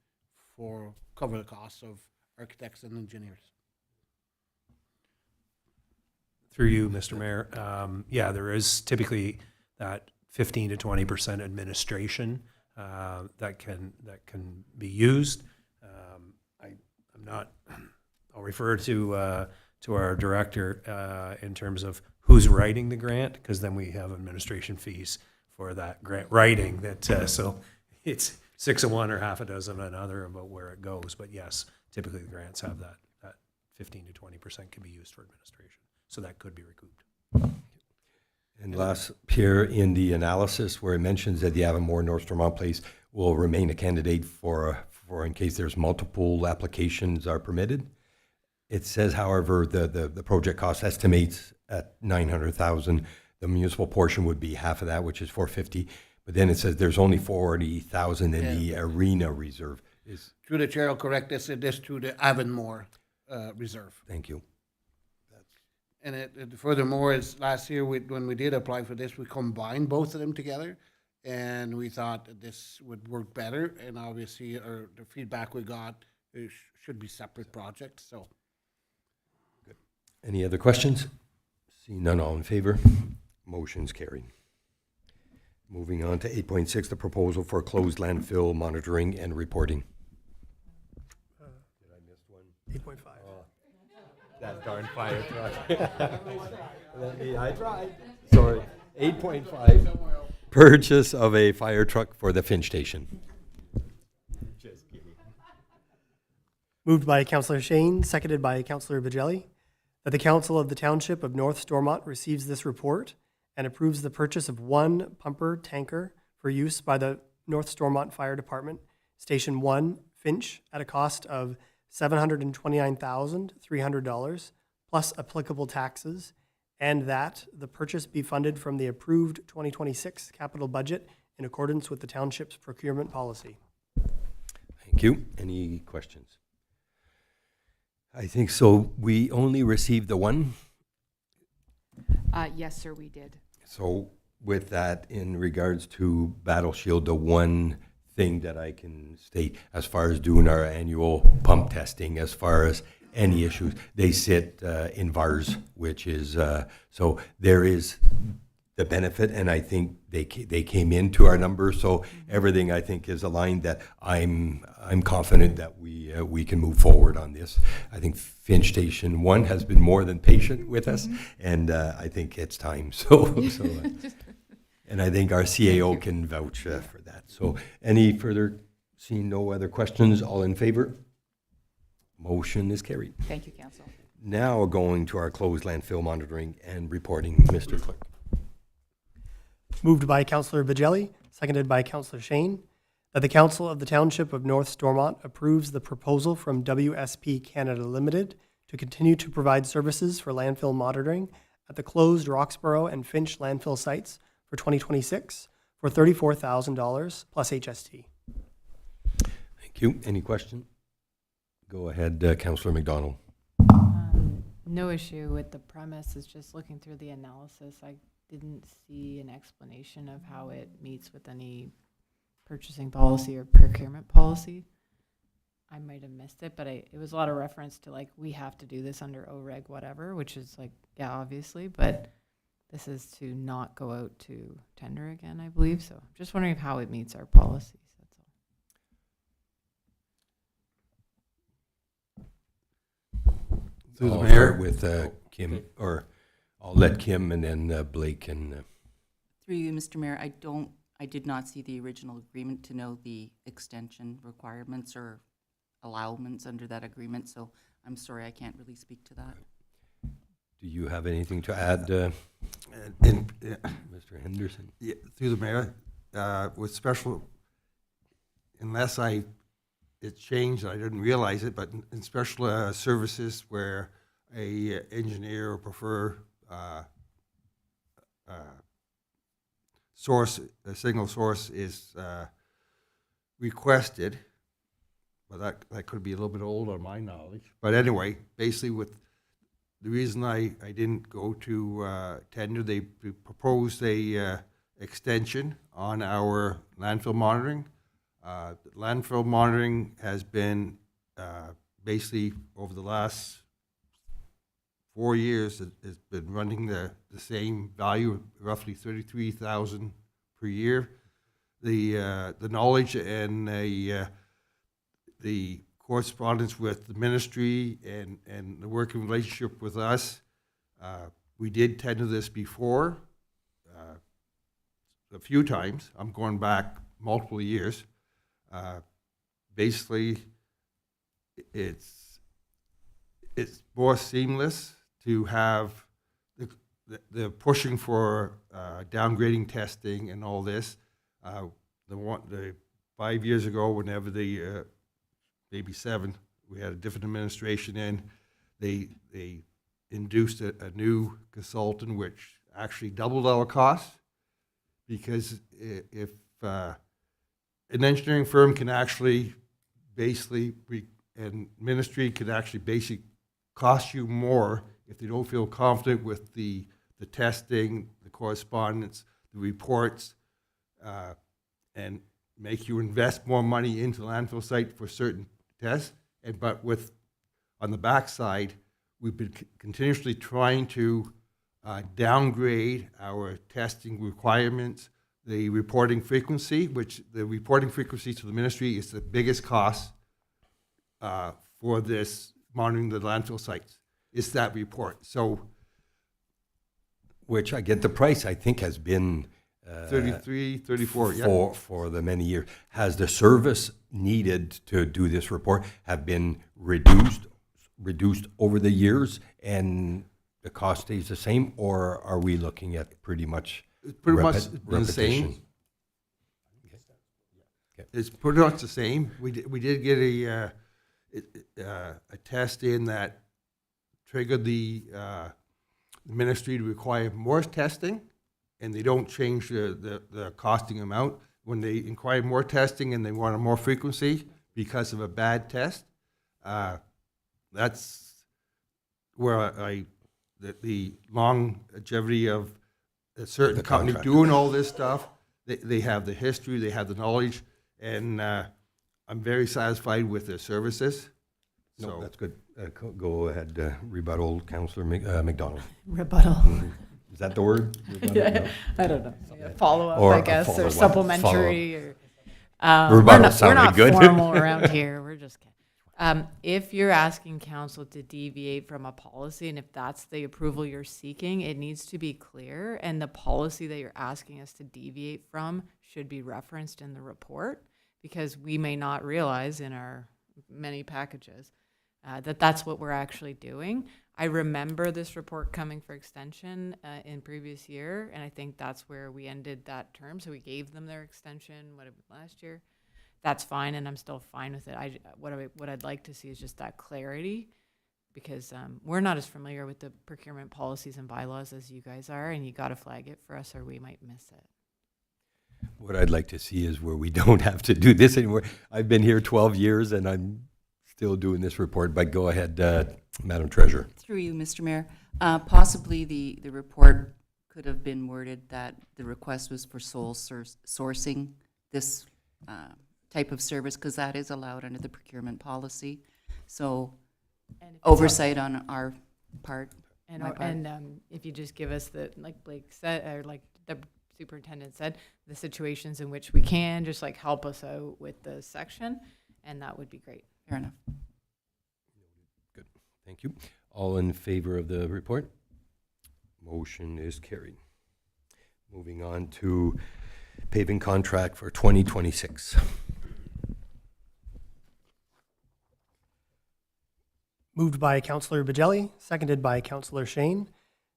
for cover the costs of architects and engineers. Through you, Mr. Mayor. Yeah, there is typically that 15 to 20% administration that can be used. I'll refer to our director in terms of who's writing the grant, because then we have administration fees for that grant writing. That so it's 6 of one or half a dozen of another about where it goes. But yes, typically the grants have that 15 to 20% can be used for administration, so that could be recouped. And last, Pierre, in the analysis where it mentions that the Avonmore North Stormont Place will remain a candidate for in case there's multiple applications are permitted. It says, however, the project cost estimates at $900,000. The municipal portion would be half of that, which is $450,000. But then it says there's only $40,000 in the arena reserve. Through the chair, I'll correct this to the Avonmore reserve. Thank you. And furthermore, is last year when we did apply for this, we combined both of them together, and we thought that this would work better. And obviously, the feedback we got should be separate projects. So, good. Any other questions? See none, all in favor. Motion's carried. Moving on to 8.6, the proposal for closed landfill monitoring and reporting. Did I miss one? 8.5. That darn fire truck. I tried. Sorry. 8.5, purchase of a fire truck for the Finch Station. Just kidding. Moved by Councillor Shane, seconded by Councillor Bajelli, that the Council of the Township of North Stormont receives this report and approves the purchase of one pumper tanker for use by the North Stormont Fire Department, Station 1, Finch, at a cost of $729,300 plus applicable taxes, and that the purchase be funded from the approved 2026 capital budget in accordance with the township's procurement policy. Thank you. Any questions? I think so. We only received the one. Yes, sir, we did. So with that, in regards to Battle Shield, the one thing that I can state as far as doing our annual pump testing, as far as any issues, they sit in VARs, which is, so there is the benefit, and I think they came into our numbers, so everything I think is aligned. That I'm confident that we can move forward on this. I think Finch Station 1 has been more than patient with us, and I think it's time. And I think our CAO can vouch for that. So, any further? Seeing no other questions, all in favor? Motion is carried. Thank you, Council. Now going to our closed landfill monitoring and reporting, Mr. Clerk. Moved by Councillor Bajelli, seconded by Councillor Shane, that the Council of the Township of North Stormont approves the proposal from WSP Canada Limited to continue to provide services for landfill monitoring at the closed Roxborough and Finch landfill sites for 2026 for $34,000 plus HST. Thank you. Any question? Go ahead, Councillor McDonald. No issue with the premise. It's just looking through the analysis. I didn't see an explanation of how it meets with any purchasing policy or procurement policy. I might have missed it, but it was a lot of reference to like, we have to do this under OREG whatever, which is like, yeah, obviously, but this is to not go out to tender again, I believe. So just wondering how it meets our policies. That's all. Through the mayor with Kim, or I'll let Kim and then Blake and. Through you, Mr. Mayor, I did not see the original agreement to know the extension requirements or allowance under that agreement, so I'm sorry, I can't really speak to that. Do you have anything to add, Mr. Henderson? Yeah, through the mayor, with special, unless it changed, I didn't realize it, but in special services where a engineer or prefer a signal source is requested, well, that could be a little bit old on my knowledge. But anyway, basically with the reason I didn't go to tender, they proposed a extension on our landfill monitoring. Landfill monitoring has been basically over the last 4 years, has been running the same value, roughly $33,000 per year. The knowledge and the correspondence with the ministry and the working relationship with us, we did tender this before a few times. I'm going back multiple years. Basically, it's more seamless to have the pushing for downgrading testing and all this. The 5 years ago, whenever maybe 7, we had a different administration in, they induced a new consultant, which actually doubled our costs, because if an engineering firm can actually basically, and ministry can actually basically cost you more if they don't feel confident with the testing, the correspondence, the reports, and make you invest more money into the landfill site for certain tests. But on the backside, we've been continuously trying to downgrade our testing requirements, the reporting frequency, which the reporting frequency to the ministry is the biggest cost for this monitoring the landfill sites. It's that report. So, which I get the price, I think, has been 33, 34, for the many years. Has the service needed to do this report have been reduced over the years, and the cost stays the same, or are we looking at pretty much the same? Okay. It's pretty much the same. We did get a test in that triggered the ministry to require more testing, and they don't change the costing amount. When they inquire more testing and they want a more frequency because of a bad test, that's where the longevity of a certain company doing all this stuff, they have the history, they have the knowledge, and I'm very satisfied with their services. No, So that's good. Go ahead, rebuttal, Councillor McDonald. Rebuttal. Is that the word? Yeah, I don't know. Follow-up, Or I a guess, or follow-up, supplementary, or, Rebuttal we're sounded not good. formal around here, we're just kidding. If you're asking council to deviate from a policy, and if that's the approval you're seeking, it needs to be clear, and the policy that you're asking us to deviate from should be referenced in the report, because we may not realize in our many packages that that's what we're actually doing. I remember this report coming for extension in previous year, and I think that's where we ended that term. So we gave them their extension, last year. That's fine, and I'm still fine with it. What I'd like to see is just that clarity, because we're not as familiar with the procurement policies and bylaws as you guys are, and you got to flag it for us or we might miss it. What I'd like to see is where we don't have to do this anymore. I've been here 12 years and I'm still doing this report, but go ahead, Madam Treasurer. Through you, Mr. Mayor. Possibly the report could have been worded that the request was for sole sourcing this type of service, because that is allowed under the procurement policy. So oversight on our part. And if you just give us like Blake said, or like the superintendent said, the situations in which we can just like help us out with the section, and that would be great. Fair enough. Good, thank you. All in favor of the report? Motion is carried. Moving on to paving contract for 2026. Moved by Councillor Bajelli, seconded by Councillor Shane,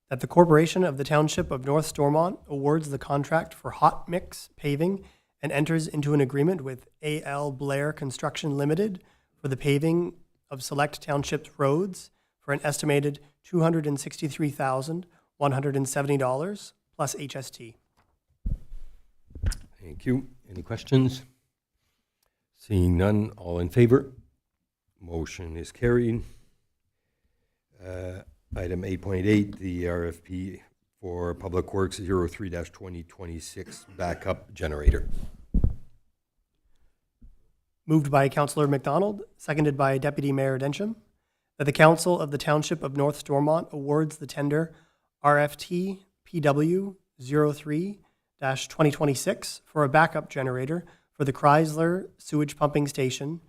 that the Corporation of the Township of North Stormont awards the contract for hot mix paving and enters into an agreement with A.L. Blair Construction Limited for the paving of select township roads for an estimated $263,170 plus HST. Thank you. Any questions? Seeing none, all in favor? Motion is carried. Item 8.8, the RFP for Public Works 03-2026 backup generator. Moved by Councillor McDonald, seconded by Deputy Mayor Densham, that the Council of the Township of North Stormont awards the tender RFT PW 03-2026 for a backup generator for the Chrysler Sewage Pumping Station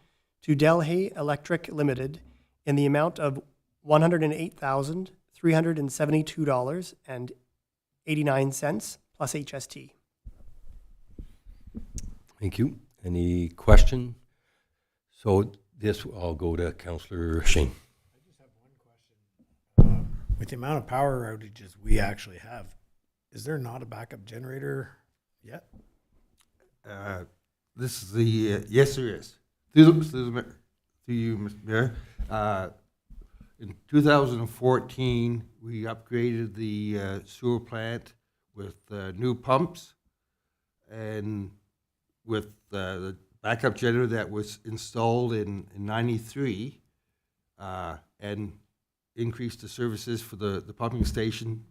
to Delhay Electric Limited in the amount of $108,372.89 plus HST. Thank you. Any question? So this, I'll go to Councillor Shane. I just have one question. With the amount of power outages we actually have, is there not a backup generator yet? This is the, yes, there is. Through you, Mr. Mayor. In 2014, we upgraded the sewer plant with new pumps, and with the backup generator that was installed in 93, and increased the services for the pumping station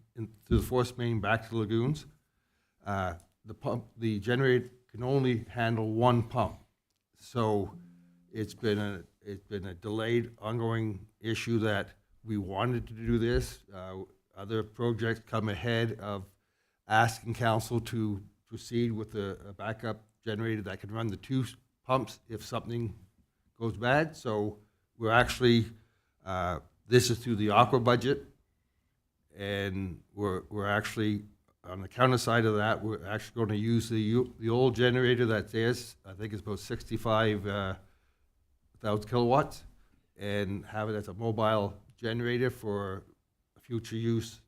through the force main back to the lagoons. The generator can only handle one pump, so it's been a delayed, ongoing issue that we wanted to do this. Other projects come ahead of asking council to proceed with a backup generator that can run the two pumps if something goes bad. So we're actually, this is through the aqua budget, and we're actually, on the counter side of that, we're actually going to use the old generator that's there. I think it's about 65,000 kilowatts, and have it as a mobile generator for future use.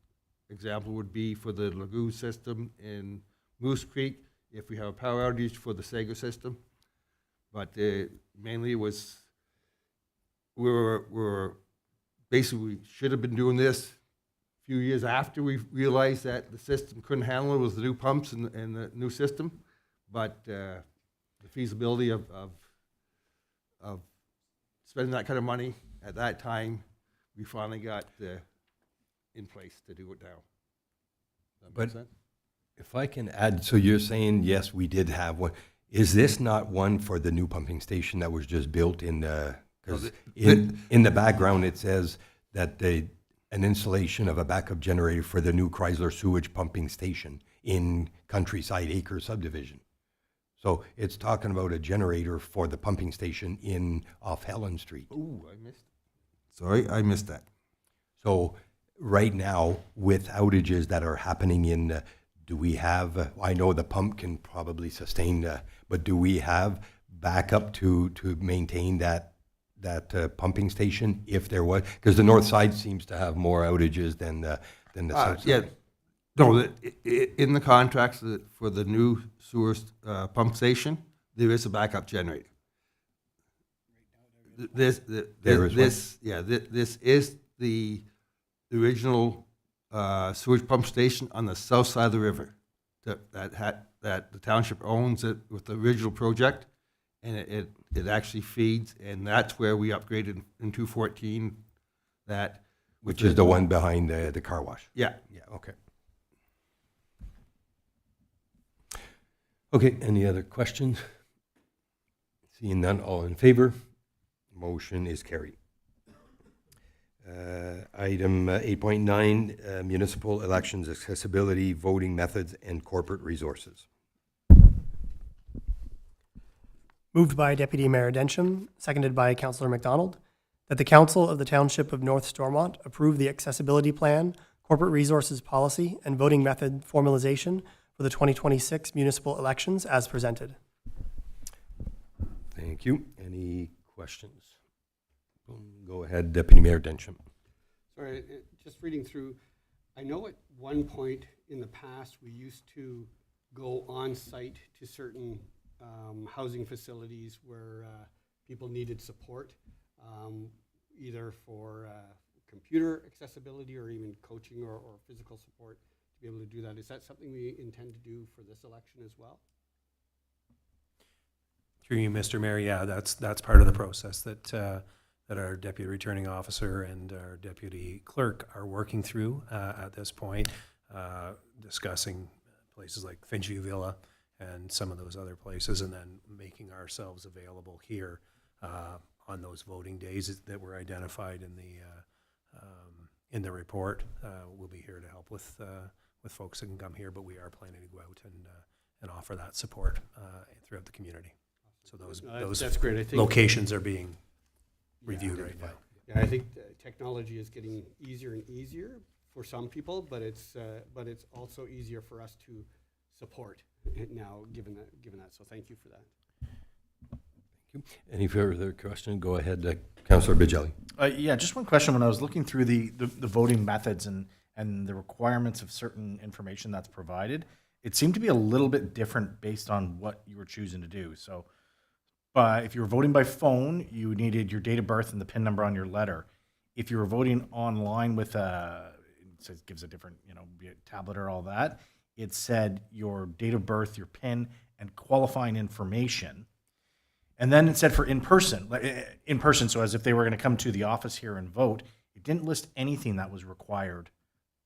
Example would be for the lagoon system in Moose Creek, if we have a power outage for the Sago system. But mainly it was, we're basically, we should have been doing this a few years after we realized that the system couldn't handle it with the new pumps and the new system. But the feasibility of spending that kind of money at that time, we finally got in place to do it now. Does that make sense? If I can add, so you're saying, yes, we did have one. Is this not one for the new pumping station that was just built in the, because in the background it says that an installation of a backup generator for the new Chrysler sewage pumping station in Countryside Acre subdivision. So it's talking about a generator for the pumping station off Helen Street. Ooh, I missed it. Sorry, I missed that. So right now, with outages that are happening do we have, I know the pump can probably sustain, but do we have backup to maintain that pumping station if there was? Because the north side seems to have more outages than the south side. Yeah, no, in the contracts for the new sewer pump station, there is a backup generator. This is the original sewage pump station on the south side of the river that the township owns it with the original project, and it actually feeds, and that's where we upgraded in 2014 that. Which is the one behind the car wash? Yeah. Yeah, okay. Okay, any other questions? Seeing none, all in favor? Motion is carried. Item 8.9, municipal elections, accessibility, voting methods, and corporate resources. Moved by Deputy Mayor Densham, seconded by Councillor McDonald, that the Council of the Township of North Stormont approve the accessibility plan, corporate resources policy, and voting method formalization for the 2026 municipal elections as presented. Thank you. Any questions? Go ahead, Deputy Mayor Densham. Sorry, just reading through, I know at one point in the past, we used to go on site to certain housing facilities where people needed support, either for computer accessibility or even coaching or physical support to be able to do that. Is that something we intend to do for this election as well? Through you, Mr. Mayor, yeah, that's part of the process that our Deputy Returning Officer and our Deputy Clerk are working through at this point, discussing places like Finchview Villa and some of those other places, and then making ourselves available here on those voting days that were identified in the report. We'll be here to help with folks that can come here, but we are planning to go out and offer that support throughout the community. So those that's great. I think locations are being reviewed right now. Yeah, I think technology is getting easier and easier for some people, but it's also easier for us to support it now, given that. So thank you for that. Thank you. Any further question? Go ahead, Councillor Bigelli. Yeah, just one question. When I was looking through the voting methods and the requirements of certain information that's provided, it seemed to be a little bit different based on what you were choosing to do. So if you were voting by phone, you needed your date of birth and the PIN number on your letter. If you were voting online with it gives a different, be it tablet or all that, it said your date of birth, your PIN, and qualifying information. And then it said for in person, so as if they were going to come to the office here and vote, it didn't list anything that was required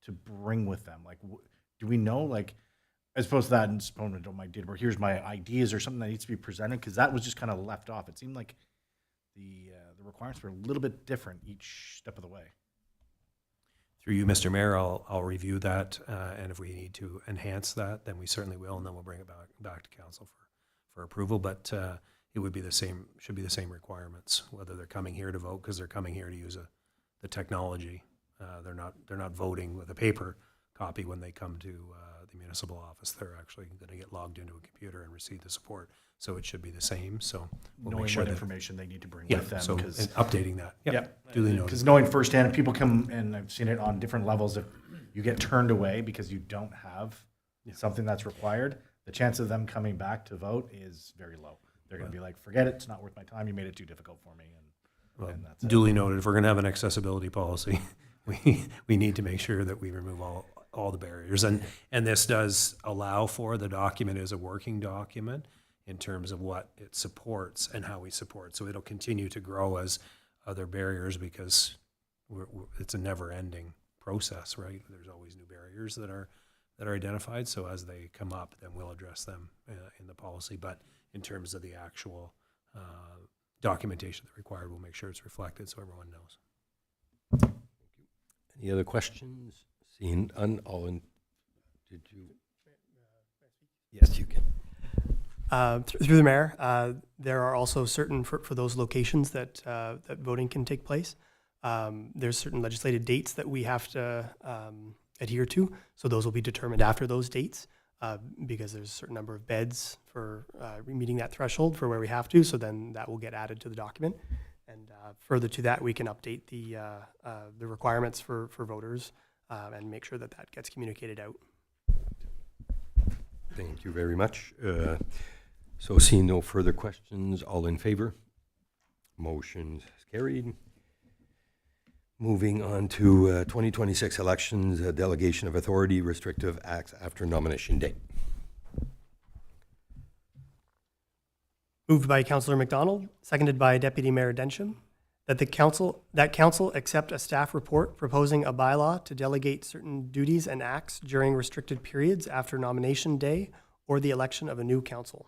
to bring with them. Like, do we know, like, as opposed to that, and suppose my date of birth, here's my IDs or something that needs to be presented, because that was just kind of left off. It seemed like the requirements were a little bit different each step of the way. Through you, Mr. Mayor, I'll review that, and if we need to enhance that, then we certainly will, and then we'll bring it back to council for approval. But it would be should be the same requirements, whether they're coming here to vote because they're coming here to use the technology. They're not voting with a paper copy when they come to the municipal office. They're actually going to get logged into a computer and receive the support. So it should be the same. So we'll knowing make sure what that information they need to bring with them. So and Cause, updating that. Duly noted. Because knowing firsthand, if people come, and I've seen it on different levels, if you get turned away because you don't have something that's required, the chance of them coming back to vote is very low. They're going to be like, forget it, it's not worth my time, you made it too difficult for me. And that's duly noted. If we're going to have an accessibility policy, we need to make sure that we remove all the barriers. And this does allow for, the document is a working document in terms of what it supports and how we support. So it'll continue to grow as other barriers, because it's a never-ending process, right? There's always new barriers that are identified. So as they come up, then we'll address them in the policy. But in terms of the actual documentation that's required, we'll make sure it's reflected so everyone knows. Any other questions? Seeing none, all in, did you? Yes, you can. Through the mayor, there are also certain, for those locations that, that voting can take place, there's certain legislated dates that we have to adhere to. So those will be determined after those dates because there's a certain number of beds for meeting that threshold for where we have to. So then that will get added to the document. And further to that, we can update the requirements for voters and make sure that that gets communicated out. Thank you very much. So seeing no further questions, all in favor? Motion is carried. Moving on to 2026 elections, delegation of authority, restrictive acts after nomination date. Moved by Councillor McDonald, seconded by Deputy Mayor Densham, that council accept a staff report proposing a bylaw to delegate certain duties and acts during restricted periods after nomination day or the election of a new council.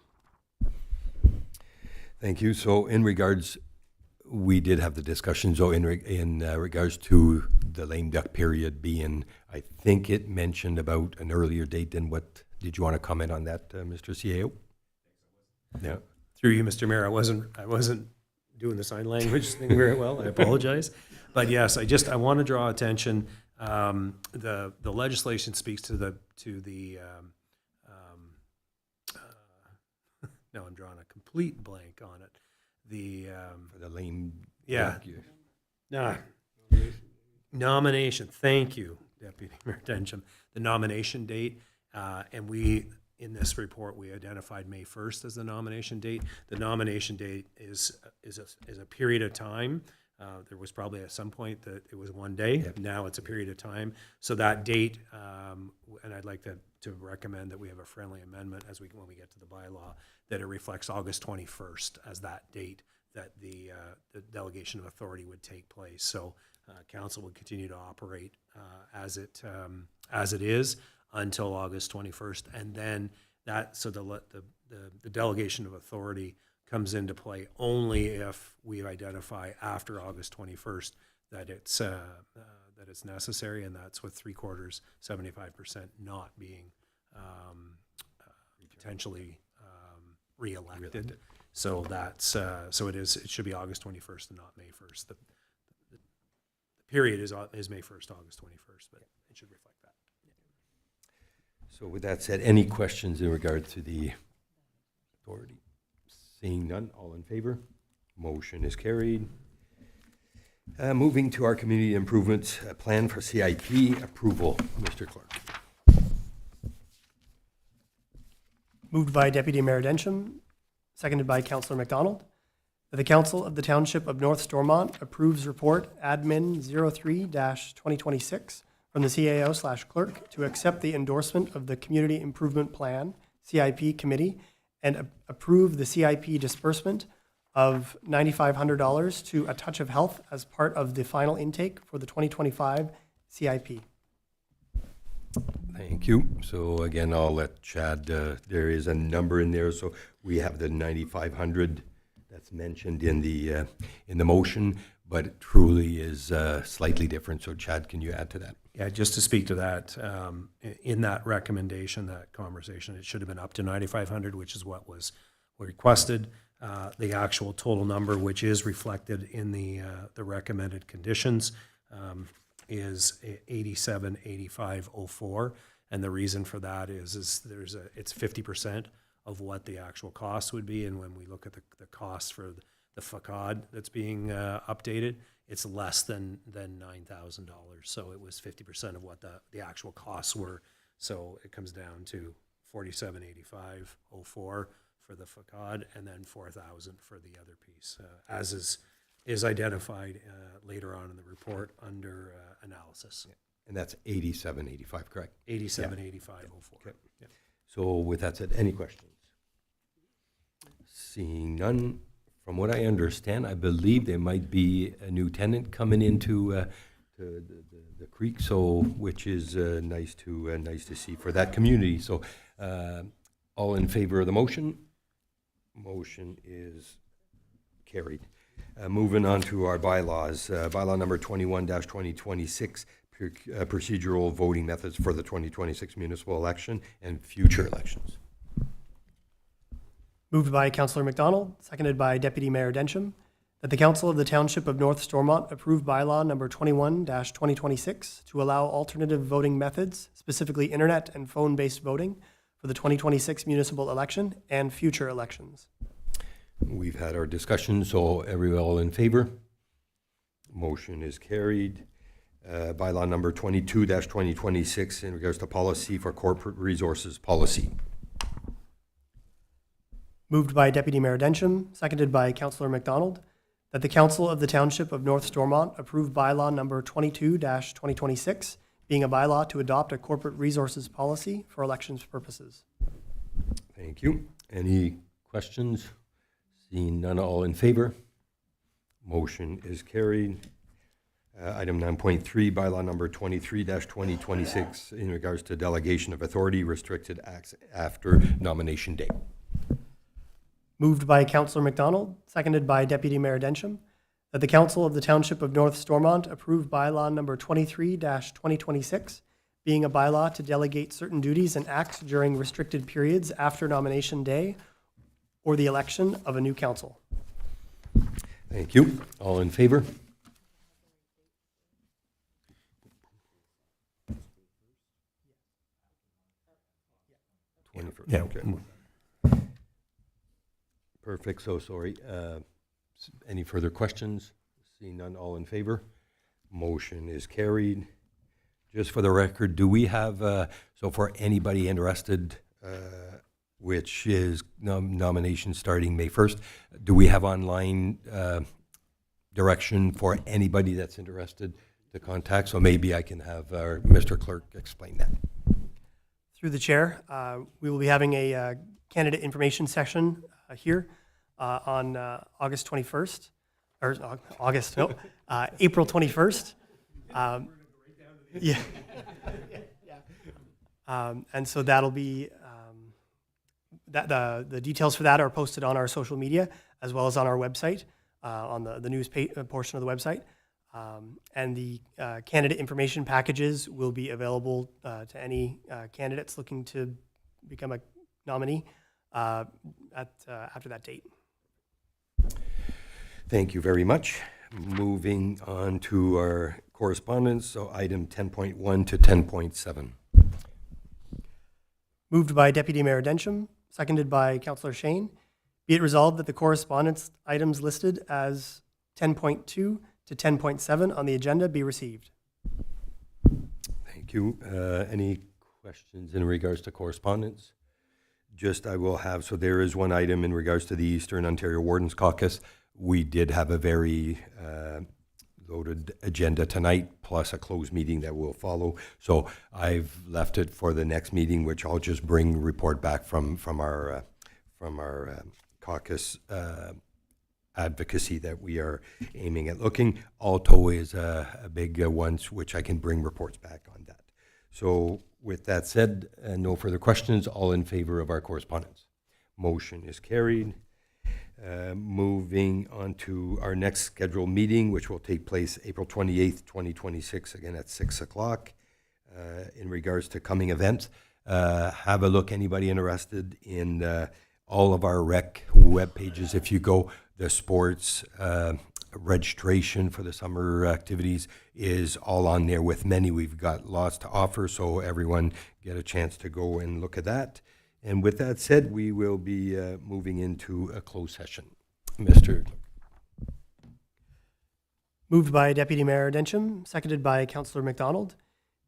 Thank you. So in regards, we did have the discussion, so in regards to the lame duck period being, I think it mentioned about an earlier date than what, did you want to comment on that, Mr. CAO? Yeah. Through you, Mr. Mayor, I wasn't doing the sign language thing very well. I apologize. But yes, I want to draw attention. The legislation speaks to the now I'm drawing a complete blank on it. For the lame. Yeah. Nomination. Thank you, Deputy Mayor Densham. The nomination date, and we, in this report, we identified May 1st as the nomination date. The nomination date is a period of time. There was probably at some point that it was one day. Yep. Now it's a period of time. So that date, and I'd like to recommend that we have a friendly amendment when we get to the bylaw, that it reflects August 21st as that date that the delegation of authority would take place. So council would continue to operate as it is until August 21st, and then the delegation of authority comes into play only if we identify after August 21st that it's necessary, and that's with 3/4, 75% not being potentially reelected. So that's it should be August 21st and not May 1st. The period is May 1st, August 21st, but it should reflect that. So with that said, any questions in regard to the authority? Seeing none, all in favor? Motion is carried. Moving to our community improvements plan for CIP approval, Mr. Clark. Moved by Deputy Mayor Densham, seconded by Councillor McDonald, that the Council of the Township of North Stormont approves report admin 03-2026 from the CAO/clerk to accept the endorsement of the Community Improvement Plan, CIP Committee, and approve the CIP disbursement of $9,500 to A Touch of Health as part of the final intake for the 2025 CIP. Thank you. So again, I'll let Chad, there is a number in there. So we have the 9,500 that's mentioned in the motion, but it truly is slightly different. So Chad, can you add to that? Yeah, just to speak to that, in that recommendation, that conversation, it should have been up to 9,500, which is what was requested. The actual total number, which is reflected in the recommended conditions, is 87,8504, and the reason for that is it's 50% of what the actual cost would be, and when we look at the cost for the facade that's being updated, it's less than $9,000. So it was 50% of what the actual costs were. So it comes down to 47,8504 for the facade, and then 4,000 for the other piece, as is identified later on in the report under analysis. Yeah. And that's 8785, correct? 878504. Okay. Yeah. So with that said, any questions? Seeing none, from what I understand, I believe there might be a new tenant coming into the creek, so which is nice to see for that community. So all in favor of the motion? Motion is carried. Moving on to our bylaws. Bylaw number 21-2026, procedural voting methods for the 2026 municipal election and future elections. Moved by Councillor McDonald, seconded by Deputy Mayor Densham, that the Council of the Township of North Stormont approve bylaw number 21-2026 to allow alternative voting methods, specifically internet and phone-based voting, for the 2026 municipal election and future elections. We've had our discussion, so everyone in favor? Motion is carried. Bylaw number 22-2026 in regards to policy for corporate resources policy. Moved by Deputy Mayor Densham, seconded by Councillor McDonald, that the Council of the Township of North Stormont approve bylaw number 22-2026, being a bylaw to adopt a corporate resources policy for elections purposes. Thank you. Any questions? Seeing none, all in favor? Motion is carried. Item 9.3, bylaw number 23-2026 in regards to delegation of authority, restricted acts after nomination day. Moved by Councillor McDonald, seconded by Deputy Mayor Densham, that the Council of the Township of North Stormont approve bylaw number 23-2026, being a bylaw to delegate certain duties and acts during restricted periods after nomination day or the election of a new council. Thank you. All in favor? Yeah. Okay. Perfect. So sorry. Any further questions? Seeing none, all in favor? Motion is carried. Just for the record, do we have, so for anybody interested, which is nomination starting May 1st, do we have online direction for anybody that's interested to contact? So maybe I can have Mr. Clerk explain that. Through the chair, we will be having a candidate information session here on August 21st, or April 21st. Yeah. And so that'll be, the details for that are posted on our social media as well as on our website, on the news portion of the website. And the candidate information packages will be available to any candidates looking to become a nominee after that date. Thank you very much. Moving on to our correspondence, so item 10.1 to 10.7. Moved by Deputy Mayor Densham, seconded by Councillor Shane. Be it resolved that the correspondence items listed as 10.2 to 10.7 on the agenda be received. Thank you. Any questions in regards to correspondence? Just I will have, so there is one item in regards to the Eastern Ontario Wardens Caucus. We did have a very loaded agenda tonight, plus a closed meeting that will follow. So I've left it for the next meeting, which I'll just bring report back from our caucus advocacy that we are aiming at looking. Alto is a big one, which I can bring reports back on that. So with that said, no further questions. All in favor of our correspondence? Motion is carried. Moving on to our next scheduled meeting, which will take place April 28th, 2026, again at 6 o'clock. In regards to coming events, have a look, anybody interested in all of our rec web pages. If you go, the sports registration for the summer activities is all on there with many. We've got lots to offer, so everyone get a chance to go and look at that. And with that said, we will be moving into a closed session. Mr. Moved by Deputy Mayor Densham, seconded by Councillor McDonald.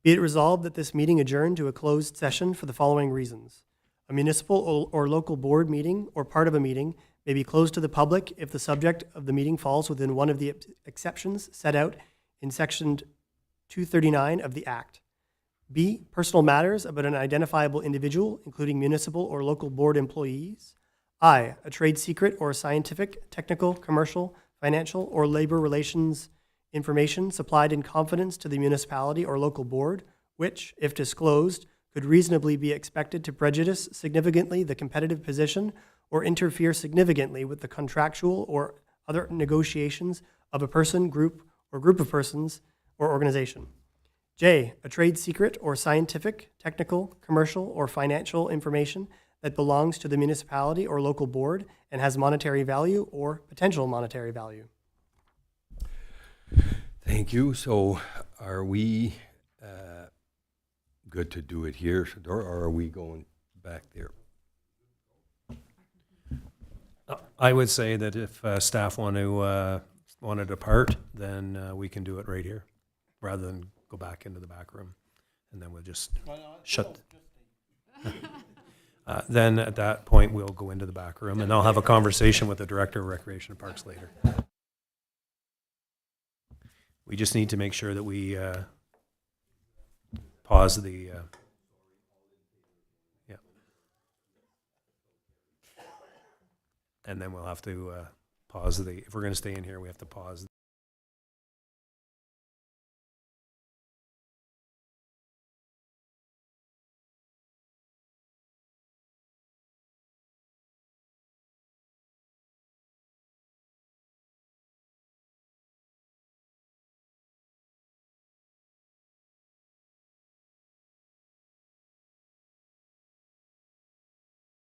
Be it resolved that this meeting adjourn to a closed session for the following reasons. A municipal or local board meeting or part of a meeting may be closed to the public if the subject of the meeting falls within one of the exceptions set out in Section 239 of the Act. B, personal matters about an identifiable individual, including municipal or local board employees. I, a trade secret or scientific, technical, commercial, financial, or labor relations information supplied in confidence to the municipality or local board, which, if disclosed, could reasonably be expected to prejudice significantly the competitive position or interfere significantly with the contractual or other negotiations of a person, group, or group of persons or organization. J, a trade secret or scientific, technical, commercial, or financial information that belongs to the municipality or local board and has monetary value or potential monetary value. Thank you. So are we good to do it here, or are we going back there? I would say that if staff want to depart, then we can do it right here, rather than go back into the back room, and then we'll just shut. Then at that point, we'll go into the back room, and I'll have a conversation with the Director of Recreation and Parks later. We just need to make sure that we pause the. Yeah. And then we'll have to pause the. If we're going to stay in here, we have to pause